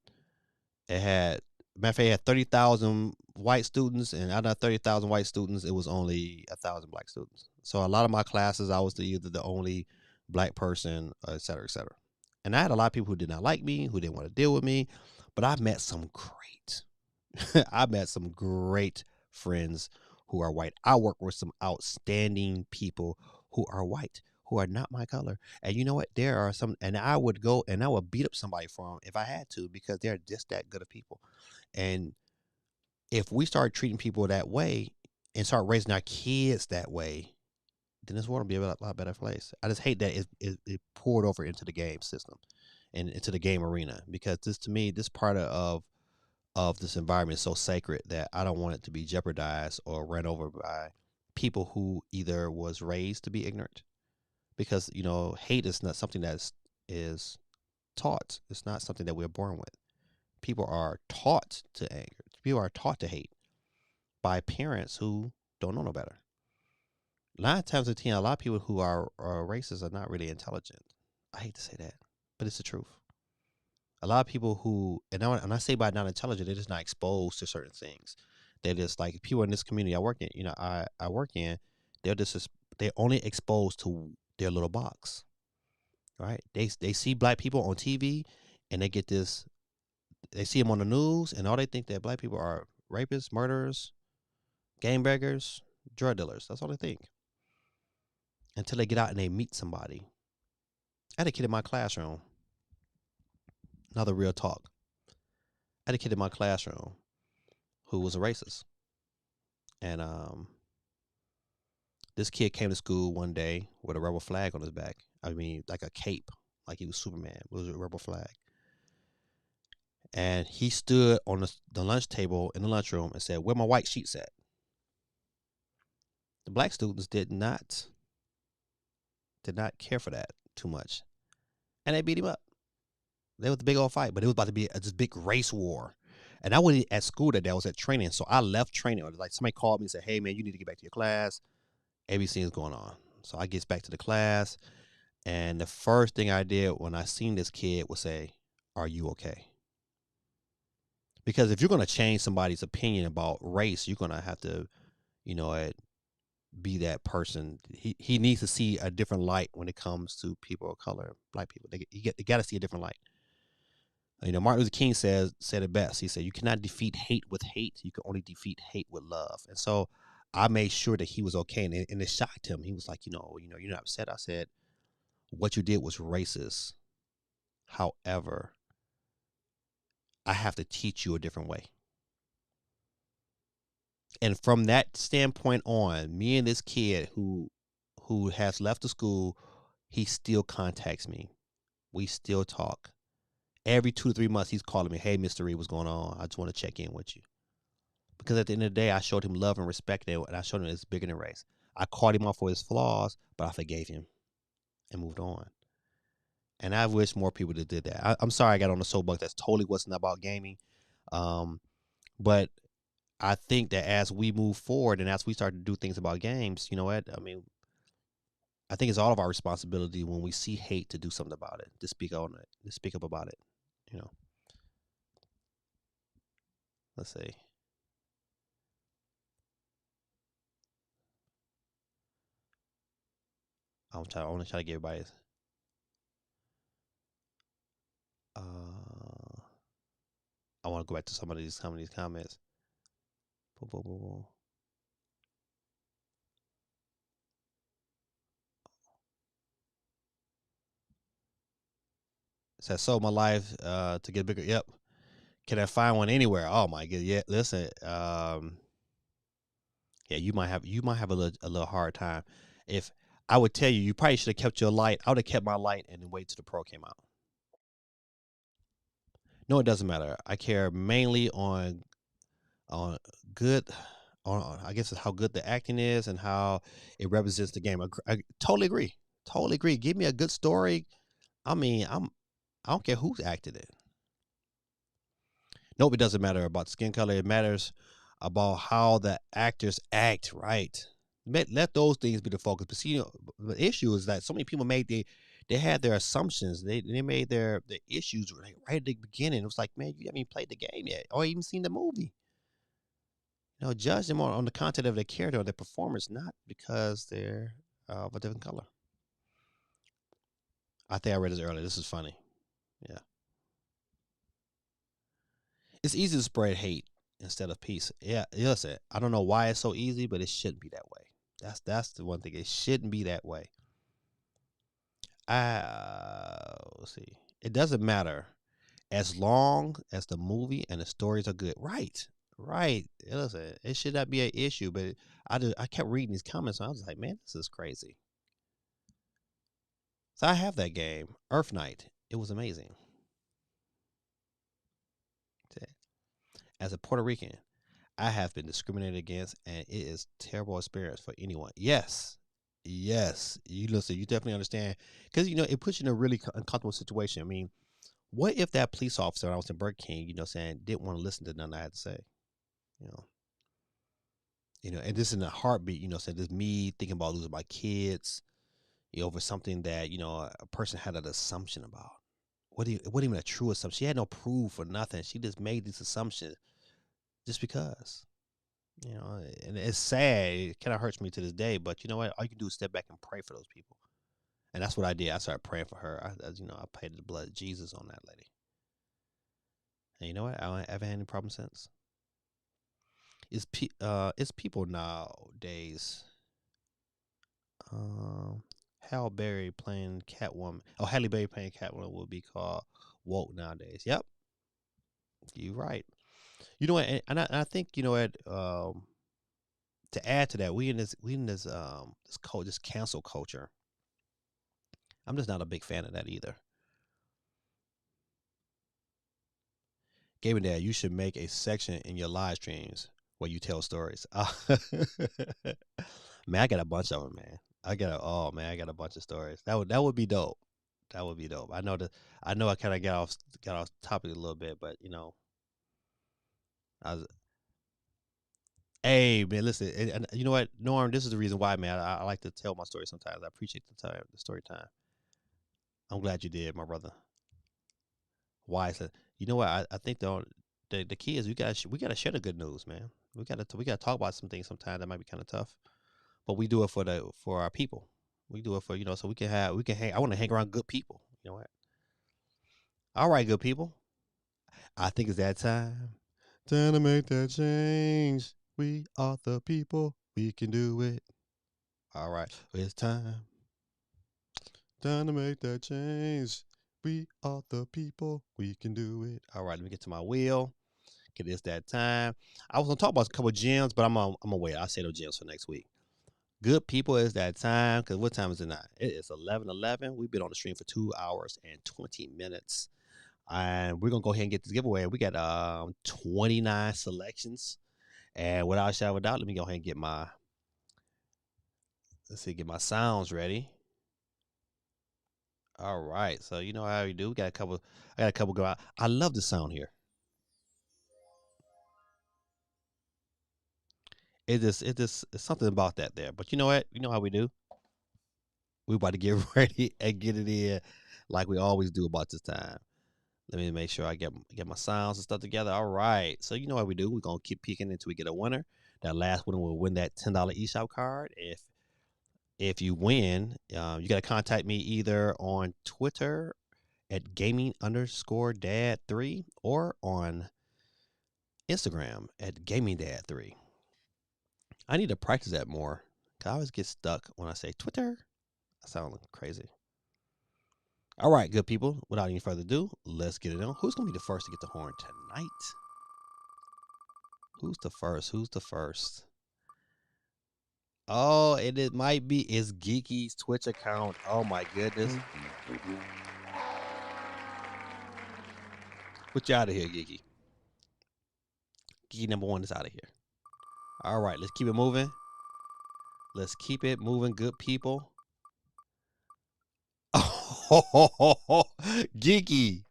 it had, matter of fact, it had 30,000 white students, and out of that 30,000 white students, it was only 1,000 black students. So a lot of my classes, I was either the only black person, et cetera, et cetera. And I had a lot of people who did not like me, who didn't want to deal with me, but I met some great friends who are white. I work with some outstanding people who are white, who are not my color. And you know what? There are some, and I would go and I would beat up somebody for them if I had to, because they're just that good of people. And if we start treating people that way and start raising our kids that way, then this world will be a lot better place. I just hate that it poured over into the game system and into the game arena, because this part of this environment is so sacred that I don't want it to be jeopardized or run over by people who either was raised to be ignorant, because hate is not something that is taught. It's not something that we're born with. People are taught to anger. People are taught to hate by parents who don't know no better. 9 times out of 10, a lot of people who are racist are not really intelligent. I hate to say that, but it's the truth. A lot of people who, and I say by not intelligent, they're just not exposed to certain things. They're just like people in this community I work in. I work in. They're only exposed to their little box, right? They see black people on TV, and they get this. They see them on the news, and all they think that black people are rapists, murderers, gangbangers, drug dealers. That's all they think. Until they get out and they meet somebody. I had a kid in my classroom. Another real talk. I had a kid in my classroom who was a racist. And this kid came to school one day with a rebel flag on his back. I mean, like a cape, like he was Superman. It was a rebel flag. And he stood on the lunch table in the lunchroom and said, "Where my white sheets at?" The black students did not care for that. too much, and they beat him up. There was a big old fight, but it was about to be this big race war. And I wasn't at school that day. I was at training, so I left training. Like somebody called me and said, "Hey man, you need to get back to your class. ABC is going on." So I gets back to the class, and the first thing I did when I seen this kid was say, "Are you okay?" Because if you're gonna change somebody's opinion about race, you're gonna have to, you know, be that person. He needs to see a different light when it comes to people of color, black people. They got to see a different light. You know, Martin Luther King said it best. He said, "You cannot defeat hate with hate. You can only defeat hate with love." And so I made sure that he was okay, and it shocked him. He was like, you're not upset. I said, "What you did was racist. However, I have to teach you a different way." And from that standpoint on, me and this kid who has left the school, he still contacts me. We still talk. Every 2 to 3 months, he's calling me, "Hey, Mr. Reed, what's going on? I just want to check in with you." Because at the end of the day, I showed him love and respect, and I showed him it's bigger than race. I called him out for his flaws, but I forgave him and moved on. And I wish more people that did that. I'm sorry I got on the soapbox. That's totally wasn't about gaming. Um, but I think that as we move forward and as we start to do things about games, you know what? I mean, I think it's all of our responsibility when we see hate to do something about it, to speak on it, to speak up about it. You know, let's see. I want to try to get everybody's. Uh, I want to go back to some of these comments. Boom, boom, boom, boom. It says, "Sold my life to get bigger." Yep. Can I find one anywhere? Oh my god. Yeah. Listen. Yeah. You might have a little hard time. If I would tell you, you probably should have kept your light. I would have kept my light and then wait till the pro came out. No, it doesn't matter. I care mainly on good. On I guess it's how good the acting is and how it represents the game. I totally agree. Totally agree. Give me a good story. I mean, I don't care who's acted it. Nope, it doesn't matter about skin color. It matters about how the actors act, right? Let those things be the focus. But see, the issue is that so many people they had their assumptions. They made their issues right at the beginning. It was like, man, you haven't even played the game yet, or even seen the movie. Judge them on the content of their character or their performance, not because they're of a different color. I think I read this earlier. This is funny. Yeah, it's easy to spread hate instead of peace. Yeah, listen, I don't know why it's so easy, but it shouldn't be that way. That's the one thing. It shouldn't be that way. Let's see. It doesn't matter as long as the movie and the stories are good. Right, right. Listen, it should not be an issue. But I kept reading these comments, and I was like, man, this is crazy. So I have that game, Earth Knight. It was amazing. As a Puerto Rican, I have been discriminated against, and it is a terrible experience for anyone. Yes, yes. You listen. You definitely understand because it puts you in a really uncomfortable situation. I mean, what if that police officer when I was in Burger King, saying didn't want to listen to nothing I had to say, you know, and this in a heartbeat, saying this me thinking about losing my kids, over something that a person had an assumption about. It wasn't even a true assumption. She had no proof or nothing. She just made this assumption just because. And it's sad. It kind of hurts me to this day. But you know what? All you can do is step back and pray for those people. And that's what I did. I started praying for her. I paid the blood of Jesus on that lady. And you know what? I don't ever had any problem since. It's people nowadays. Um, Halle Berry playing Catwoman. Oh, Halle Berry playing Catwoman would be called woke nowadays. Yep, you're right. You know what? And I think what. To add to that, this cancel culture. I'm just not a big fan of that either. Gaming Dad, you should make a section in your live streams where you tell stories. Man, I got a bunch of them, man. Oh man, I got a bunch of stories. That would be dope. That would be dope. I know I kind of got off topic a little bit, but I was hey man, listen, and you know what, Norm, this is the reason why, man. I like to tell my story sometimes. I appreciate the story time. I'm glad you did, my brother. Why? I said, you know what? I think the key is we gotta share the good news, man. We gotta talk about some things sometimes that might be kind of tough, but we do it for our people. We do it for so we can hang. I want to hang around good people. You know what? All right, good people. I think it's that time. Time to make that change. We are the people. We can do it. All right, it's time. Time to make that change. We are the people. We can do it. All right, let me get to my wheel. Get this that time. I was gonna talk about a couple of gems, but I'm gonna wait. I'll say those gems for next week. Good people is that time because what time is it now? It is 11:11. We've been on the stream for 2 hours and 20 minutes, and we're gonna go ahead and get this giveaway. We got 29 selections, and without a shadow of a doubt, let me go ahead and get my sounds ready. All right, so you know how we do. We got a couple. I got a couple go out. I love the sound here. It's something about that there. But you know what? You know how we do. We about to get ready and get it in like we always do about this time. Let me make sure I get my sounds and stuff together. All right. So you know what we do. We're gonna keep peeking until we get a winner. That last winner will win that $10 eShop card. If you win, you gotta contact me either on Twitter at gaming_dad3 or on Instagram at gamingdad3. I need to practice that more. 'Cause I always get stuck when I say Twitter. I sound crazy. All right, good people. Without any further ado, let's get it on. Who's gonna be the first to get the horn tonight? Who's the first? Who's the first? Oh, and it might be it's Geeky's Twitch account. Oh my goodness. Put you out of here, Geeky. Geeky number one is out of here. All right, let's keep it moving. Let's keep it moving, good people. Oh, Geeky.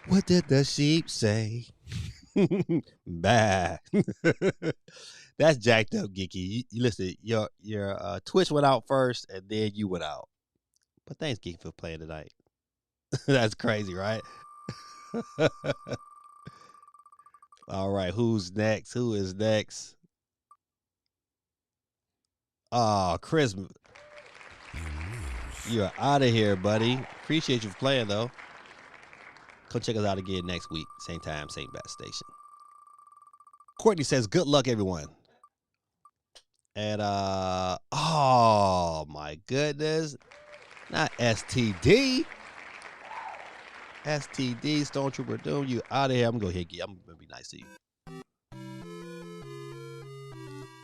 What did the sheep say? Bad. That's jacked up, Geeky. Listen, your Twitch went out first, and then you went out. But thanks, Geeky, for playing tonight. That's crazy, right? All right, who's next? Who is next? Oh, Chris, you're out of here, buddy. Appreciate you for playing, though. Come check us out again next week. Same time, same bat station. Courtney says, good luck, everyone. And, oh, my goodness. Not STD. STD, Stormtrooper Doom, you out of here. I'm going to go ahead. I'm going to be nice to you.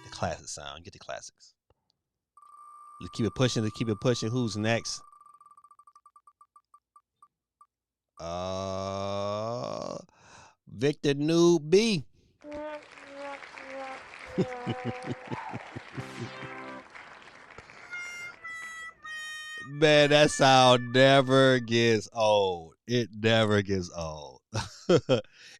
The classic sound. Get the classics. Let's keep it pushing. Let's keep it pushing. Who's next? Victor New B. Man, that sound never gets old. It never gets old.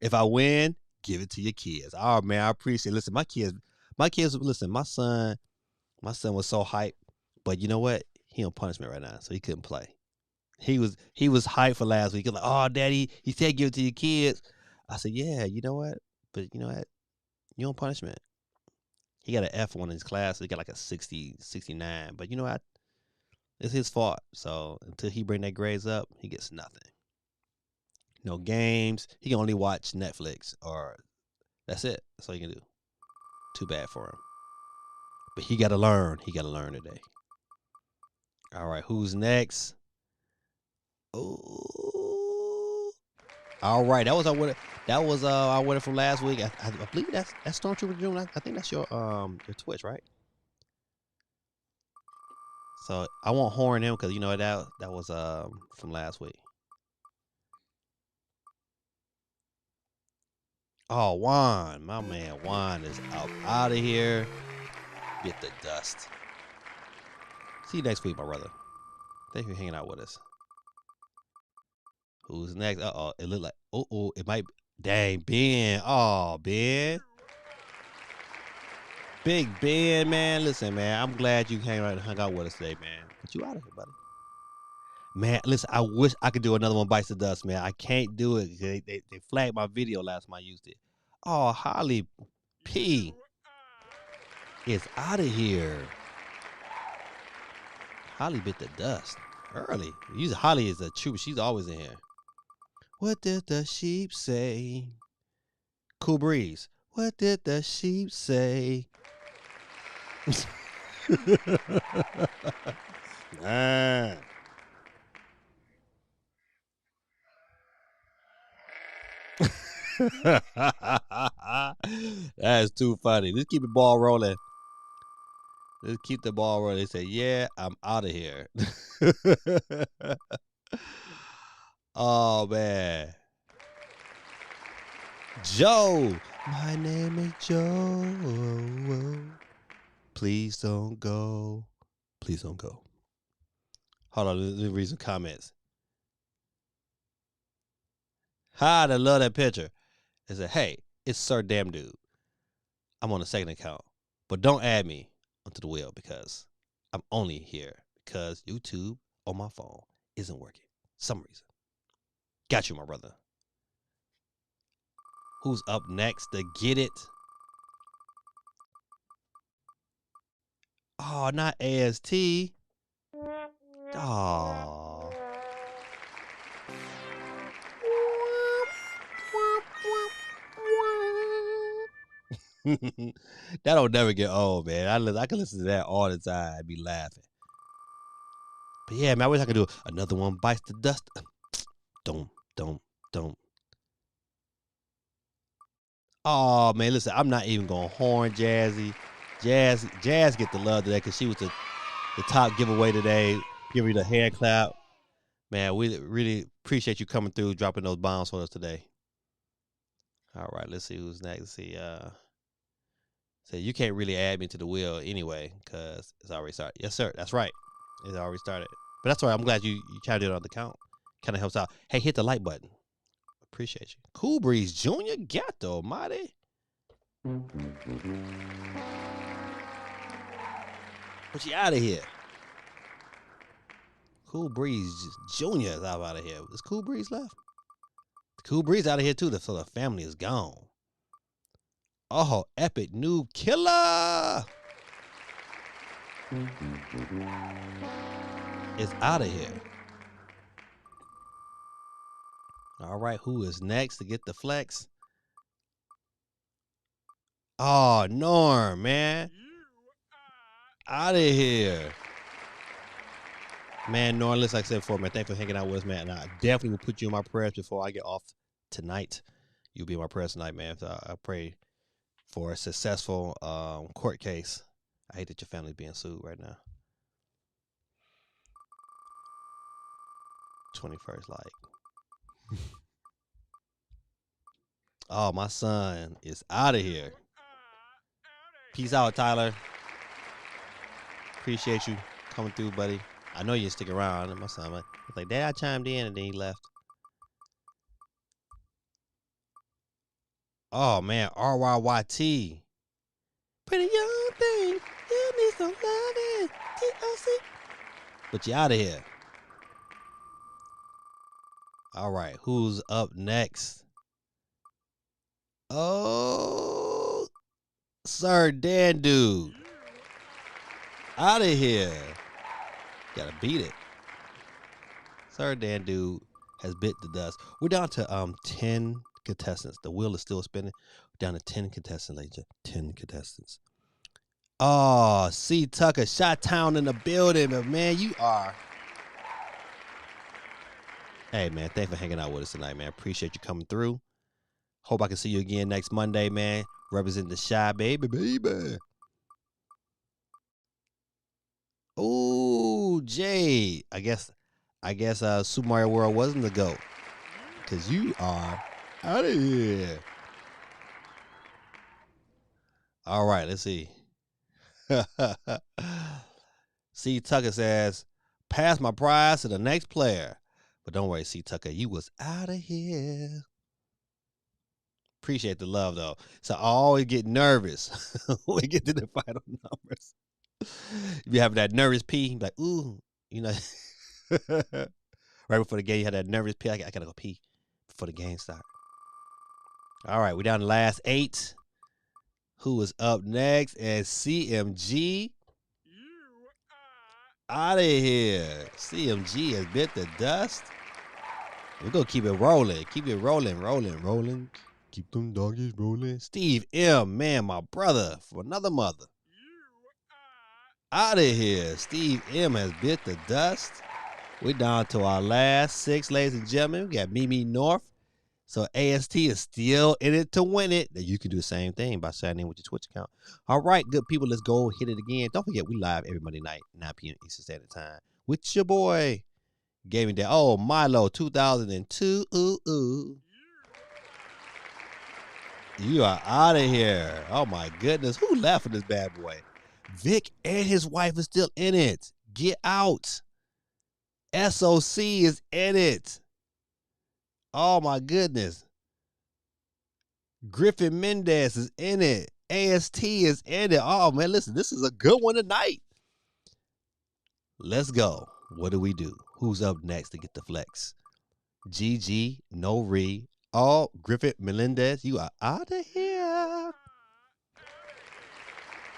If I win, give it to your kids. Oh man, I appreciate it. Listen, listen, my son was so hyped, but you know what? He on punishment right now, so he couldn't play. He was hyped for last week. He was like, oh daddy, he said give it to your kids. I said, yeah, you know what? But you know what? You on punishment. He got an F1 in his class, so he got like a 60, 69. But you know what? It's his fault. So until he bring that grades up, he gets nothing. No games. He can only watch Netflix, or that's it. That's all he can do. Too bad for him. But he got to learn. He got to learn today. All right, who's next? Oh, all right. That was our winner. That was our winner from last week. I believe that's Stormtrooper June. I think that's your Twitch, right? So I won't horn him because you know that was from last week. Oh, Juan. My man Juan is out of here. Bit the dust. See you next week, my brother. Thank you for hanging out with us. Who's next? Uh-oh. It looked like, it might be. Dang, Ben. Oh, Ben. Big Ben, man. Listen, man. I'm glad you hung out with us today, man. Get you out of here, buddy. Man, listen, I wish I could do another one bites the dust, man. I can't do it. They flagged my video last time I used it. Oh, Holly P is out of here. Holly bit the dust early. Usually Holly is a trooper. She's always in here. What did the sheep say? Cool Breeze. What did the sheep say? Nah. That is too funny. Let's keep the ball rolling. Let's keep the ball rolling. They say, yeah, I'm out of here. Oh, man. Joe. My name is Joe. Please don't go. Please don't go. Hold on. Let me read some comments. Hi, I love that picture. They said, hey, it's Sir Damn Dude. I'm on the second account. But don't add me onto the wheel because I'm only here because YouTube on my phone isn't working. Some reason. Got you, my brother. Who's up next to get it? Oh, not AST. Oh. That'll never get old, man. I can listen to that all the time. I'd be laughing. But yeah, man, I wish I could do another one bites the dust. Don't. Oh man, listen, I'm not even gonna horn Jazzy. Jazz get the love today because she was the top giveaway today. Give her the hand clap. Man, we really appreciate you coming through, dropping those bombs for us today. All right, let's see who's next. Let's see, so you can't really add me to the wheel anyway, because it's already started. Yes, sir. That's right. It's already started. But that's all right. I'm glad you tried to do it on the count. Kind of helps out. Hey, hit the like button. Appreciate you. Cool Breeze Jr. Gato, mighty. But you out of here. Cool Breeze Jr. is out of here. Is Cool Breeze left? Cool Breeze out of here too, so the family is gone. Oh, epic noob killer is out of here. All right, who is next to get the flex? Oh, Norm, man. Out of here. Man, Norm, like I said before, man, thanks for hanging out with us, man. And I definitely will put you in my prayers before I get off tonight. You'll be in my prayers tonight, man. So I pray for a successful court case. I hate that your family's being sued right now. 21st, like. Oh, my son is out of here. Peace out, Tyler. Appreciate you coming through, buddy. I know you stick around. And my son was like, Dad, I chimed in, and then he left. Oh, man, RYYT. Pretty young thing, you need some loving. TLC. But you out of here. All right, who's up next? Oh, Sir Dan Dude. Out of here. Gotta beat it. Sir Dan Dude has bit the dust. We're down to 10 contestants. The wheel is still spinning. We're down to 10 contestants, ladies. 10 contestants. Oh, C. Tucker, Shot-Town in the building, but man, you are. Hey, man, thanks for hanging out with us tonight, man. Appreciate you coming through. Hope I can see you again next Monday, man. Representing the Shy baby. Ooh, Jay. I guess Super Mario World wasn't the GOAT. Because you are out of here. All right, let's see. C. Tucker says, pass my prize to the next player. But don't worry, C. Tucker, you was out of here. Appreciate the love, though. So I always get nervous when we get to the final numbers. You have that nervous pee, like, ooh, you know. Right before the game, you had that nervous pee. I gotta go pee before the game starts. All right, we're down to the last 8. Who is up next? And CMG. Out of here. CMG has bit the dust. We're going to keep it rolling. Keep it rolling. Keep them doggies rolling. Steve M, man, my brother from another mother. Out of here. Steve M has bit the dust. We're down to our last 6, ladies and gentlemen. We got Mimi North. So AST is still in it to win it. You can do the same thing by signing in with your Twitch account. All right, good people, let's go hit it again. Don't forget, we live every Monday night, 9 p.m. Eastern Standard Time. With your boy, Gaming Dad. Oh, Milo, 2002. Ooh. You are out of here. Oh, my goodness. Who left for this bad boy? Vic and his wife is still in it. Get out. SOC is in it. Oh, my goodness. Griffin Mendez is in it. AST is in it. Oh, man, listen, this is a good one tonight. Let's go. What do we do? Who's up next to get the flex? GG, no re. Oh, Griffin Melendez, you are out of here.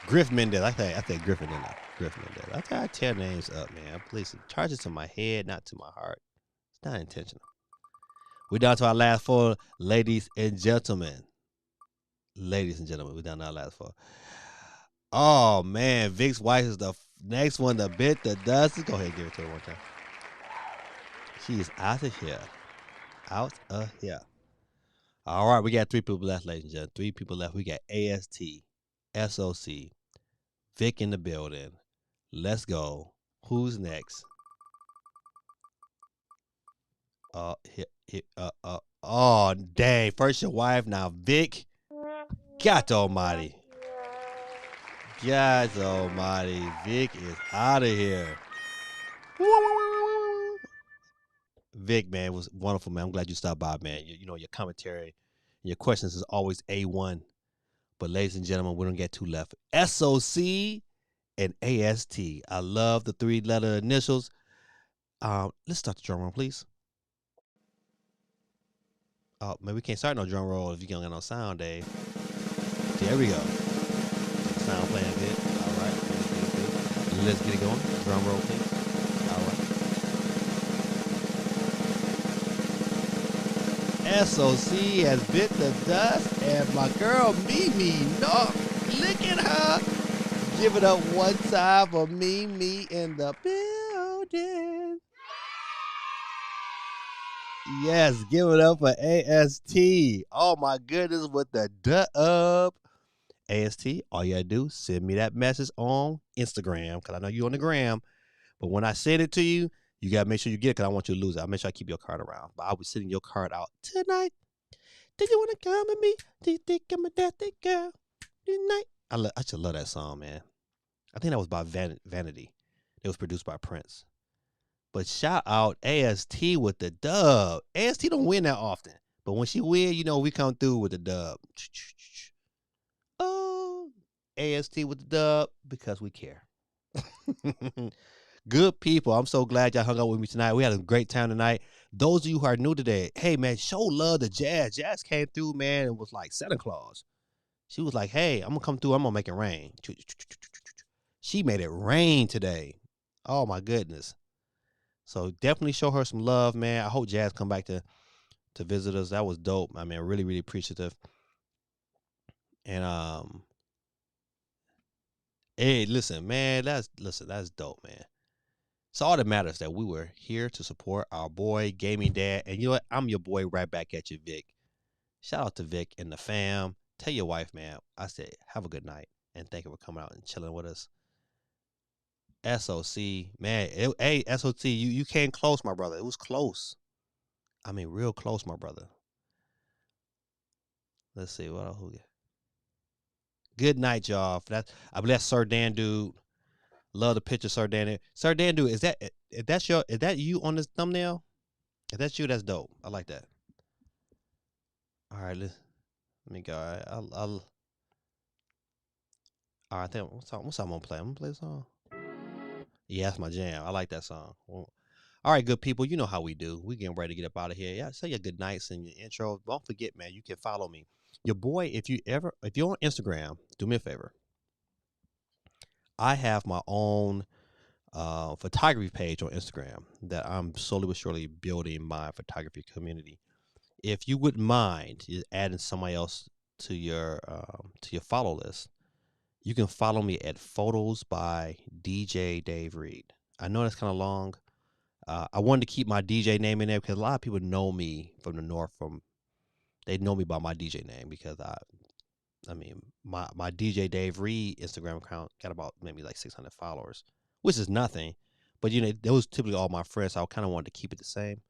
Griff Mendez. I think Griffin in there. Griff Mendez. I try to tear names up, man. Please charge it to my head, not to my heart. It's not intentional. We're down to our last 4, ladies and gentlemen. Ladies and gentlemen, we're down to our last 4. Oh, man. Vic's wife is the next one to bit the dust. Let's go ahead and give it to her one time. She is out of here. Out of here. All right, we got 3 people left, ladies and gentlemen. 3 people left. We got AST, SOC, Vic in the building. Let's go. Who's next? Oh, dang. First your wife, now Vic. God almighty. God almighty. Vic is out of here. Vic, man, it was wonderful, man. I'm glad you stopped by, man. You know, your commentary, your questions is always A1. But ladies and gentlemen, we don't get 2 left. SOC and AST. I love the 3-letter initials. Let's start the drum roll, please. Oh, man, we can't start no drum roll if you don't got no sound, Dave. There we go. Sound playing good. All right. Good. Let's get it going. Drum roll, please. All right. SOC has bit the dust, and my girl Mimi, no, look at her. Give it up one time for Mimi in the building. Yes, give it up for AST. Oh my goodness, with the dub. AST, all you gotta do, send me that message on Instagram, because I know you on the gram. But when I send it to you, you gotta make sure you get it, because I want you to lose it. I'll make sure I keep your card around. But I'll be sending your card out tonight. Do you wanna come with me? Do you think I'm a nasty girl tonight? I just love that song, man. I think that was by Vanity. It was produced by Prince. But shout out AST with the dub. AST don't win that often. But when she win, you know, we come through with the dub. Oh, AST with the dub because we care. Good people. I'm so glad y'all hung out with me tonight. We had a great time tonight. Those of you who are new today, hey, man, show love to Jazz. Jazz came through, man, and was like Santa Claus. She was like, hey, I'm going to come through. I'm going to make it rain. She made it rain today. Oh, my goodness. So definitely show her some love, man. I hope Jazz come back to visit us. That was dope. I mean, really, really appreciative. And hey, listen, man, that's dope, man. So all that matters that we were here to support our boy, Gaming Dad. And you know what? I'm your boy right back at you, Vic. Shout out to Vic and the fam. Tell your wife, man, I said, have a good night. And thank you for coming out and chilling with us. SOC, man. Hey, SOC, you came close, my brother. It was close. I mean, real close, my brother. Let's see what else we get. Good night, y'all. That I believe that's Sir Dan dude. Love the picture, Sir Dan. Sir Dan dude, is that you on this thumbnail? If that's you, that's dope. I like that. All right, let me go. All right, I think what song I'm gonna play? I'm gonna play a song. Yeah, that's my jam. I like that song. Well, all right, good people. You know how we do. We getting ready to get up out of here. Yeah, say your good nights and your intro. Don't forget, man. You can follow me, your boy. If you're on Instagram, do me a favor. I have my own photography page on Instagram that I'm slowly but surely building my photography community. If you wouldn't mind adding somebody else to your follow list, you can follow me at Photos by DJ Dave Reed. I know that's kind of long. I wanted to keep my DJ name in there because a lot of people know me from the north. They know me by my DJ name because I mean, my DJ Dave Reed Instagram account got about maybe like 600 followers, which is nothing. But those typically all my friends. So I kind of wanted to keep it the same.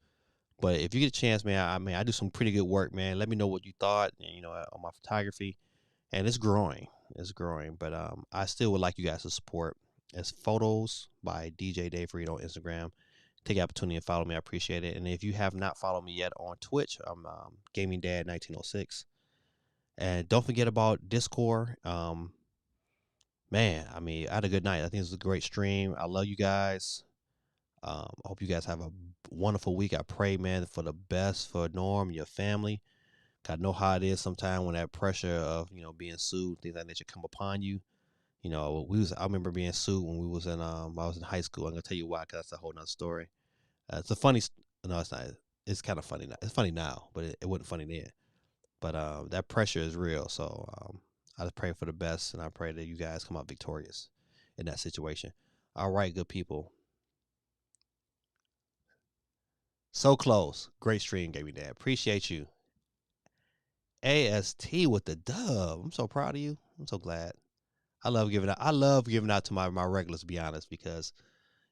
But if you get a chance, man, I mean, I do some pretty good work, man. Let me know what you thought, on my photography, and it's growing. It's growing, but I still would like you guys to support. It's Photos by DJ Dave Reed on Instagram. Take the opportunity and follow me. I appreciate it. And if you have not followed me yet on Twitch, I'm Gaming Dad 1906. And don't forget about Discord. Man, I mean, I had a good night. I think it was a great stream. I love you guys. I hope you guys have a wonderful week. I pray, man, for the best for Norm and your family. I know how it is sometimes when that pressure of being sued, things like that should come upon you. I remember being sued when we was in I was in high school. I'm gonna tell you why, cause that's a whole nother story. It's a funny. No, it's not. It's kind of funny now. It's funny now, but it wasn't funny then. But that pressure is real. So I just pray for the best, and I pray that you guys come out victorious in that situation. All right, good people. So close. Great stream, Gaming Dad. Appreciate you. AST with the dub. I'm so proud of you. I'm so glad. I love giving out. I love giving out to my regulars, to be honest, because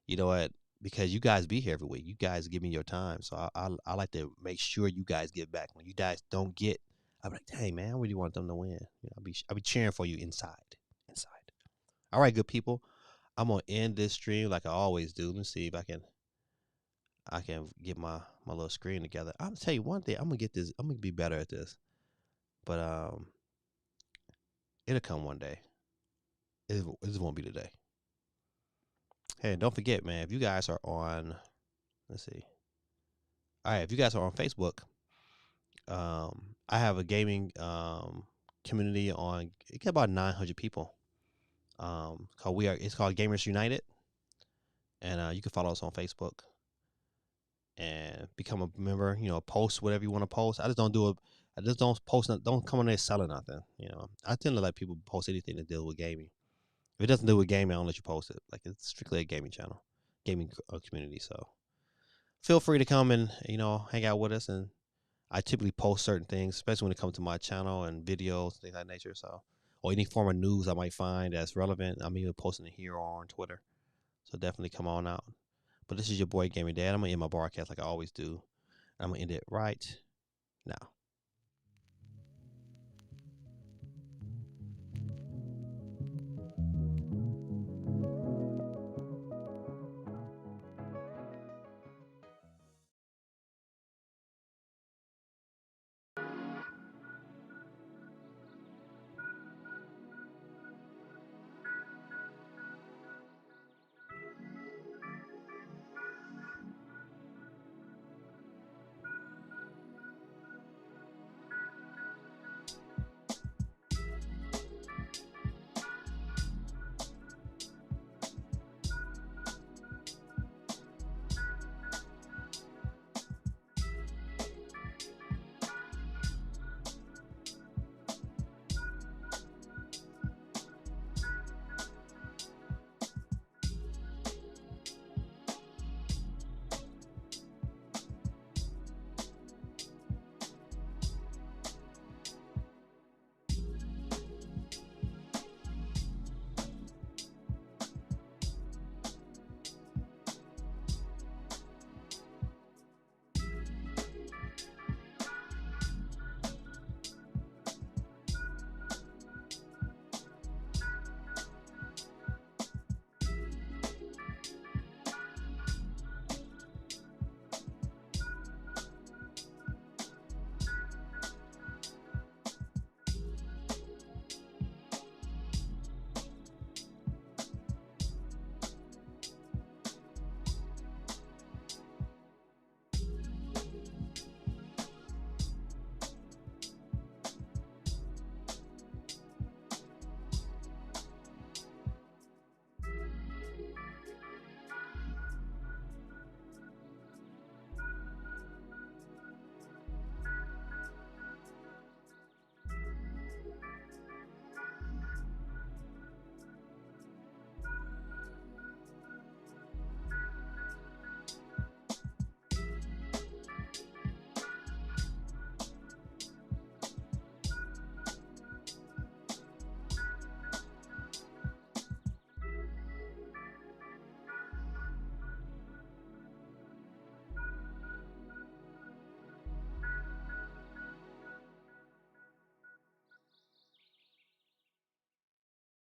you know what? Because you guys be here every week. You guys give me your time. So I like to make sure you guys get back. When you guys don't get, I'm like, dang man, I really want them to win. I'll be cheering for you inside. Inside. All right, good people. I'm gonna end this stream like I always do. Let's see if I can get my little screen together. I'm gonna tell you one thing. I'm gonna get this. I'm gonna be better at this. But it'll come one day. It just won't be today. Hey, and don't forget, man. If you guys are on, let's see. All right, if you guys are on Facebook, I have a gaming community on. It got about 900 people. It's called Gamers United, and you can follow us on Facebook and become a member. Post whatever you want to post. I just don't do it. I just don't post. Don't come on there selling nothing. I tend to let people post anything that deals with gaming. If it doesn't do with gaming, I don't let you post it. Like it's strictly a gaming channel, gaming community. So feel free to come and hang out with us. And I typically post certain things, especially when it comes to my channel and videos, things of that nature. So, or any form of news I might find that's relevant, I'm even posting it here or on Twitter. So definitely come on out. But this is your boy Gaming Dad. I'm gonna end my broadcast like I always do. I'm gonna end it right now.